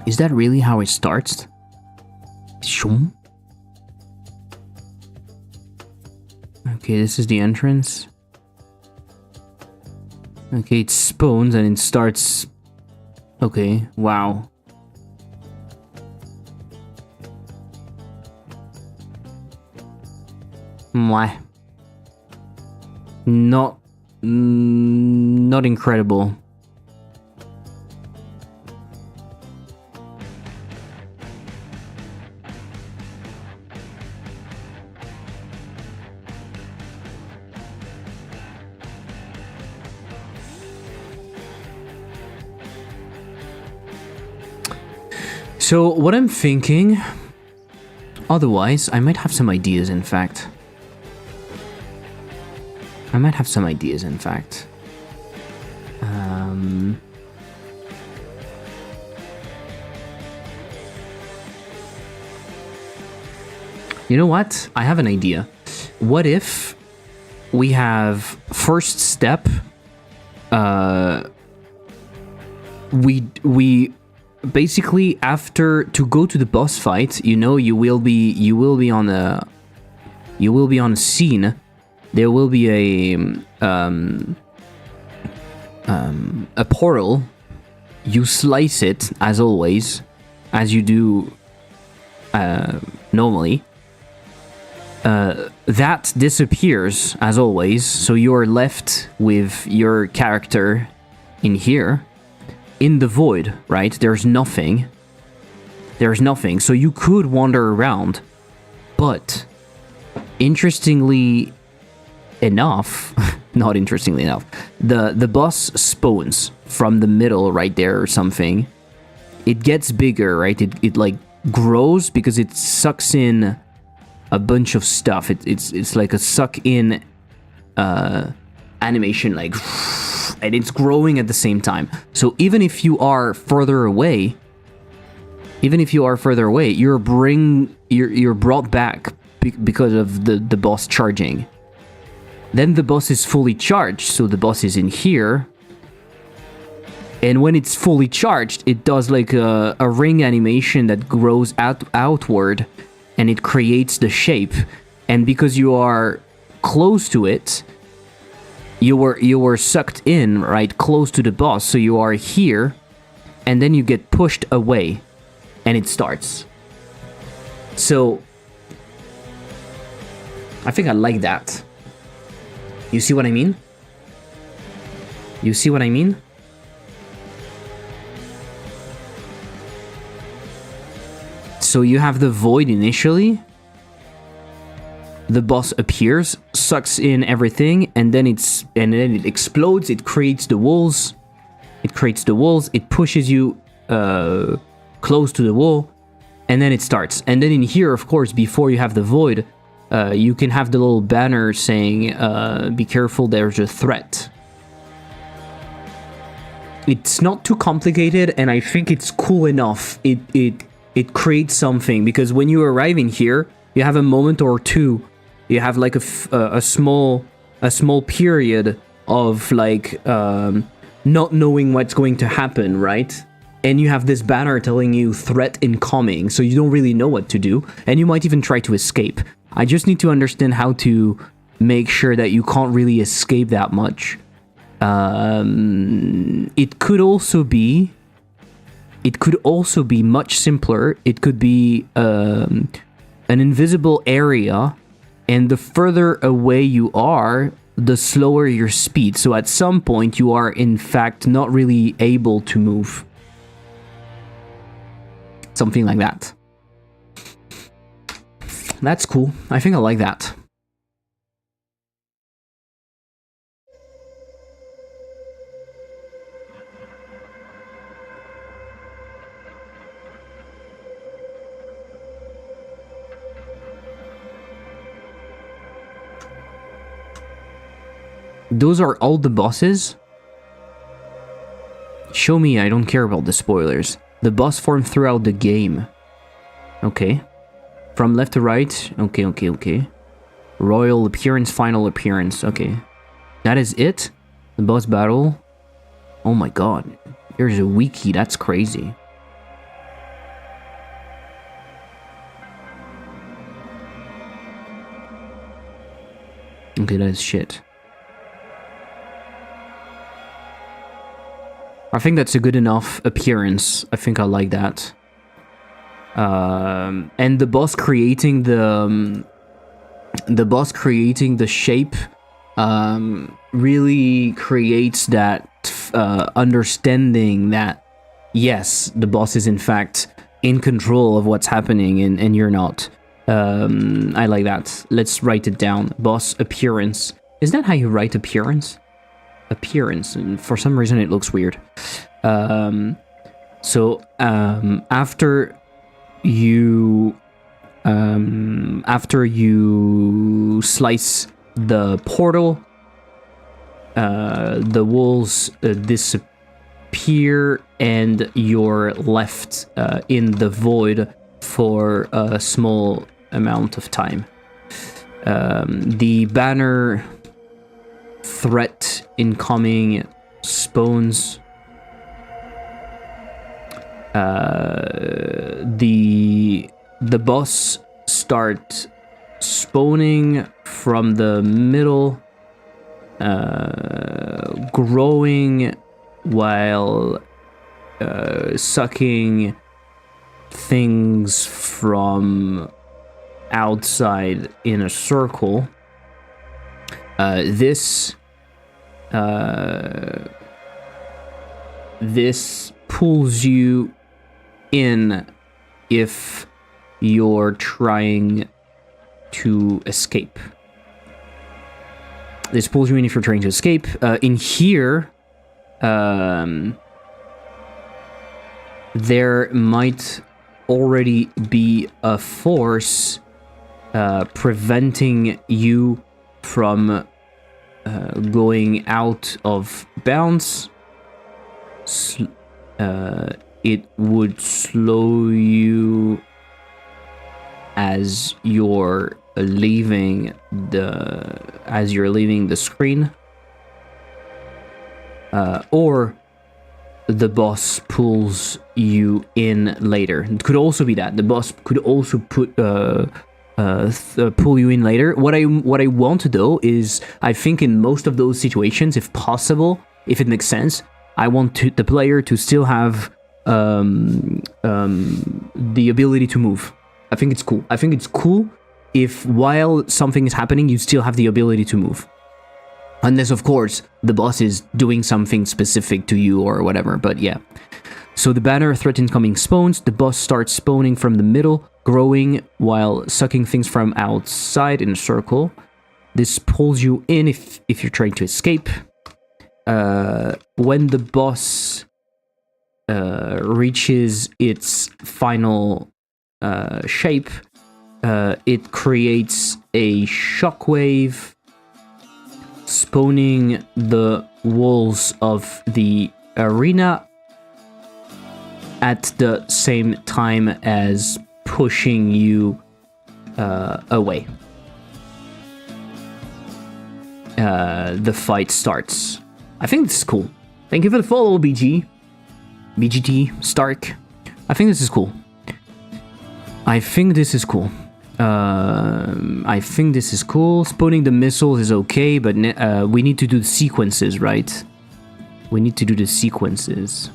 Is that really how it starts? Shum. Okay, this is the entrance. Okay, it spawns and it starts... Okay, wow. Mwah. Not incredible. So what I'm thinking, otherwise, I might have some ideas, in fact. You know what? I have an idea. What if we have first step, we basically, after to go to the boss fight, you know, you will be on a scene. There will be a portal. You slice it as always, as you do normally. That disappears as always, so you're left with your character in here. In the void, right? There's nothing. So you could wander around. But, interestingly enough, not interestingly enough, the boss spawns from the middle right there or something. It gets bigger, right? It like grows because it sucks in a bunch of stuff. It's like a suck in animation, like, and it's growing at the same time. So even if you are further away, you're brought back because of the boss charging. Then the boss is fully charged, so the boss is in here. And when it's fully charged, it does like a ring animation that grows outward, and it creates the shape. And because you are close to it, you were sucked in, right, close to the boss, so you are here, and then you get pushed away, and it starts. So, I think I like that. You see what I mean? So you have the void initially. The boss appears, sucks in everything, and then it explodes. It creates the walls. It pushes you close to the wall, and then it starts. And then in here, of course, before you have the void, you can have the little banner saying, "Be careful, there's a threat." it's not too complicated, and I think it's cool enough. It creates something, because when you arrive in here, you have a moment or two. You have like a small period of like not knowing what's going to happen, right? And you have this banner telling you threat incoming, so you don't really know what to do, and you might even try to escape. I just need to understand how to make sure that you can't really escape that much. It could also be much simpler. It could be an invisible area, and the further away you are, the slower your speed. So at some point, you are in fact not really able to move. Something like that. That's cool. I think I like that. Those are all the bosses? Show me, I don't care about the spoilers. The boss form throughout the game. Okay. From left to right. Okay. Royal appearance, final appearance. Okay. That is it? The boss battle? Oh my god. There's a wiki, that's crazy. Okay, that is shit. I think that's a good enough appearance. I think I like that. And the boss creating the shape really creates that understanding that yes, the boss is in fact in control of what's happening, and you're not. I like that. Let's write it down. Boss appearance. Is that how you write appearance? Appearance, and for some reason it looks weird. So after you slice the portal, the walls disappear, and you're left in the void for a small amount of time. The banner threat incoming spawns. The boss start spawning from the middle, growing while sucking things from outside in a circle. This pulls you in if you're trying to escape. This pulls you in if you're trying to escape. In here, there might already be a force preventing you from going out of bounds. It would slow you as you're leaving the screen, or the boss pulls you in later. It could also be that the boss could also pull you in later. What I want to do is, I think in most of those situations, if possible, if it makes sense, I want the player to still have the ability to move. I think it's cool. I think it's cool if while something is happening, you still have the ability to move. Unless, of course, the boss is doing something specific to you or whatever, but yeah. So the banner threat incoming spawns. The boss starts spawning from the middle, growing while sucking things from outside in a circle. This pulls you in if you're trying to escape. When the boss reaches its final shape, it creates a shockwave, spawning the walls of the arena at the same time as pushing you away. The fight starts. I think this is cool. Thank you for the follow, BGT, Stark. I think this is cool. I think this is cool. Spawning the missiles is okay, but we need to do the sequences, right? We need to do the sequences.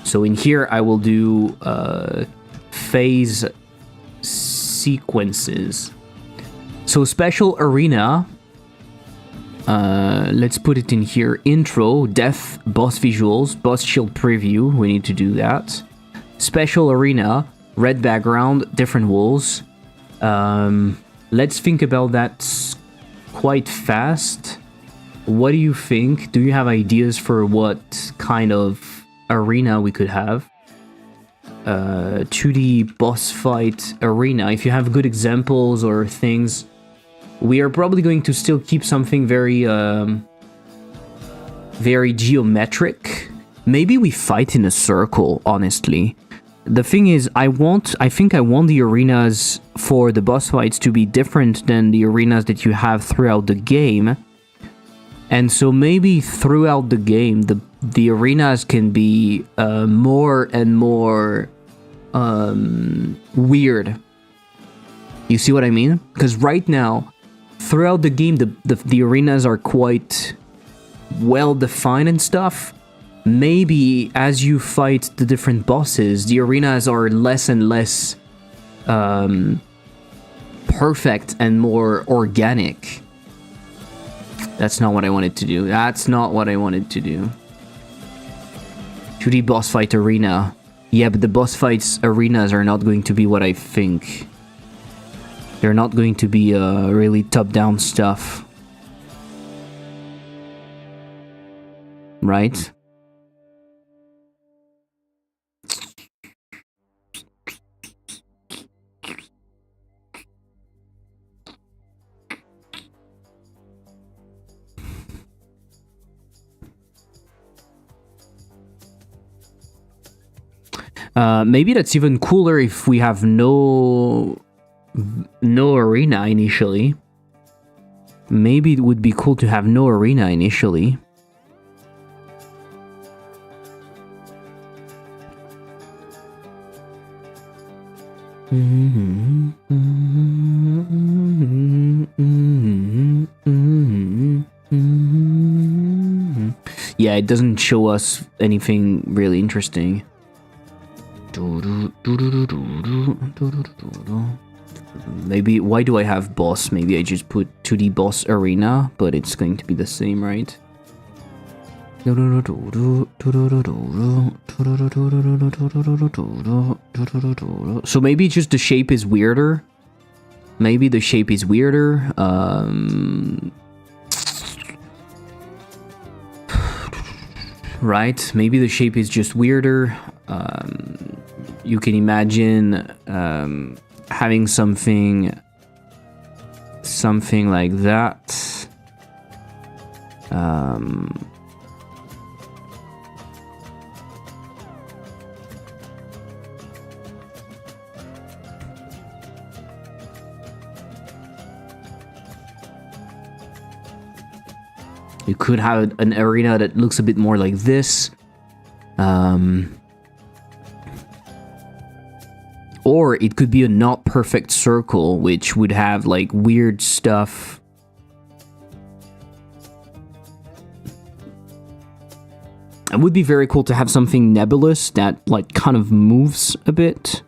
So in here, I will do phase sequences. So special arena. Let's put it in here. Intro, death, boss visuals, boss shield preview. We need to do that. Special arena, red background, different walls. Let's think about that quite fast. What do you think? Do you have ideas for what kind of arena we could have? 2D boss fight arena. If you have good examples or things, we are probably going to still keep something very, very geometric. Maybe we fight in a circle, honestly. The thing is, I think I want the arenas for the boss fights to be different than the arenas that you have throughout the game. And so maybe throughout the game, the arenas can be more and more weird. You see what I mean? Because right now, throughout the game, the arenas are quite well defined and stuff. Maybe as you fight the different bosses, the arenas are less and less perfect and more organic. That's not what I wanted to do. 2D boss fight arena. Yeah, but the boss fights arenas are not going to be what I think. They're not going to be really top-down stuff. Right? Maybe that's even cooler if we have no arena initially. Maybe it would be cool to have no arena initially. Yeah, it doesn't show us anything really interesting. Maybe, why do I have boss? Maybe I just put 2D boss arena, but it's going to be the same, right? So maybe just the shape is weirder. Maybe the shape is weirder. Right? Maybe the shape is just weirder. You can imagine having something like that. You could have an arena that looks a bit more like this. Or it could be a not perfect circle, which would have like weird stuff. It would be very cool to have something nebulous that like kind of moves a bit.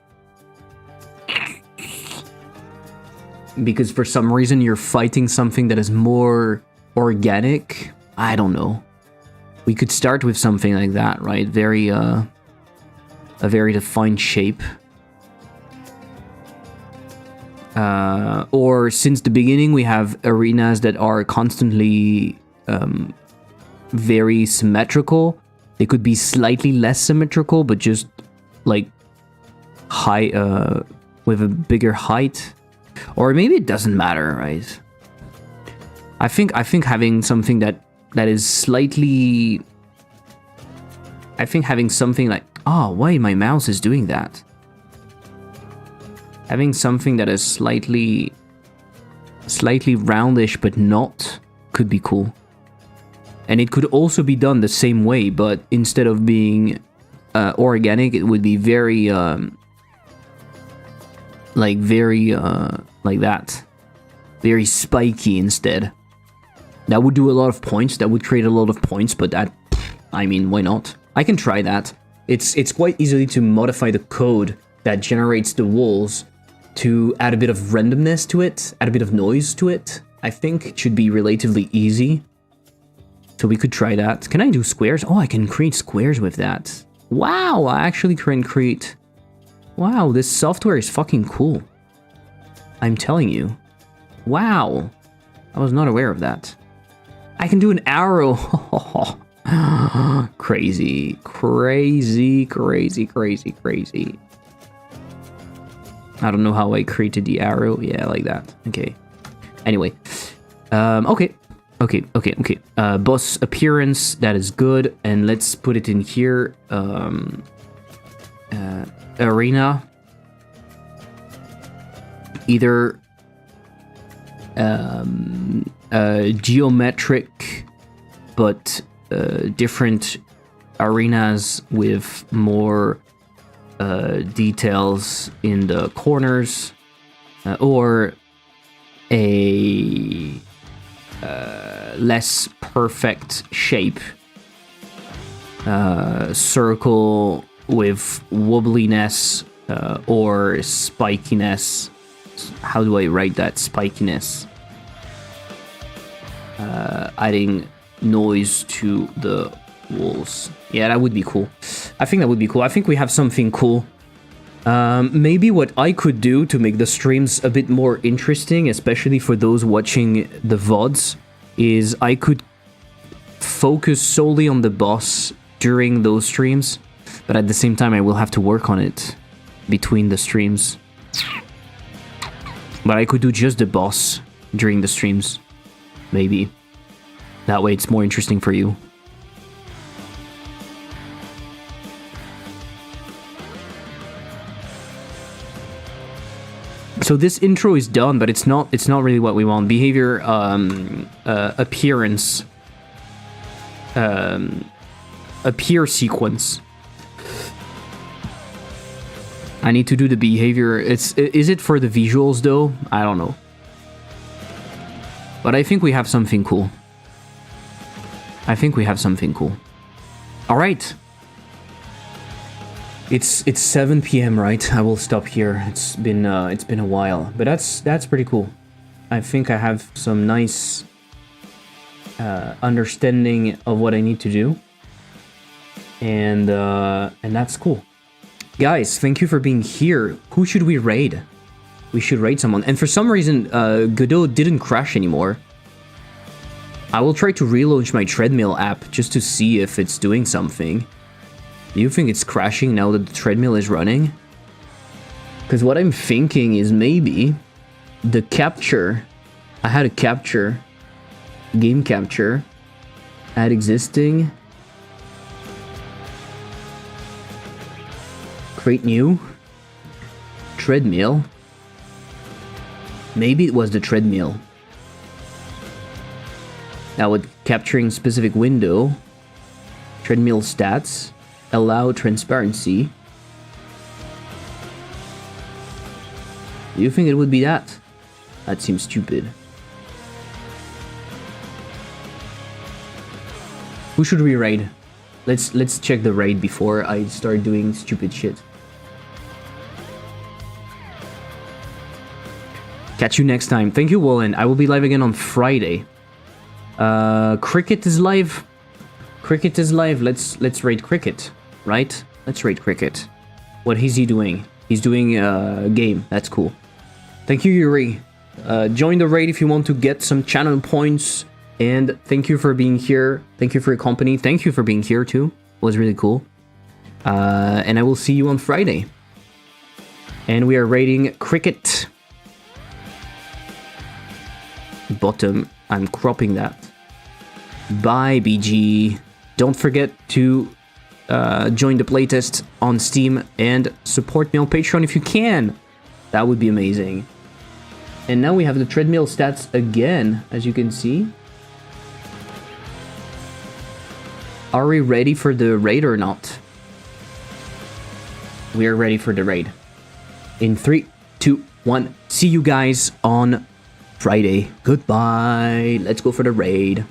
Because for some reason you're fighting something that is more organic. I don't know. We could start with something like that, right? A very defined shape. Or since the beginning we have arenas that are constantly very symmetrical. They could be slightly less symmetrical, but just like high with a bigger height. Or maybe it doesn't matter, right? I think having something that is slightly I think having something like... Oh, why my mouse is doing that? Having something that is slightly roundish but not could be cool. And it could also be done the same way, but instead of being organic, it would be very like that. Very spiky instead. That would do a lot of points. That would create a lot of points, but that, I mean, why not? I can try that. It's quite easily to modify the code that generates the walls to add a bit of randomness to it, add a bit of noise to it. I think it should be relatively easy. So we could try that. Can I do squares? Oh, I can create squares with that. Wow, I actually can create... Wow, this software is fucking cool. I'm telling you. Wow. I was not aware of that. I can do an arrow. Crazy. Crazy, crazy, crazy, crazy. I don't know how I created the arrow. Yeah, like that. Okay. Anyway. Okay. Okay. Boss appearance, that is good. And let's put it in here. Arena. Either geometric, but different arenas with more details in the corners, or a less perfect shape, circle with wobbliness or spikiness. How do I write that? Spikiness. Adding noise to the walls. Yeah, that would be cool. I think that would be cool. I think we have something cool. Maybe what I could do to make the streams a bit more interesting, especially for those watching the VODs, is I could focus solely on the boss during those streams, but at the same time I will have to work on it between the streams. But I could do just the boss during the streams, maybe. That way it's more interesting for you. So this intro is done, but it's not really what we want. Behavior, appearance, appear sequence. I need to do the behavior. Is it for the visuals though? I don't know. But I think we have something cool. All right. It's 7 p.m. right? I will stop here. It's been a while, but that's pretty cool. I think I have some nice understanding of what I need to do, and that's cool. Guys, thank you for being here. Who should we raid? We should raid someone. And for some reason, Godot didn't crash anymore. I will try to relaunch my treadmill app just to see if it's doing something. Do you think it's crashing now that the treadmill is running? Because what I'm thinking is maybe the capture. I had a capture. Game capture. Add existing. Create new. Treadmill. Maybe it was the treadmill. Now with capturing specific window. Treadmill stats. Allow transparency. Do you think it would be that? That seems stupid. Who should we raid? Let's check the raid before I start doing stupid shit. Catch you next time. Thank you, Wallen. I will be live again on Friday. Cricket is live. Cricket is live. Let's raid Cricket. Right? Let's raid Cricket. What is he doing? He's doing a game. That's cool. Thank you, Yuri. Join the raid if you want to get some channel points. And thank you for being here. Thank you for your company. Thank you for being here too. It was really cool. And I will see you on Friday. And we are raiding Cricket. Bottom. I'm cropping that. Bye, BG. Don't forget to join the playtest on Steam and support me on Patreon if you can. That would be amazing. And now we have the treadmill stats again, as you can see. Are we ready for the raid or not? We are ready for the raid. In 3, 2, 1. See you guys on Friday. Goodbye. Let's go for the raid.